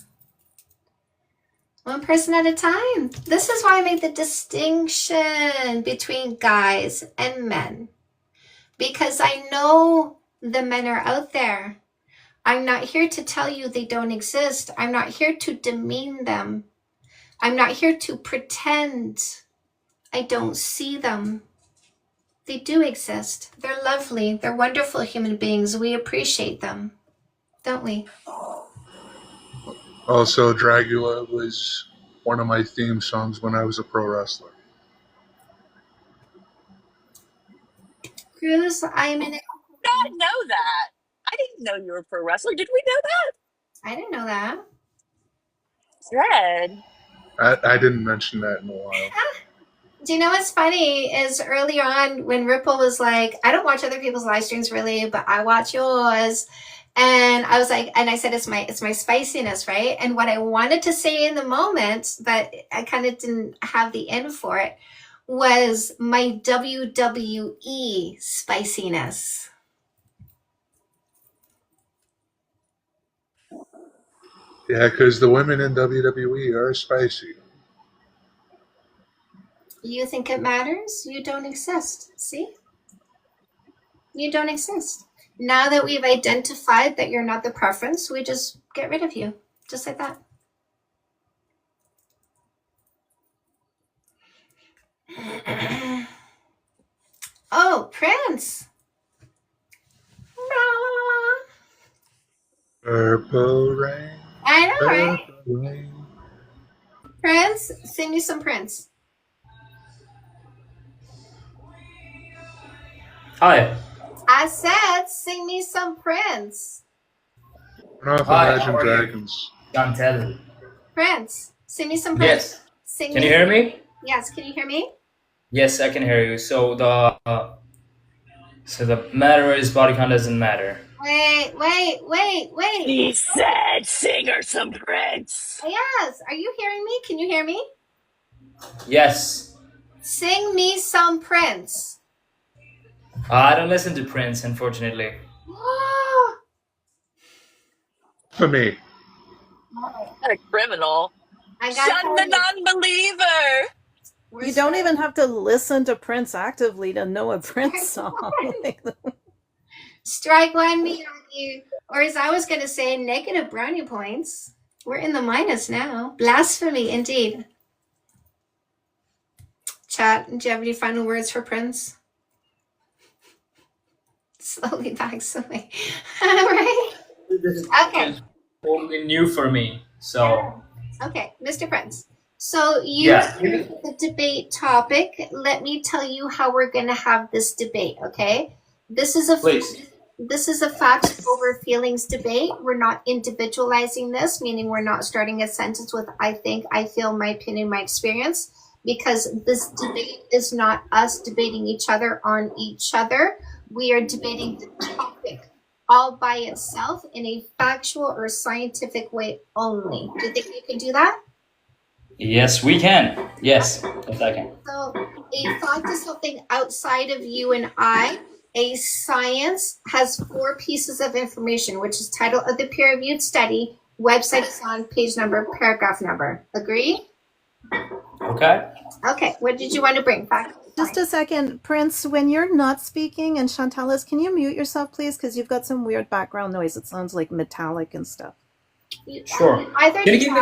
One person at a time. This is why I made the distinction between guys and men. Because I know the men are out there. I'm not here to tell you they don't exist. I'm not here to demean them. I'm not here to pretend I don't see them. They do exist. They're lovely. They're wonderful human beings. We appreciate them, don't we? Also, Dragula was one of my theme songs when I was a pro wrestler. Cruz, I'm in. Not know that. I didn't know you were a pro wrestler. Did we know that? I didn't know that. Red. I didn't mention that in a while. Do you know what's funny is earlier on when Ripple was like, I don't watch other people's live streams really, but I watch yours. And I was like, and I said, it's my spiciness, right? And what I wanted to say in the moment, but I kind of didn't have the end for it, was my WWE spiciness. Yeah, because the women in WWE are spicy. You think it matters? You don't exist. See? You don't exist. Now that we've identified that you're not the preference, we just get rid of you. Just like that. Oh, Prince. Purple rain. I know, right? Purple rain. Prince, sing me some Prince. Hi. I said, sing me some Prince. Turn off Hi, Imagine how are you? Dragons. Chantel. Prince, sing me some Prince. Yes. Sing Can me you hear me? Yes, can you hear me? Yes, I can hear you. So the matter is body count doesn't matter. Wait. He said, sing her some Prince. Yes, are you hearing me? Can you hear me? Yes. Sing me some Prince. I don't listen to Prince, unfortunately. For me. What a criminal. I got Shun the non-believer. You don't even have to listen to Prince actively to know a Prince song. Strike one, me on you. Or as I was going to say, negative brownie points. We're in the minus now. Blasphemy, indeed. Chat, do you have any final words for Prince? Slowly backs away. Right? Okay. Totally new for me. So. Okay, Mr. Prince. So you the debate topic. Let me tell you how we're going to have this debate, okay? This is a facts over feelings debate. We're not individualizing this, meaning we're not starting a sentence with I think, I feel, my opinion, my experience, because this debate is not us debating each other on each other. We are debating the topic all by itself in a factual or scientific way only. Do you think you can do that? Yes, we can. Yes, I can. So a fact is something outside of you and I. A science has 4 pieces of information, which is title of the peer-reviewed study, website is on, page number, paragraph number. Agree? Okay. Okay, what did you want to bring? Fact. Just a second, Prince, when you're not speaking and Chantalis, can you mute yourself, please? Because you've got some weird background noise. It sounds like metallic and stuff. Sure. Can you give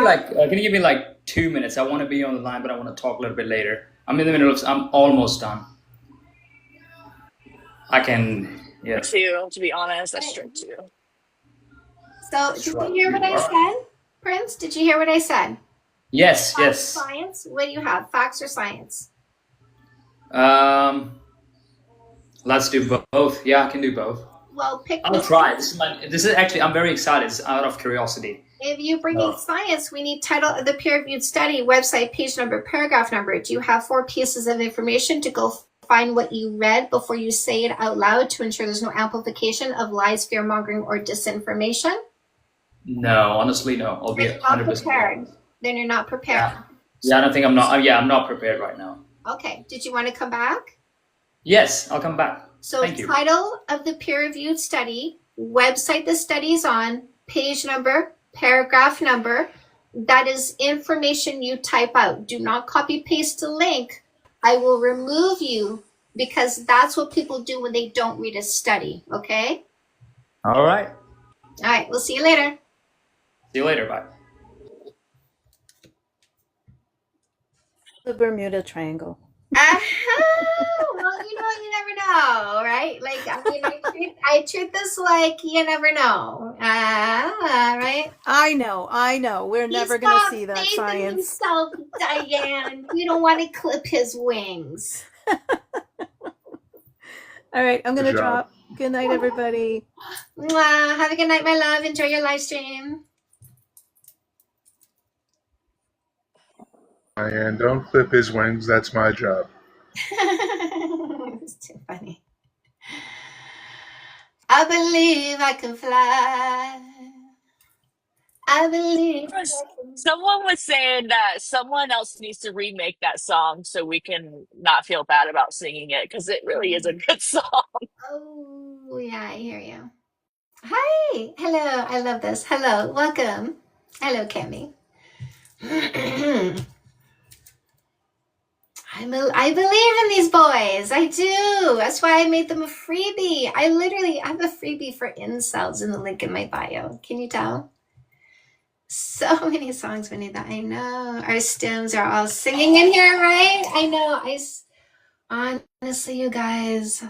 me like 2 minutes? I want to be on the line, but I want to talk a little bit later. I'm in the middle of. I'm almost done. I can. Yeah. Me too, to be honest. That's true too. So, did you hear what I said, Prince? Did you hear what I said? Yes. Facts, Yes. Science. What do you have? Facts or science? Let's do both. Yeah, I can do both. Well, pick. I'll try. This is actually. I'm very excited. It's out of curiosity. If you bring in science, we need title of the peer-reviewed study, website, page number, paragraph number. Do you have 4 pieces of information to go find what you read before you say it out loud to ensure there's no amplification of lies, fear-mongering, or disinformation? No, honestly, no. I'll be Then you're not 100%. prepared. Then you're not prepared. Yeah, I don't think I'm not. Yeah, I'm not prepared right now. Okay. Did you want to come back? Yes, I'll come back. So Thank you. title of the peer-reviewed study, website the study's on, page number, paragraph number. That is information you type out. Do not copy paste the link. I will remove you because that's what people do when they don't read a study. Okay? All right. All right. We'll see you later. See you later. Bye. The Bermuda Triangle. Well, you never know, right? Like, I mean, I treat this like you never know. Right? I know. We're never going to see that faith science. in himself, Diane. We don't want to clip his wings. All All right, I'm Good gonna job. drop. Good night, everybody. Mwah. Have a good night, my love. Enjoy your live stream. And don't clip his wings. That's my job. It's too funny. I believe I can fly. I believe I can. Someone was saying that someone else needs to remake that song so we can not feel bad about singing it because it really is a good song. Oh, yeah, I hear you. Hi. Hello. I love this. Hello. Welcome. Hello, Kemi. I believe in these boys. I do. That's why I made them a freebie. I have a freebie for incels in the link in my bio. Can you tell? So many songs, Vanita. I know. Our stems are all singing in here, right? I know. Honestly, you guys,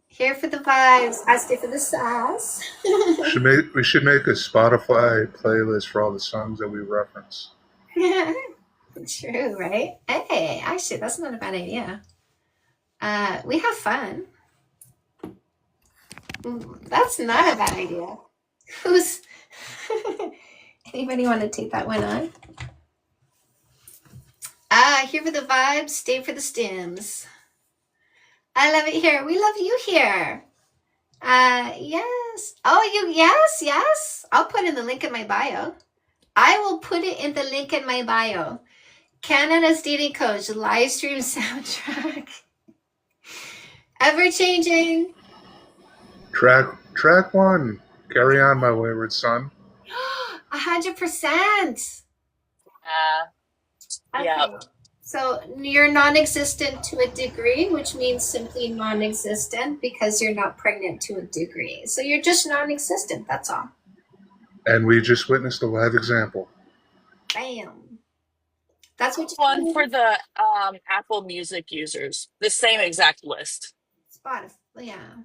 here for the vibes. I stay for the sass. We should make a Spotify playlist for all the songs that we reference. True, right? Hey, actually, that's not a bad idea. We have fun. That's not a bad idea. Who's anybody want to take that one on? Here for the vibes, stay for the stems. I love it here. We love you here. Yes. Oh, yes. I'll put in the link in my bio. I will put it in the link in my bio. Canada's Dating Coach live stream soundtrack. Ever changing. Track 1. Carry On, My Wayward Son. 100%. Yeah. Okay. So you're non-existent to a degree, which means simply non-existent because you're not pregnant to a degree. So you're just non-existent. That's all. And we just witnessed a live example. Bam. That's what you One for the Apple Music users. The same exact list. Spotify. Yeah.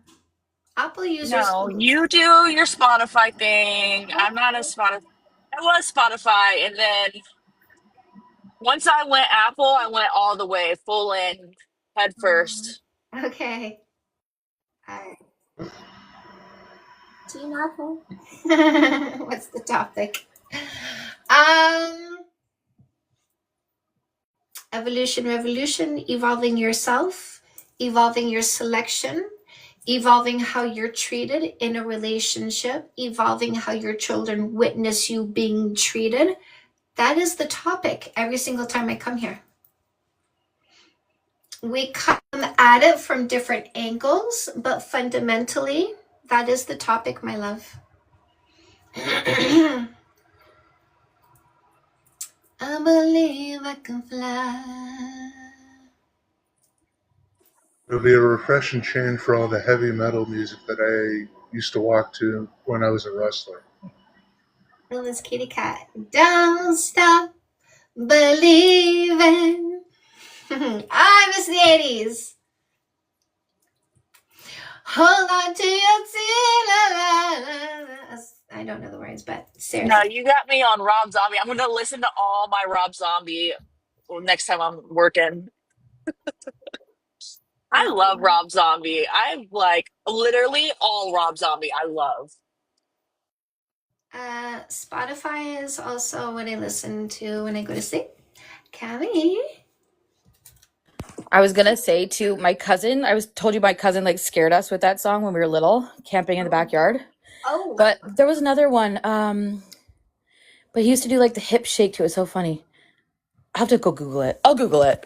Apple users. No, you do your Spotify thing. I'm not a Spotify. I was Spotify, and then once I went Apple, I went all the way, full in, head first. Okay. All right. Team Apple. What's the topic? Evolution, revolution, evolving yourself, evolving your selection, evolving how you're treated in a relationship, evolving how your children witness you being treated. That is the topic every single time I come here. We come at it from different angles, but fundamentally, that is the topic, my love. I believe I can fly. It'll be a refreshing change for all the heavy metal music that I used to walk to when I was a wrestler. Well, this kitty cat. Don't stop believing. I miss the 80s. Hold on to your tears. I don't know the words, but seriously. No, you got me on Rob Zombie. I'm going to listen to all my Rob Zombie next time I'm working. I love Rob Zombie. I like literally all Rob Zombie. I love. Spotify is also what I listen to when I go to sleep. Cami. I was gonna say to my cousin, told you my cousin like scared us with that song when we were little, camping in the backyard. Oh. But there was another one. But he used to do like the hip shake to it. So funny. I'll have to go Google it. I'll Google it.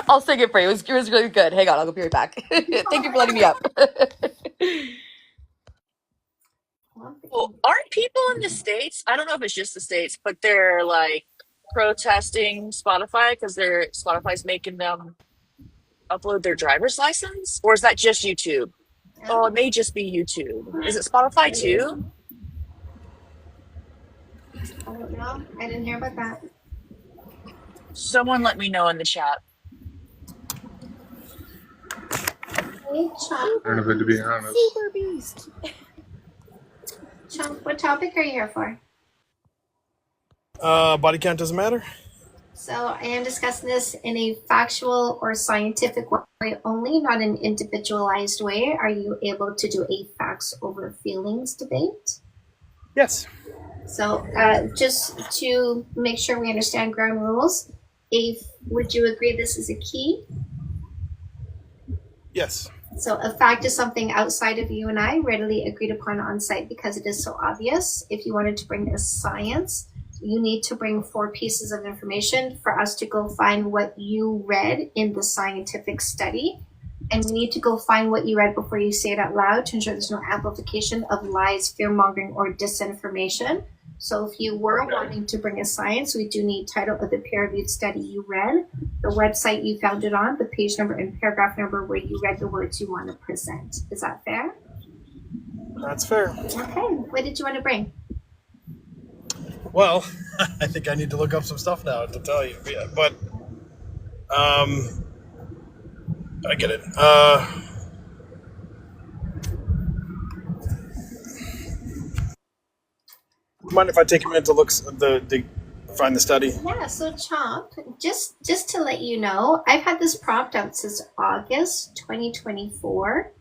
I'll sing it for you. It was really good. Hang on, I'll be right back. Thank you for letting me up. Well, aren't people in the States? I don't know if it's just the States, but they're like protesting Spotify because Spotify's making them upload their driver's license, or is that just YouTube? Oh, it may just be YouTube. Is it Spotify too? I don't know. I didn't hear about that. Someone let me know in the chat. Hey, Chomp. I don't know, to be honest. Super beast. Chomp, what topic are you here for? Body count doesn't matter. So I am discussing this in a factual or scientific way only, not an individualized way. Are you able to do a facts over feelings debate? Yes. So just to make sure we understand ground rules, would you agree this is a key? Yes. So a fact is something outside of you and I, readily agreed upon on site because it is so obvious. If you wanted to bring a science, you need to bring 4 pieces of information for us to go find what you read in the scientific study. And we need to go find what you read before you say it out loud to ensure there's no amplification of lies, fear-mongering, or disinformation. So if you were wanting to bring a science, we do need title of the peer-reviewed study you read, the website you found it on, the page number and paragraph number where you read the words you want to present. Is that fair? That's fair. Okay. What did you want to bring? Well, I think I need to look up some stuff now to tell you. Yeah, but I get it. Mind if I take a minute to look find the study? Yeah, so Chomp, just to let you know, I've had this prompt out since August 2024.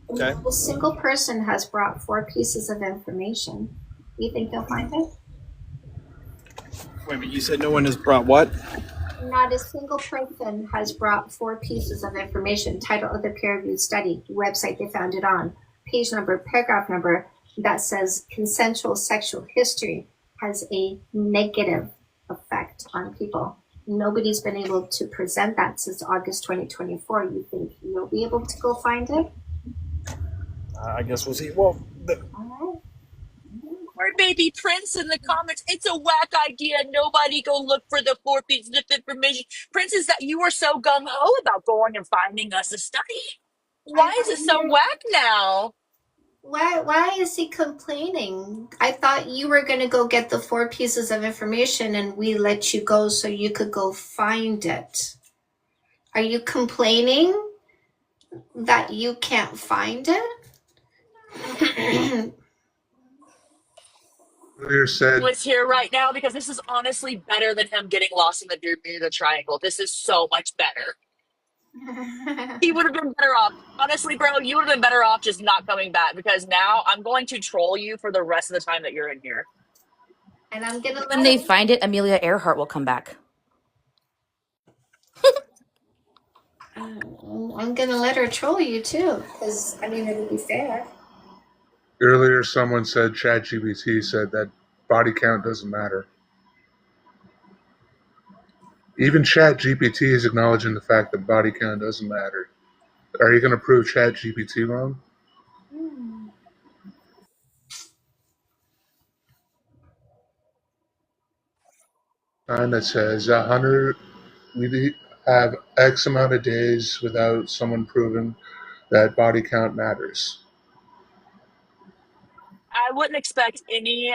Okay. A single person has brought 4 pieces of information. Do you think they'll find it? Wait a minute, you said no one has brought what? Not a single person has brought 4 pieces of information, title of the peer-reviewed study, website they found it on, page number, paragraph number, that says consensual sexual history has a negative effect on people. Nobody's been able to present that since August 2024. You think you'll be able to go find it? I guess we'll see. Well, Or baby Prince in the comments. It's a whack idea. Nobody go look for the 4 pieces of information. Prince, is that you were so gung ho about going and finding us a study? Why is it so whack now? Why is he complaining? I thought you were going to go get the 4 pieces of information and we let you go so you could go find it. Are you complaining that you can't find it? Was here right now because this is honestly better than him getting lost in the Bermuda Triangle. This is so much better. He would have been better off. Honestly, bro, you would have been better off just not coming back because now I'm going to troll you for the rest of the time that you're in here. And I'm gonna When they find it, Amelia Earhart will come back. I'm gonna let her troll you too, because I mean it'll be fair. Earlier, someone said ChatGPT said that body count doesn't matter. Even ChatGPT is acknowledging the fact that body count doesn't matter. Are you going to prove ChatGPT wrong? Sign that says 100. We have X amount of days without someone proving that body count matters. I wouldn't expect any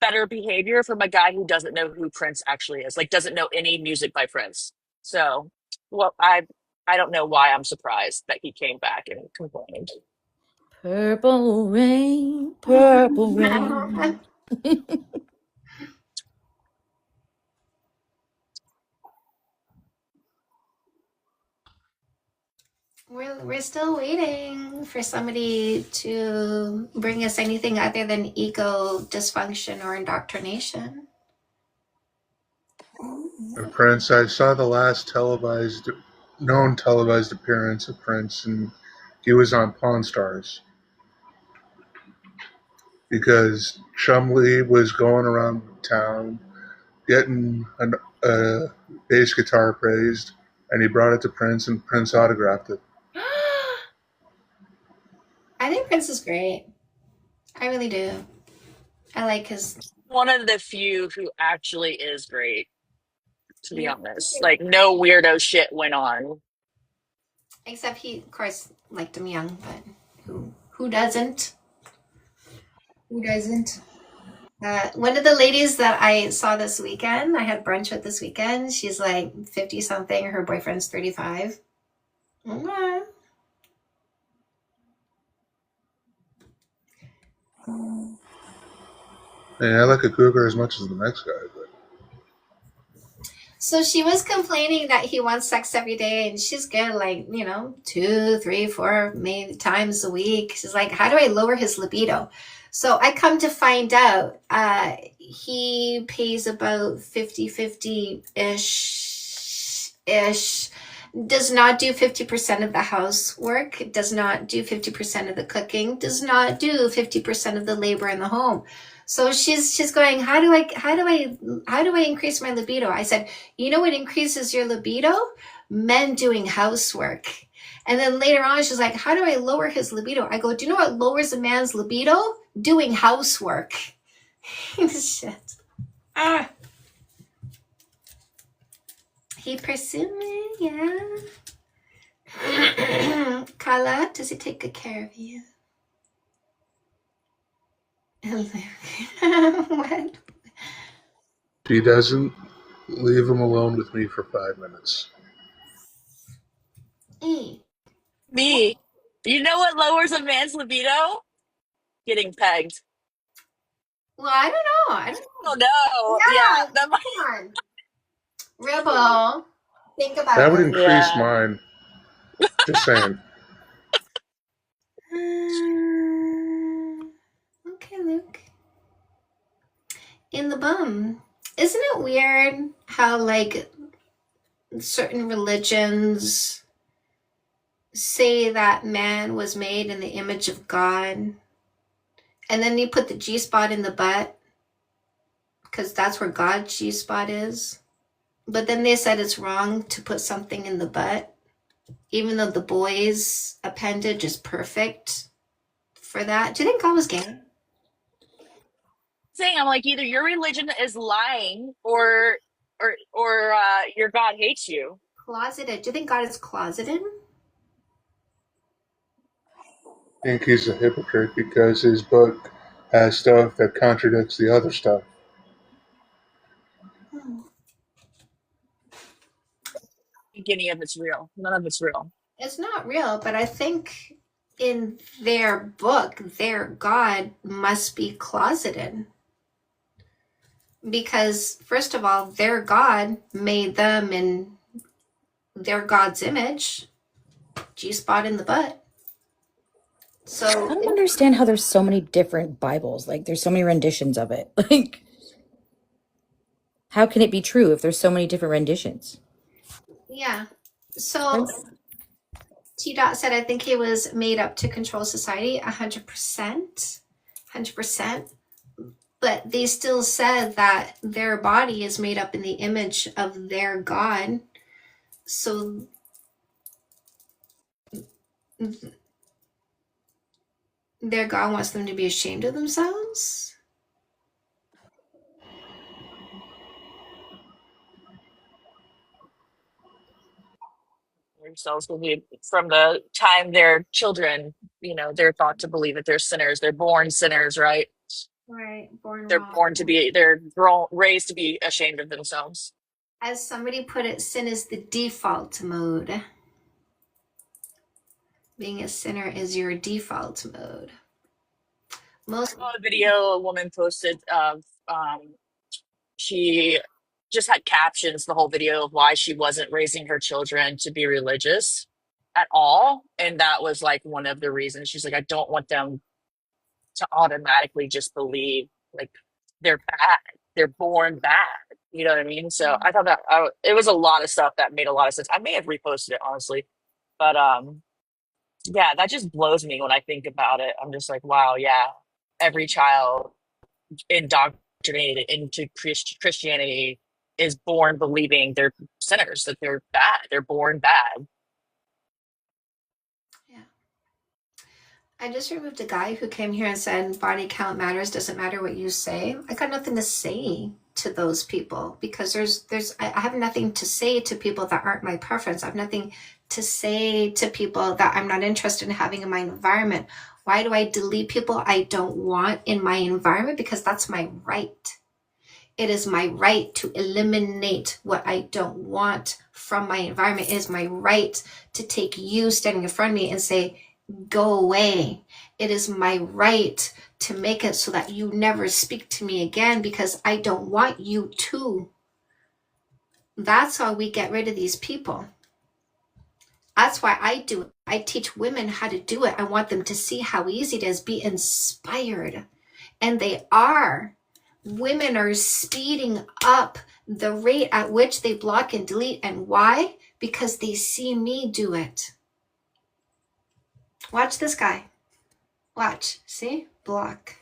better behavior from a guy who doesn't know who Prince actually is, like doesn't know any music by Prince. So, well, I don't know why I'm surprised that he came back and complained. Purple rain, purple rain. We're still waiting for somebody to bring us anything other than ego dysfunction or indoctrination. And Prince, I saw the last known televised appearance of Prince, and he was on Pawn Stars. Because Chumlee was going around town getting a bass guitar praised, and he brought it to Prince, and Prince autographed it. I think Prince is great. I really do. I like his. One of the few who actually is great, to be honest. Like, no weirdo shit went on. Except he, of course, liked him young, but who doesn't? Who doesn't? One of the ladies that I saw this weekend, I had brunch with this weekend, she's like 50-something, her boyfriend's 35. Okay. And I like a cougar as much as the next guy, but So she was complaining that he wants sex every day, and she's good, like, 2, 3, 4 maybe times a week. She's like, how do I lower his libido? So I come to find out he pays about 50-50-ish, does not do 50% of the housework, does not do 50% of the cooking, does not do 50% of the labor in the home. So she's going, how do I increase my libido? I said, you know what increases your libido? Men doing housework. And then later on, she's like, how do I lower his libido? I go, do you know what lowers a man's libido? Doing housework. Shit. He pursued me, yeah. Carla, does he take good care of you? What? If he doesn't, leave him alone with me for 5 minutes. Me. You know what lowers a man's libido? Getting pegged. Well, I don't know. Oh no. Yeah. Come on. Rebel. Think about That would it. increase mine. Just saying. Okay, Luke. In the bum. Isn't it weird how, like, certain religions say that man was made in the image of God, and then you put the G-spot in the butt because that's where God's G-spot is, but then they said it's wrong to put something in the butt, even though the boy's appendage is perfect for that. Do you think God was gay? Saying I'm like, either your religion is lying or your God hates you. Closeted. Do you think God is closeted? I think he's a hypocrite because his book has stuff that contradicts the other stuff. I think any of it's real. None of it's real. It's not real, but I think in their book, their God must be closeted. Because, first of all, their God made them in their God's image. G-spot in the butt. So I don't understand how there's so many different Bibles. Like, there's so many renditions of it. Like, how can it be true if there's so many different renditions? yeah. So T-Dot said, I think he was made up to control society 100%. 100%. But they still said that their body is made up in the image of their God. So their God wants them to be ashamed of themselves? Themselves from the time they're children, they're thought to believe that they're sinners. They're born sinners, right? Right. Born They're wrong. raised to be ashamed of themselves. As somebody put it, sin is the default mode. Being a sinner is your default mode. I saw a video a woman posted of she just had captions the whole video of why she wasn't raising her children to be religious at all, and that was like one of the reasons. She's like, I don't want them to automatically just believe like they're bad, they're born bad, you know what I mean? So I thought that it was a lot of stuff that made a lot of sense. I may have reposted it, honestly, but yeah, that just blows me when I think about it. I'm just like, wow, yeah, every child indoctrinated into Christianity is born believing they're sinners, that they're bad, they're born bad. I just removed a guy who came here and said body count matters, doesn't matter what you say. I got nothing to say to those people because I have nothing to say to people that aren't my preference. I have nothing to say to people that I'm not interested in having in my environment. Why do I delete people I don't want in my environment? Because that's my right. It is my right to eliminate what I don't want from my environment. It is my right to take you standing in front of me and say, go away. It is my right to make it so that you never speak to me again because I don't want you to That's how we get rid of these people. That's why I do it. I teach women how to do it. I want them to see how easy it is. Be inspired. And they are. Women are speeding up the rate at which they block and delete. And why? Because they see me do it. Watch this guy. Watch. See? Block.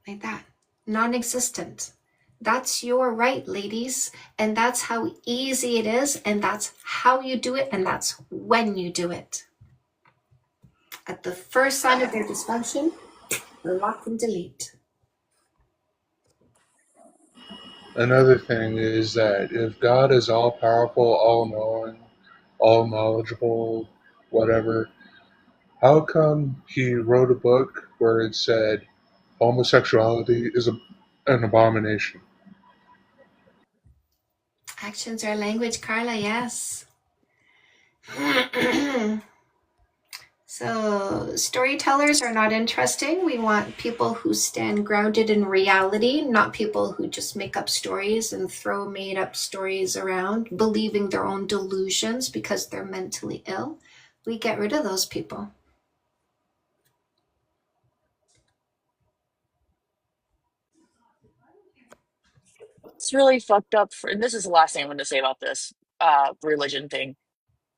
Like that. Non-existent. That's your right, ladies. And that's how easy it is. And that's how you do it. And that's when you do it. At the first sign of their dysfunction, block and delete. Another thing is that if God is all powerful, all knowing, all knowledgeable, whatever, how come he wrote a book where it said homosexuality is an abomination? Actions are language, Carla, yes. So storytellers are not interesting. We want people who stand grounded in reality, not people who just make up stories and throw made up stories around, believing their own delusions because they're mentally ill. We get rid of those people. It's really fucked up and this is the last thing I'm going to say about this religion thing.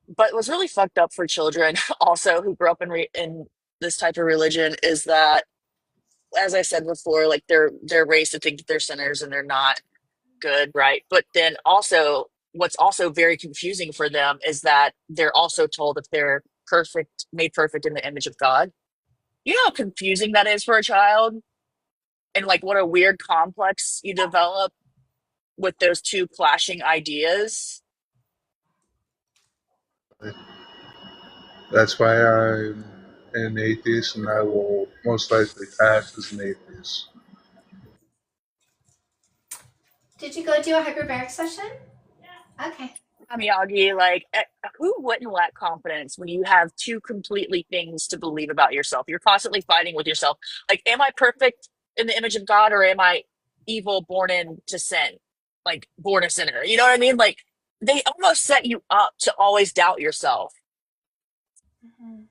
But what's really fucked up for children also who grew up in this type of religion is that, as I said before, like they're raised to think that they're sinners and they're not good, right? But then also, what's also very confusing for them is that they're also told that they're perfect, made perfect in the image of God. You know how confusing that is for a child, and like what a weird complex you develop with those two clashing ideas. That's why I'm an atheist, and I will most likely pass as an atheist. Did you go do a hyperbaric session? Okay. Miyagi, like who wouldn't lack confidence when you have two completely things to believe about yourself? You're constantly fighting with yourself. Like, am I perfect in the image of God, or am I evil, born into sin, like born a sinner? You know what I mean? Like, they almost set you up to always doubt yourself. Mm-hmm.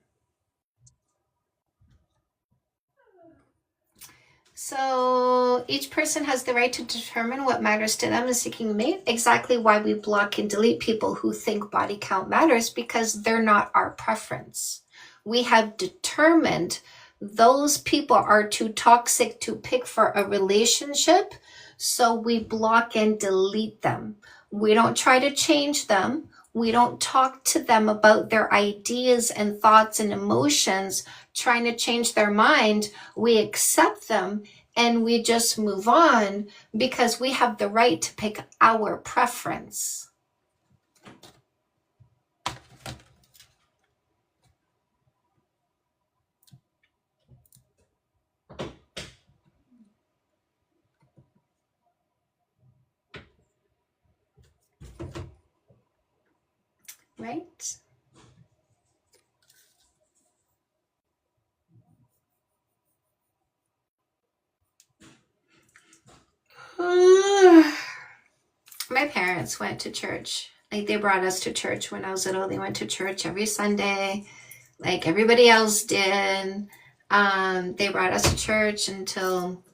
So each person has the right to determine what matters to them in seeking a mate. Exactly why we block and delete people who think body count matters, because they're not our preference. We have determined those people are too toxic to pick for a relationship, so we block and delete them. We don't try to change them. We don't talk to them about their ideas and thoughts and emotions, trying to change their mind. We accept them and we just move on because we have the right to pick our preference. Right? My parents went to church. Like, they brought us to church when I was little. They went to church every Sunday, like everybody else did. They brought us to church until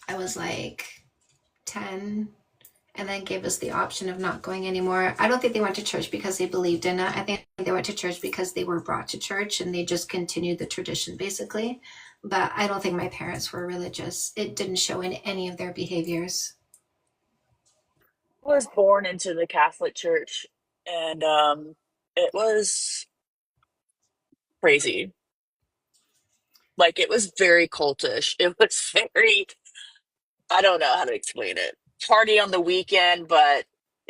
I was like 10, and then gave us the option of not going anymore. I don't think they went to church because they believed in it. I think they went to church because they were brought to church and they just continued the tradition, basically. But I don't think my parents were religious. It didn't show in any of their behaviors. I was born into the Catholic Church, and it was crazy. Like, it was very cultish. It was very, I don't know how to explain it. Party on the weekend, but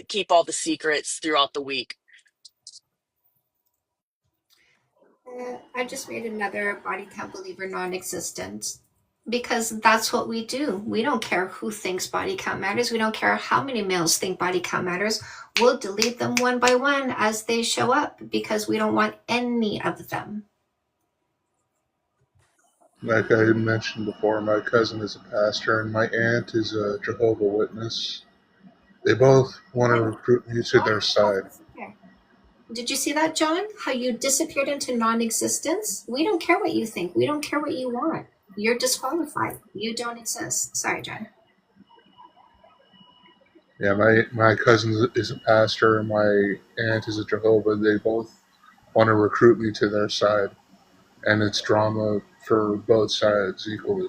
keep all the secrets throughout the week. I just made another body count believer non-existent, because that's what we do. We don't care who thinks body count matters. We don't care how many males think body count matters. We'll delete them one by one as they show up because we don't want any of them. Like I mentioned before, my cousin is a pastor, and my aunt is a Jehovah's Witness. They both want to recruit me to their side. Did you see that, John? How you disappeared into non-existence? We don't care what you think. We don't care what you want. You're disqualified. You don't exist. Sorry, John. Yeah, my cousin is a pastor and my aunt is a Jehovah. They both want to recruit me to their side. And it's drama for both sides equally.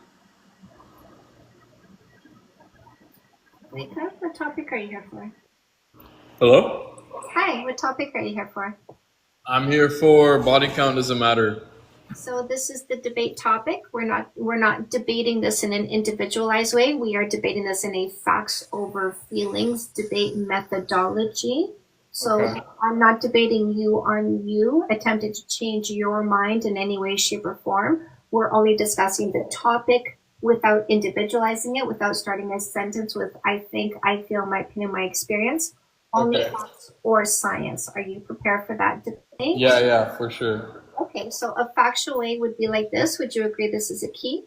Wake up. What topic are you here for? Hello? Hi, what topic are you here for? I'm here for body count doesn't matter. So this is the debate topic. We're not debating this in an individualized way. We are debating this in a facts over feelings debate methodology. So Okay. I'm not debating you on you, attempting to change your mind in any way, shape, or form. We're only discussing the topic without individualizing it, without starting a sentence with I think, I feel, my opinion, my experience. Only Okay. facts or science. Are you prepared for that debate? Yeah, for sure. Okay, so a factual way would be like this. Would you agree this is a key?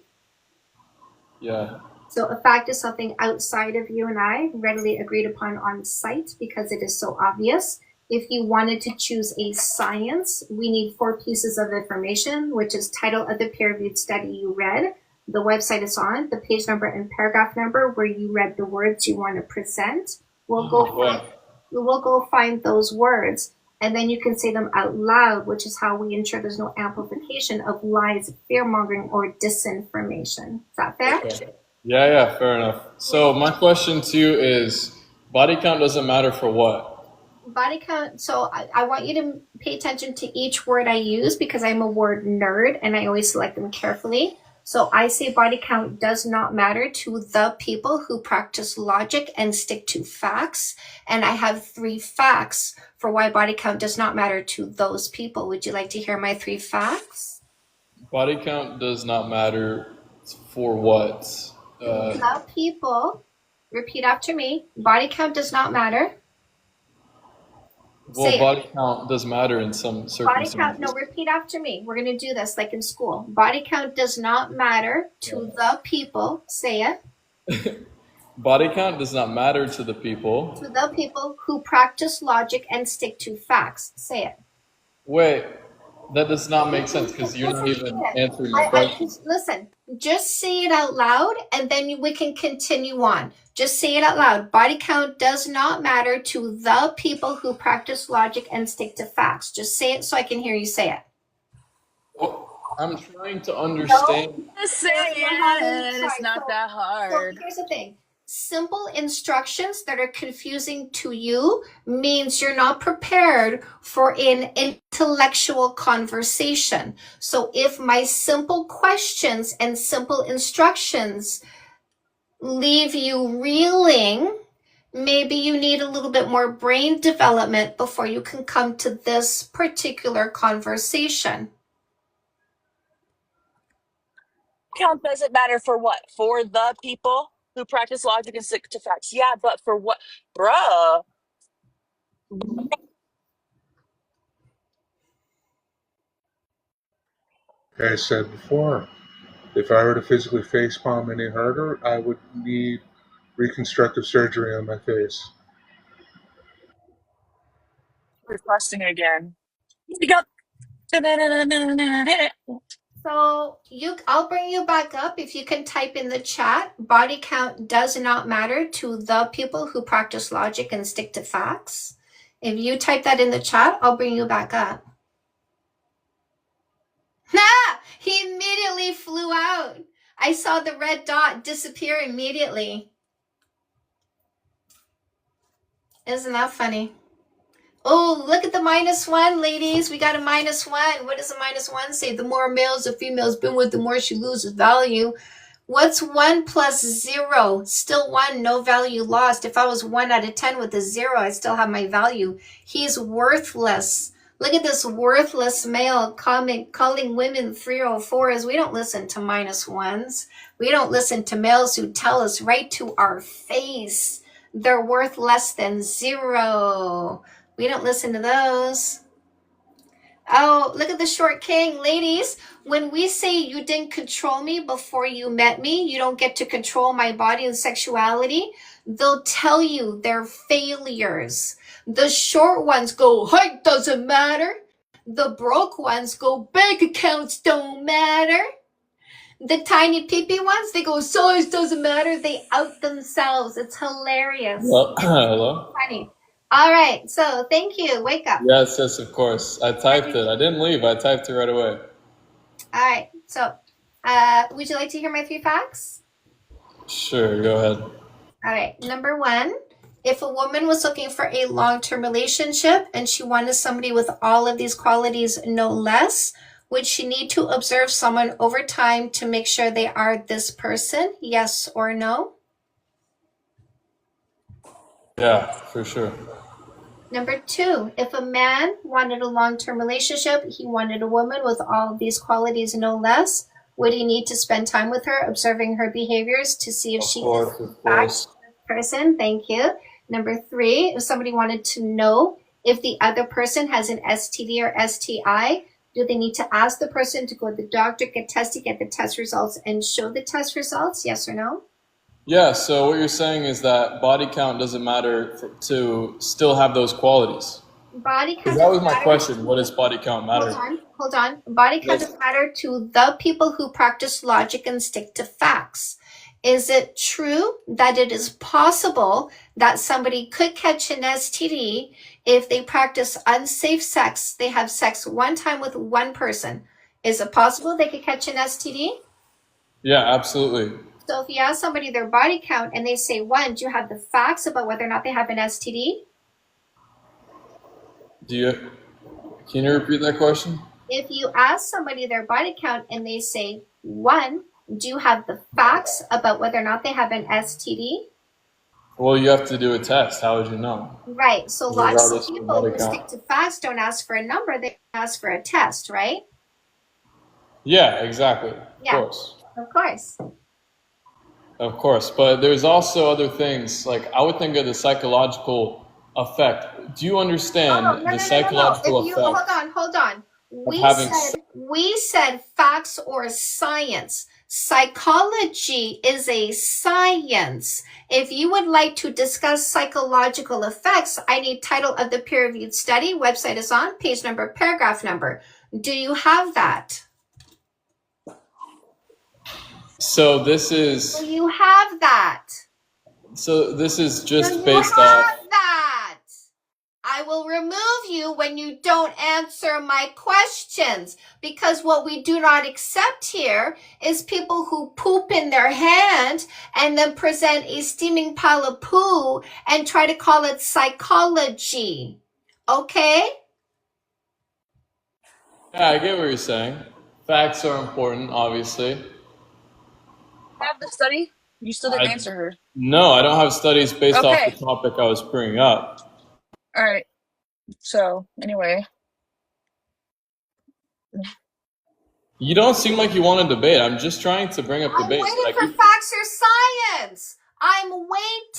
Yeah. So a fact is something outside of you and I, readily agreed upon on site because it is so obvious. If you wanted to choose a science, we need 4 pieces of information, which is title of the peer-reviewed study you read, the website it's on, the page number and paragraph number where you read the words you want to present. We'll go find those words, and then you can say them out loud, which is how we ensure there's no amplification of lies, fear-mongering, or disinformation. Is that fair? Okay. Yeah, fair enough. So my question to you is, body count doesn't matter for what? Body count, so I want you to pay attention to each word I use because I'm a word nerd and I always select them carefully. So I say body count does not matter to the people who practice logic and stick to facts. And I have 3 facts for why body count does not matter to those people. Would you like to hear my 3 facts? Body count does not matter for what? The people, repeat after me, body count does not matter. Well, Say it. body count does matter in some Body circumstances. count, no, repeat after me. We're going to do this like in school. Body count does not matter to the people. Say it. Body count does not matter to the people. To the people who practice logic and stick to facts. Say it. Wait, that does not make sense because you're not even answering the question. Listen, just say it out loud and then we can continue on. Just say it out loud. Body count does not matter to the people who practice logic and stick to facts. Just say it so I can hear you say it. I'm trying to understand. Just say it. It's not that hard. So here's the thing. Simple instructions that are confusing to you means you're not prepared for an intellectual conversation. So if my simple questions and simple instructions leave you reeling, maybe you need a little bit more brain development before you can come to this particular conversation. Count doesn't matter for what? For the people who practice logic and stick to facts. Yeah, but for what? Bruh. Like I said before, if I were to physically facepalm any harder, I would need reconstructive surgery on my face. Requesting again. You go. So I'll bring you back up if you can type in the chat. Body count does not matter to the people who practice logic and stick to facts. If you type that in the chat, I'll bring you back up. He immediately flew out. I saw the red dot disappear immediately. Isn't that funny? Oh, look at the -1, ladies. We got a -1. What does a -1 say? The more males a female's been with, the more she loses value. What's 1 plus 0? Still 1, no value lost. If I was 1 out of 10 with a 0, I still have my value. He's worthless. Look at this worthless male calling women 304s. We don't listen to -1s. We don't listen to males who tell us right to our face they're worth less than 0. We don't listen to those. Oh, look at the short king. Ladies, when we say you didn't control me before you met me, you don't get to control my body and sexuality, They'll tell you they're failures. The short ones go, height doesn't matter. The broke ones go, bank accounts don't matter. The tiny peepee ones, they go, size doesn't matter. They out themselves. It's hilarious. Well, hello? Funny. All right. So thank you. Wake up. Yes, yes, of course. I typed it. I didn't leave. I typed it right away. All right. So would you like to hear my 3 facts? Sure, go ahead. All right. Number 1, if a woman was looking for a long-term relationship and she wanted somebody with all of these qualities, no less, would she need to observe someone over time to make sure they are this person? Yes or no? Yeah, for sure. Number 2, if a man wanted a long-term relationship, he wanted a woman with all of these qualities, no less, would he need to spend time with her, observing her behaviors to see if she is in fact this person? Thank you. Number 3, if somebody wanted to know if the other person has an STD or STI, do they need to ask the person to go to the doctor, get tested, get the test results, and show the test results? Yes or no? Yeah, so what you're saying is that body count doesn't matter to still have those qualities. Body count. Because that was my question. What does body count matter? Hold on. Body count doesn't matter to the people who practice logic and stick to facts. Is it true that it is possible that somebody could catch an STD if they practice unsafe sex? They have sex one time with one person. Is it possible they could catch an STD? Yeah, absolutely. So if you ask somebody their body count and they say 1, do you have the facts about whether or not they have an STD? Can you repeat that question? If you ask somebody their body count and they say 1, do you have the facts about whether or not they have an STD? Well, you have to do a test. How would you know? Right. So lots of Regardless of people body who count. stick to facts don't ask for a number, they ask for a test, right? Yeah, exactly. Yeah. Of course. Of course. Of course. But there's also other things. Like, I would think of the psychological effect. Do you understand the psychological If you, effect? hold on. having We said facts or science. Psychology is a science. If you would like to discuss psychological effects, I need title of the peer-reviewed study. Website is on, page number, paragraph number. Do you have that? So this is Do you have that? so this is Do just you based have off. that? I will remove you when you don't answer my questions, because what we do not accept here is people who poop in their hand and then present a steaming pile of poo and try to call it psychology. Okay? Yeah, I get what you're saying. Facts are important, obviously. Have the study? You still didn't I- answer her. No, I don't have studies based off Okay. the topic I was bringing up. All right. So, anyway. You don't seem like you want to debate. I'm just trying to bring up I'm debate. waiting Like, for facts or science. I'm are you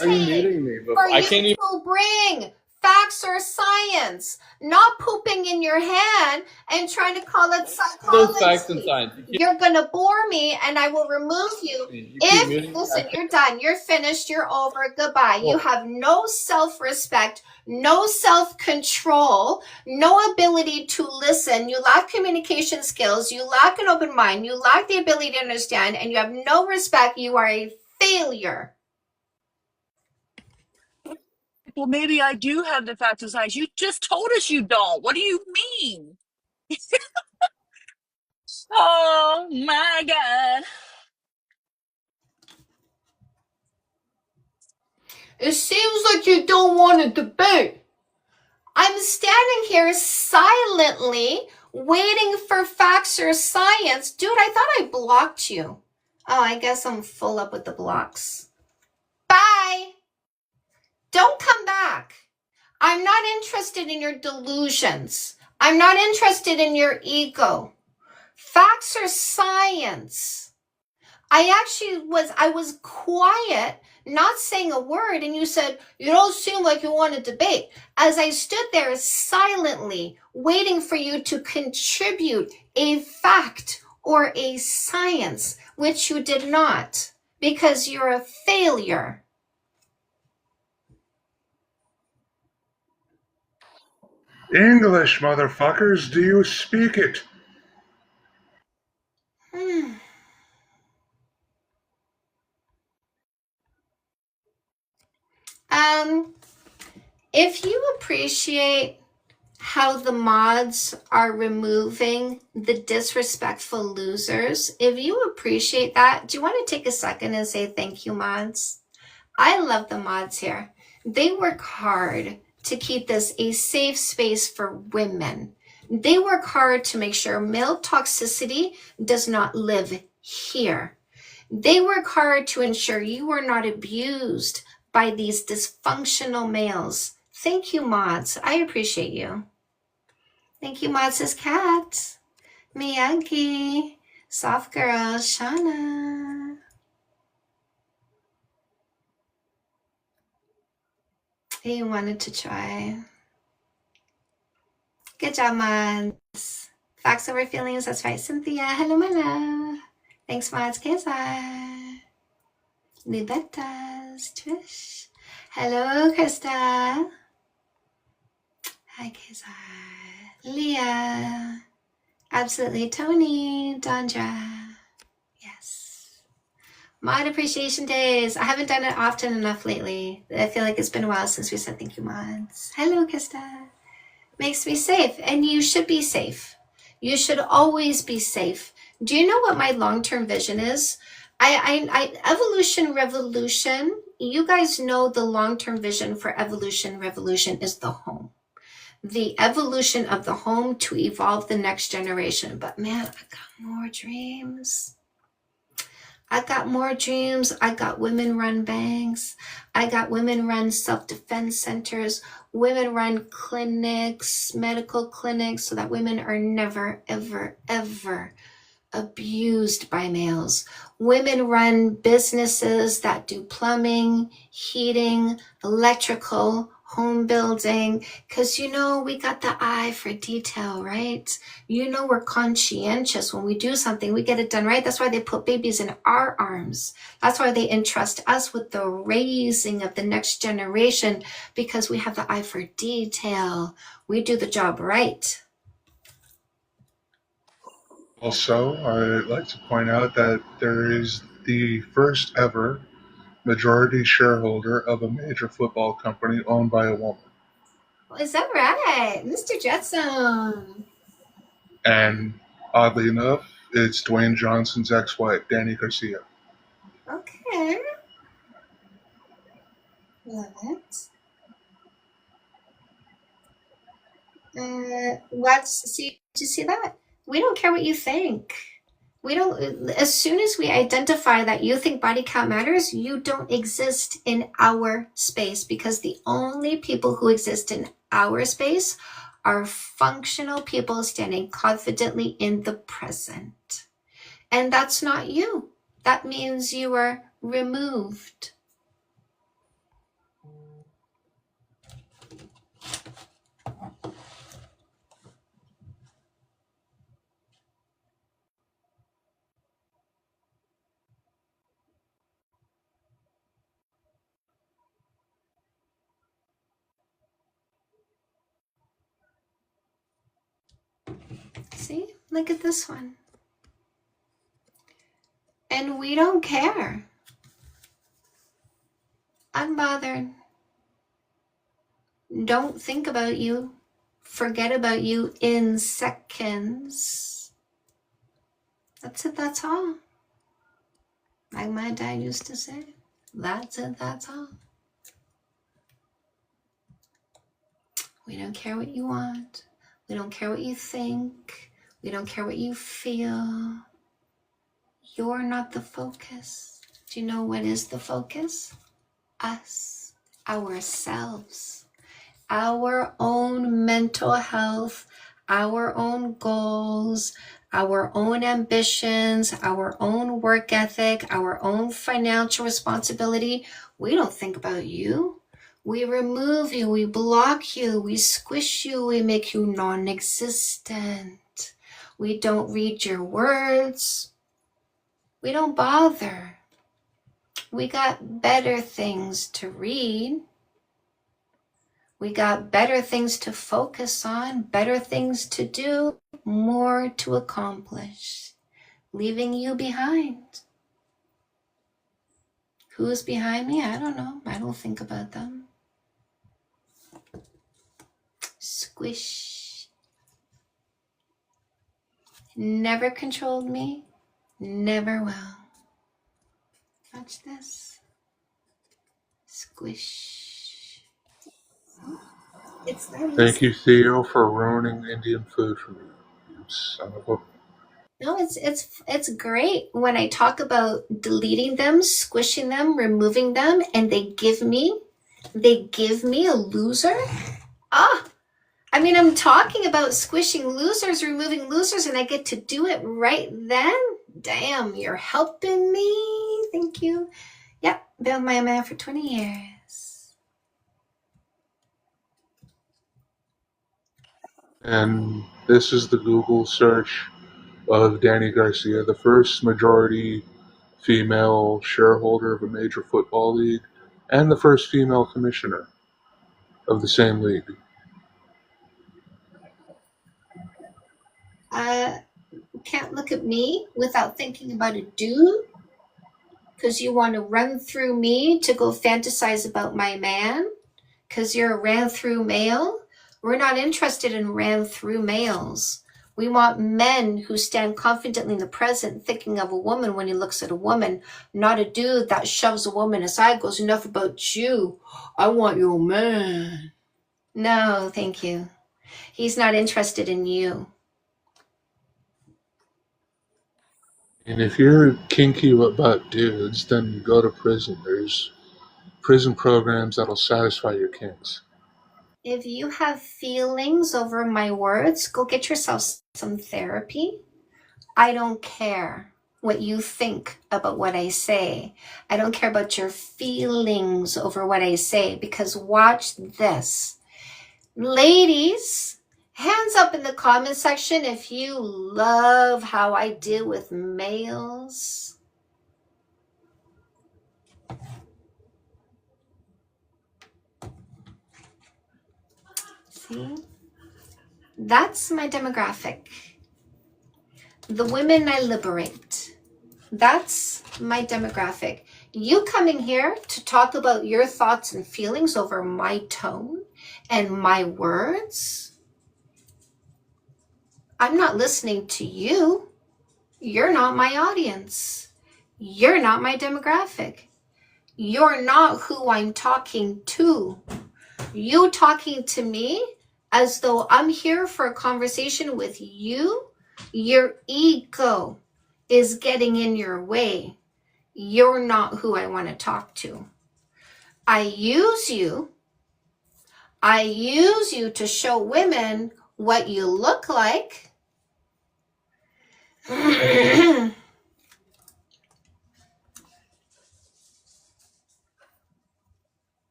waiting muting me? But for I you can't even. to bring facts or science, not pooping in your hand and trying to call it Those facts and psychology. science. You're gonna bore me and I will remove you. You keep If, muting me. listen, you're done, you're finished, you're over, goodbye. You have no self-respect, no self-control, no ability to listen. You lack communication skills, you lack an open mind, you lack the ability to understand, and you have no respect. You are a failure. Well, maybe I do have the facts and science. You just told us you don't. What do you mean? Oh my God. It seems like you don't want to debate. I'm standing here silently waiting for facts or science. Dude, I thought I blocked you. Oh, I guess I'm full up with the blocks. Bye. Don't come back. I'm not interested in your delusions. I'm not interested in your ego. Facts or science? I was quiet, not saying a word, and you said, you don't seem like you want to debate. As I stood there silently, waiting for you to contribute a fact or a science, which you did not, because you're a failure. English, motherfuckers, do you speak it? If you appreciate how the mods are removing the disrespectful losers, if you appreciate that, do you want to take a second and say thank you, mods? I love the mods here. They work hard to keep this a safe space for women. They work hard to make sure male toxicity does not live here. They work hard to ensure you are not abused by these dysfunctional males. Thank you, mods. I appreciate you. Thank you, mods, says Kat, Miyagi, Soft Girl, Shauna. He wanted to try. Good job, mods. Facts over feelings. That's right, Cynthia. Hello, my love. Thanks, mods. Kesa. Libertas. Trish. Hello, Krista. Hi, Kesa. Leah. Absolutely, Tony. Dondra. Yes. Mod appreciation days. I haven't done it often enough lately. I feel like it's been a while since we said thank you, mods. Hello, Krista. Makes me safe, and you should be safe. You should always be safe. Do you know what my long-term vision is? Evolution Revolution. You guys know the long-term vision for Evolution Revolution is the home. The evolution of the home to evolve the next generation. But man, I got more dreams. I got more dreams. I got women-run banks. I got women-run self-defense centers, women-run clinics, medical clinics, so that women are never, ever, ever abused by males. Women-run businesses that do plumbing, heating, electrical, home building, because you know we got the eye for detail, right? You know we're conscientious. When we do something, we get it done right. That's why they put babies in our arms. That's why they entrust us with the raising of the next generation, because we have the eye for detail. We do the job right. Also, I'd like to point out that there is the first ever majority shareholder of a major football company owned by a woman. Is that right? Mr. Jetson. And oddly enough, it's Dwayne Johnson's ex-wife, Danny Garcia. Okay. Love it. Did you see that? We don't care what you think. We don't, as soon as we identify that you think body count matters, you don't exist in our space, because the only people who exist in our space are functional people standing confidently in the present. And that's not you. That means you are removed. See, look at this one. And we don't care. Unbothered. Don't think about you. Forget about you in seconds. That's it, that's all. Like my dad used to say, that's it, that's all. We don't care what you want. We don't care what you think. We don't care what you feel. You're not the focus. Do you know what is the focus? Us, ourselves, our own mental health, our own goals, our own ambitions, our own work ethic, our own financial responsibility. We don't think about you. We remove you, we block you, we squish you, we make you non-existent. We don't read your words. We don't bother. We got better things to read. We got better things to focus on, better things to do, more to accomplish. Leaving you behind. Who's behind me? I don't know. I don't think about them. Squish. Never controlled me. Never will. Watch this. Squish. It's nice. Thank you, Theo, for ruining Indian food for me. You son of a. No, it's great when I talk about deleting them, squishing them, removing them, and they give me a loser. I mean, I'm talking about squishing losers, removing losers, and I get to do it right then. Damn, you're helping me. Thank you. Yep, been my man for 20 years. And this is the Google search of Danny Garcia, the first majority female shareholder of a major football league, and the first female commissioner of the same league. Can't look at me without thinking about a dude, because you want to run through me to go fantasize about my man, because you're a ran through male. We're not interested in ran through males. We want men who stand confidently in the present, thinking of a woman when he looks at a woman, not a dude that shoves a woman aside, goes, enough about you. I want your man. No, thank you. He's not interested in you. And if you're kinky about dudes, then go to prison. There's prison programs that'll satisfy your kinks. If you have feelings over my words, go get yourself some therapy. I don't care what you think about what I say. I don't care about your feelings over what I say, because watch this. Ladies, hands up in the comment section if you love how I deal with males. See? That's my demographic. The women I liberate. That's my demographic. You coming here to talk about your thoughts and feelings over my tone and my words? I'm not listening to you. You're not my audience. You're not my demographic. You're not who I'm talking to. You talking to me as though I'm here for a conversation with you. Your ego is getting in your way. You're not who I want to talk to. I use you to show women what you look like.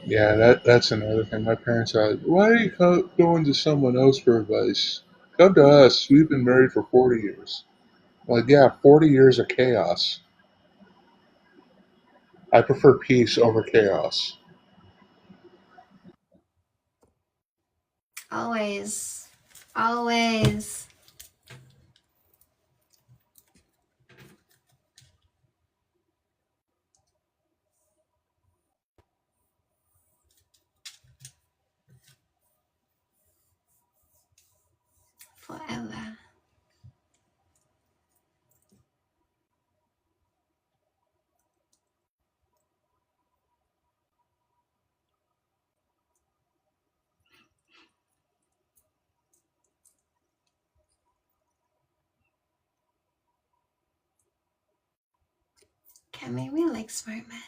Yeah, that's another thing. My parents are like, why are you going to someone else for advice? Come to us. We've been married for 40 years. Like, yeah, 40 years of chaos. I prefer peace over chaos. Always. Always. Forever. Cammy, we like smart men.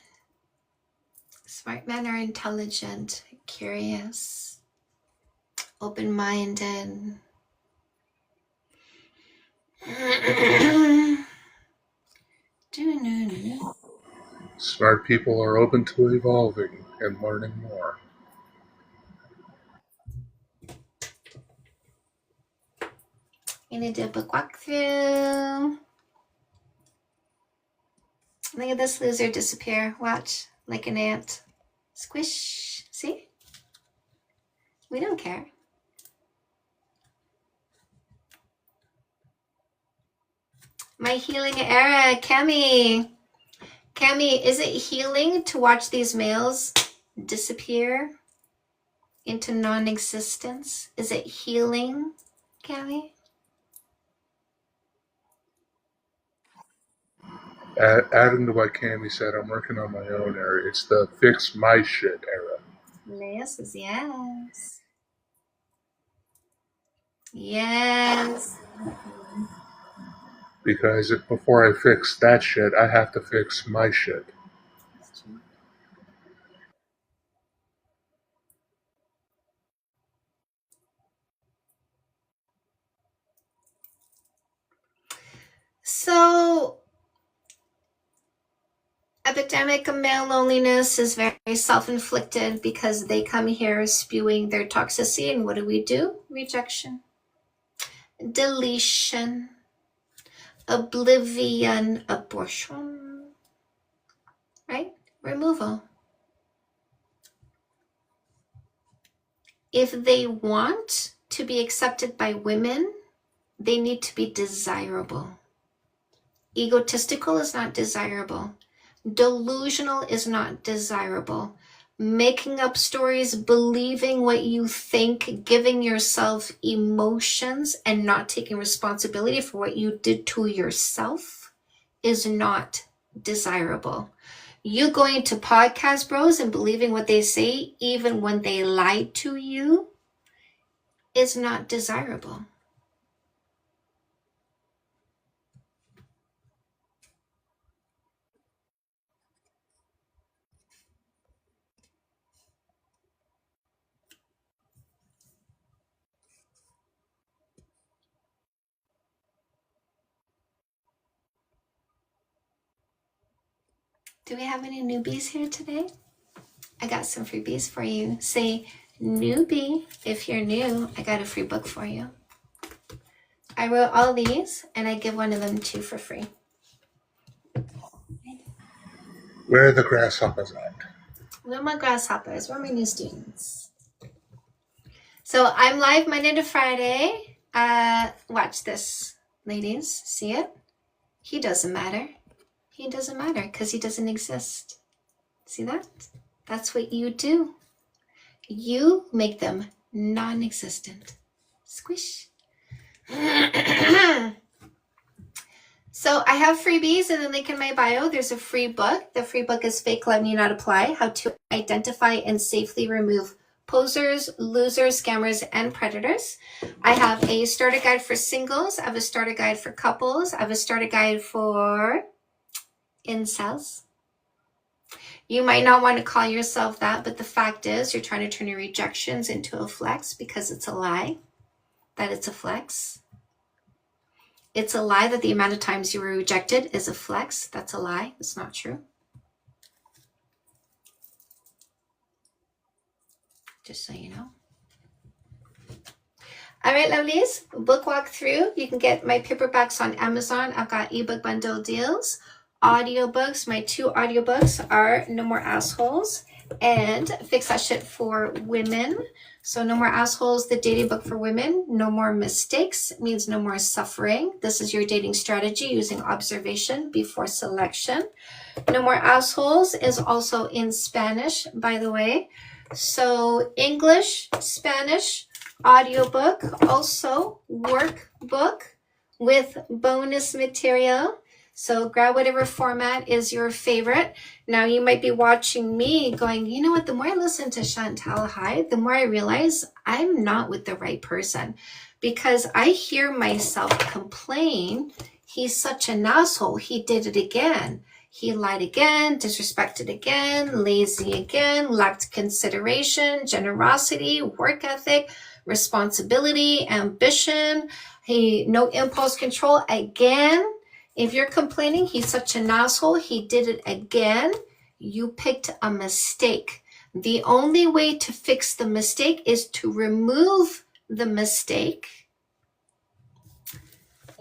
Smart men are intelligent, curious, open-minded. Smart people are open to evolving and learning more. Gonna do a book walkthrough. Look at this loser disappear. Watch, like an ant. Squish. See? We don't care. My healing era, Cami. Cami, is it healing to watch these males disappear into non-existence? Is it healing, Cami? Adding to what Cammy said, I'm working on my own era. It's the fix my shit era. Yes, yes. Yes. Because before I fix that shit, I have to fix my shit. So, epidemic of male loneliness is very self-inflicted because they come here spewing their toxicity, and what do? Rejection, deletion, oblivion, abortion, right? Removal. If they want to be accepted by women, they need to be desirable. Egotistical is not desirable. Delusional is not desirable. Making up stories, believing what you think, giving yourself emotions, and not taking responsibility for what you did to yourself is not desirable. You going to podcast bros and believing what they say, even when they lied to you, is not desirable. Do we have any newbies here today? I got some freebies for you. Say newbie if you're new. I got a free book for you. I wrote all these and I give one of them to you for free. Where are the grasshoppers at? Where are my grasshoppers? Where are my new students? So I'm live Monday to Friday. Watch this, ladies. See it? He doesn't matter. He doesn't matter because he doesn't exist. See that? That's what you do. You make them non-existent. Squish. So I have freebies in the link in my bio. There's a free book. The free book is Fake Love Need Not Apply: How to Identify and Safely Remove Posers, Losers, Scammers, and Predators. I have a starter guide for singles. I have a starter guide for couples. I have a starter guide for incels. You might not want to call yourself that, but the fact is you're trying to turn your rejections into a flex because it's a lie that it's a flex. It's a lie that the amount of times you were rejected is a flex. That's a lie. It's not true. Just so you know. All right, lovelies. Book walkthrough. You can get my paperbacks on Amazon. I've got ebook bundle deals. Audiobooks. My 2 audiobooks are No More Assholes and Fix That Shit for Women. So No More Assholes, the dating book for women. No More Mistakes means no more suffering. This is your dating strategy using observation before selection. No More Assholes is also in Spanish, by the way. So English, Spanish, audiobook, also workbook with bonus material. So grab whatever format is your favorite. Now you might be watching me going, you know what, the more I listen to Chantal Hyde, the more I realize I'm not with the right person, because I hear myself complain, he's such an asshole, he did it again. He lied again, disrespected again, lazy again, lacked consideration, generosity, work ethic, responsibility, ambition, no impulse control again. If you're complaining, he's such an asshole, he did it again, you picked a mistake. The only way to fix the mistake is to remove the mistake.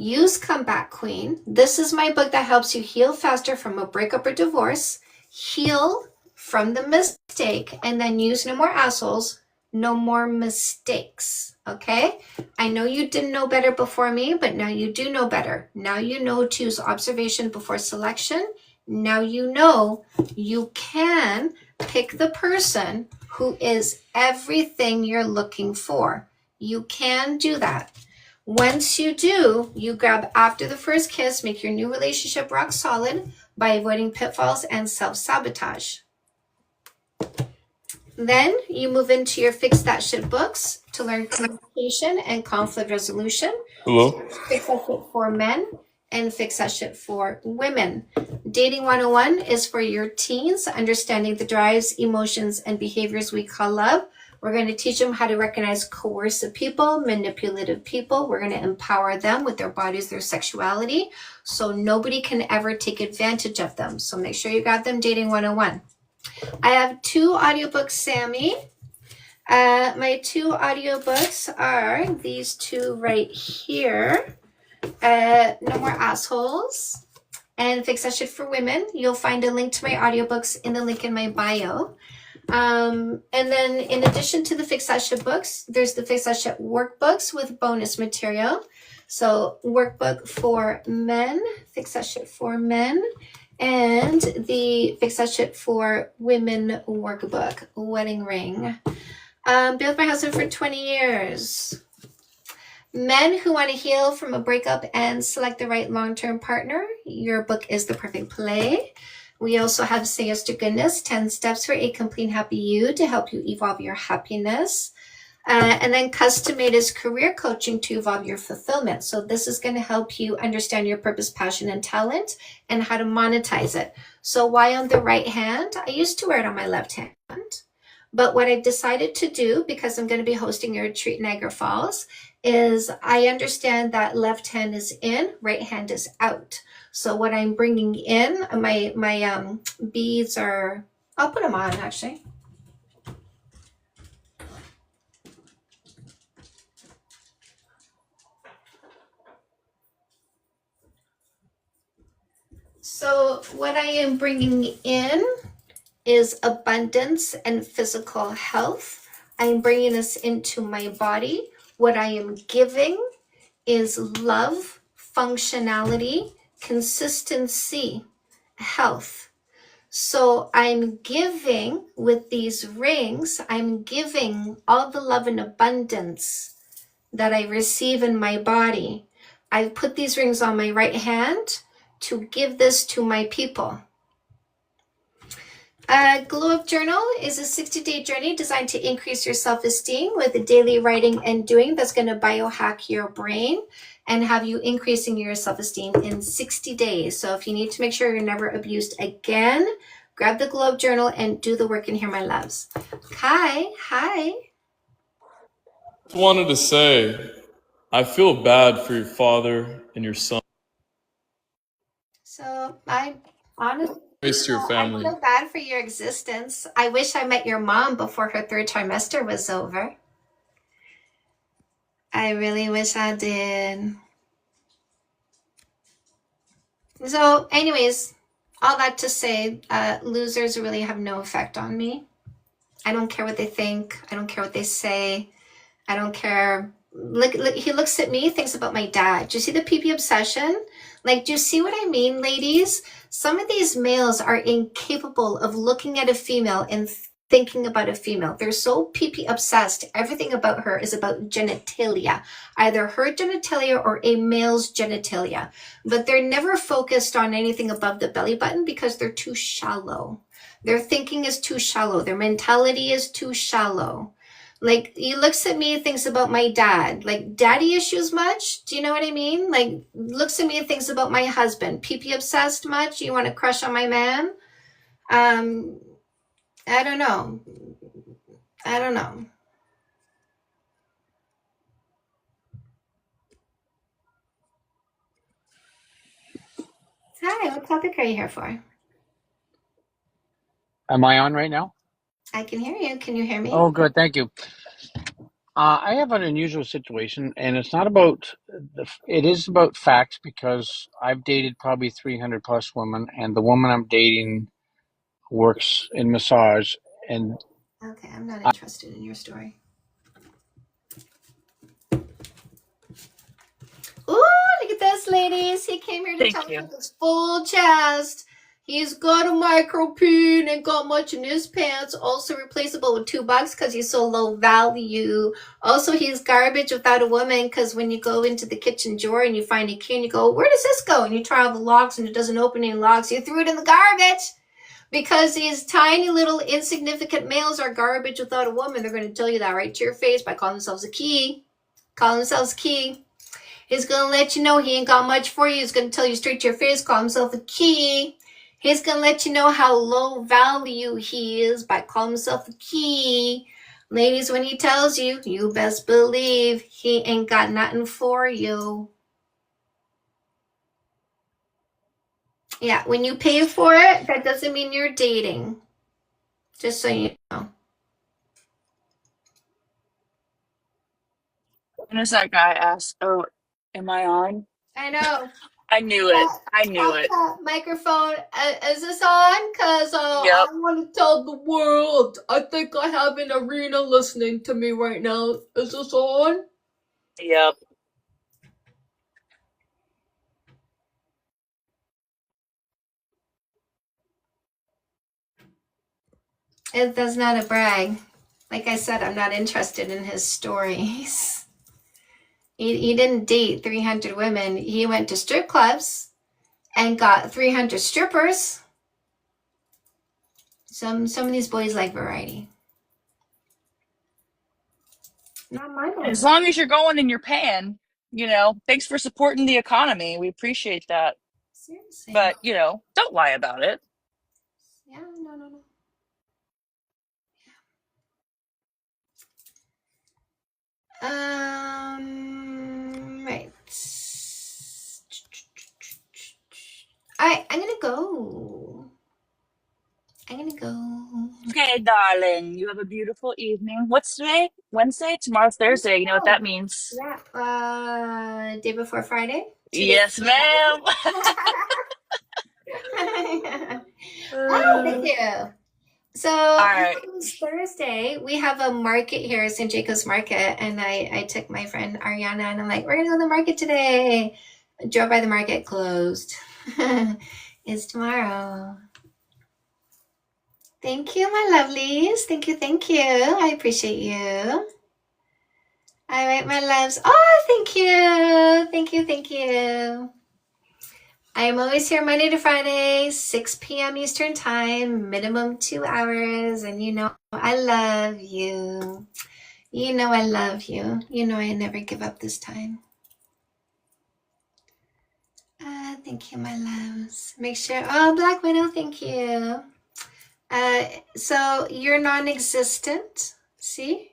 Use Comeback Queen. This is my book that helps you heal faster from a breakup or divorce, heal from the mistake, and then use No More Assholes, no more mistakes. Okay? I know you didn't know better before me, but now you do know better. Now you know to use observation before selection. Now you know you can pick the person who is everything you're looking for. You can do that. Once you do, you grab after the first kiss, make your new relationship rock solid by avoiding pitfalls and self-sabotage. Then you move into your Fix That Shit books to learn communication and conflict resolution. Hello? Fix That Shit for men and Fix That Shit for women. Dating 101 is for your teens, understanding the drives, emotions, and behaviors we call love. We're going to teach them how to recognize coercive people, manipulative people. We're going to empower them with their bodies, their sexuality, so nobody can ever take advantage of them. So make sure you got them, Dating 101. I have 2 audiobooks, Sammy. My 2 audiobooks are these 2 right here. No More Assholes and Fix That Shit for Women. You'll find a link to my audiobooks in the link in my bio. And then in addition to the Fix That Shit books, there's the Fix That Shit workbooks with bonus material. So workbook for men, Fix That Shit for men, and the Fix That Shit for women workbook, wedding ring. Been with my husband for 20 years. Men who want to heal from a breakup and select the right long-term partner, your book is the perfect play. We also have Say Yes to Goodness, 10 Steps for a Complete Happy You to help you evolve your happiness. And then Custom Made is career coaching to evolve your fulfillment. So this is going to help you understand your purpose, passion, and talent and how to monetize it. So why on the right hand? I used to wear it on my left hand. But what I've decided to do, because I'm going to be hosting a retreat in Niagara Falls, is I understand that left hand is in, right hand is out. So what I'm bringing in, my beads are, I'll put them on actually. So what I am bringing in is abundance and physical health. I'm bringing this into my body. What I am giving is love, functionality, consistency, health. So I'm giving with these rings, I'm giving all the love and abundance that I receive in my body. I put these rings on my right hand to give this to my people. Glow Up Journal is a 60-day journey designed to increase your self-esteem with the daily writing and doing that's going to biohack your brain and have you increasing your self-esteem in 60 days. So if you need to make sure you're never abused again, grab the Glow Up Journal and do the work in here, my loves. Hi. Wanted to say, I feel bad for your father and your son. So I honestly, Race to your family. I feel bad for your existence. I wish I met your mom before her 3rd trimester was over. I really wish I did. So anyways, all that to say, losers really have no effect on me. I don't care what they think. I don't care what they say. I don't care. Look, he looks at me, thinks about my dad. Do you see the PP obsession? Like, do you see what I mean, ladies? Some of these males are incapable of looking at a female and thinking about a female. They're so PP obsessed. Everything about her is about genitalia, either her genitalia or a male's genitalia. But they're never focused on anything above the belly button because they're too shallow. Their thinking is too shallow. Their mentality is too shallow. Like, he looks at me and thinks about my dad. Like, daddy issues much? Do you know what I mean? Like, looks at me and thinks about my husband. PP obsessed much? You want to crush on my man? I don't know. Hi, what topic are you here for? Am I on right now? I can hear you. Can you hear me? Oh, good. Thank you. I have an unusual situation, and it's not about it is about facts because I've dated probably 300 plus women, and the woman I'm dating works in massage, and Okay, I'm not interested in your story. Ooh, look at this, ladies. He came here to Thank talk you. with his full chest. He's got a micro peen and got much in his pants. Also replaceable with $2 because he's so low value. Also, he's garbage without a woman because when you go into the kitchen drawer and you find a key and you go, where does this go? And you try all the locks and it doesn't open any locks. You threw it in the garbage because these tiny little insignificant males are garbage without a woman. They're going to tell you that right to your face by calling themselves a key. Calling themselves a key. He's going to let you know he ain't got much for you. He's going to tell you straight to your face, call himself a key. He's going to let you know how low value he is by calling himself a key. Ladies, when he tells you, you best believe he ain't got nothing for you. Yeah, when you pay for it, that doesn't mean you're dating. Just so you know. And as that guy asked, "Oh, am I on?" I know. I knew it. I knew it. Microphone, is this on? Because I Yep. want to tell the world. I think I have an arena listening to me right now. Is this on? Yep. That's not a brag. Like I said, I'm not interested in his stories. He didn't date 300 women. He went to strip clubs and got 300 strippers. Some of these boys like variety. Not my boys. As long as you're going and you're paying, thanks for supporting the economy. We appreciate that. Seriously. But, don't lie about it. Yeah, no. Right. I'm gonna go. Okay, darling. You have a beautiful evening. What's today? Wednesday? Tomorrow's Thursday. You know what that means. Yeah. Day before Friday. 2 days Yes, before ma'am. Friday. Oh, thank you. So right. this Thursday we have a market here, St. Jacobs Market, and I took my friend Ariana and I'm like, we're gonna go to the market today. I drove by the market, closed. It's tomorrow. Thank you, my lovelies. Thank you. I appreciate you. All right, my loves. Oh, thank you. I am always here Monday to Friday, 6 p.m. Eastern Time, minimum 2 hours. And I love you. I love you. I never give up this time. Thank you, my loves. Make sure. Oh, Black Widow, thank you. So you're non-existent. See?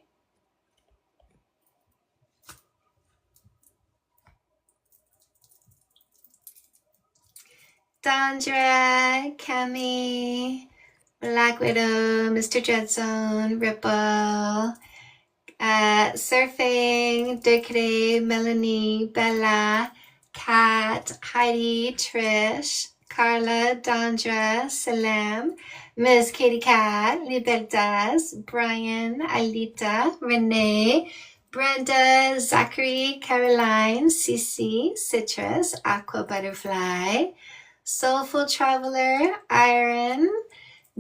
Dondra, Cami, Black Widow, Mr. Dreadzone, Ripple, Surfing, Dirkday, Melanie, Bella, Kat, Heidi, Trish, Carla, Dondra, Salam, Miss Katie Cat, Libertas, Brian, Alita, Renee, Brenda, Zachary, Caroline, Cece, Citrus, Aqua Butterfly, Soulful Traveler, Iron,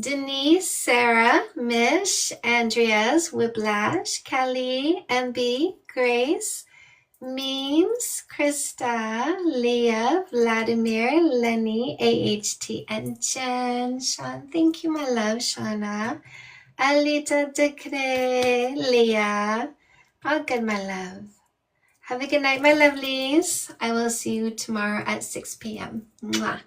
Denise, Sarah, Mish, Andreas, Whiplash, Kelly, MB, Grace, Memes, Krista, Leah, Vladimir, Lenny, AHT, and Jen. Sean, thank you, my love, Shauna. Alita, Dekre, Leah. All good, my love. Have a good night, my lovelies. I will see you tomorrow at 6 p.m. Mwah.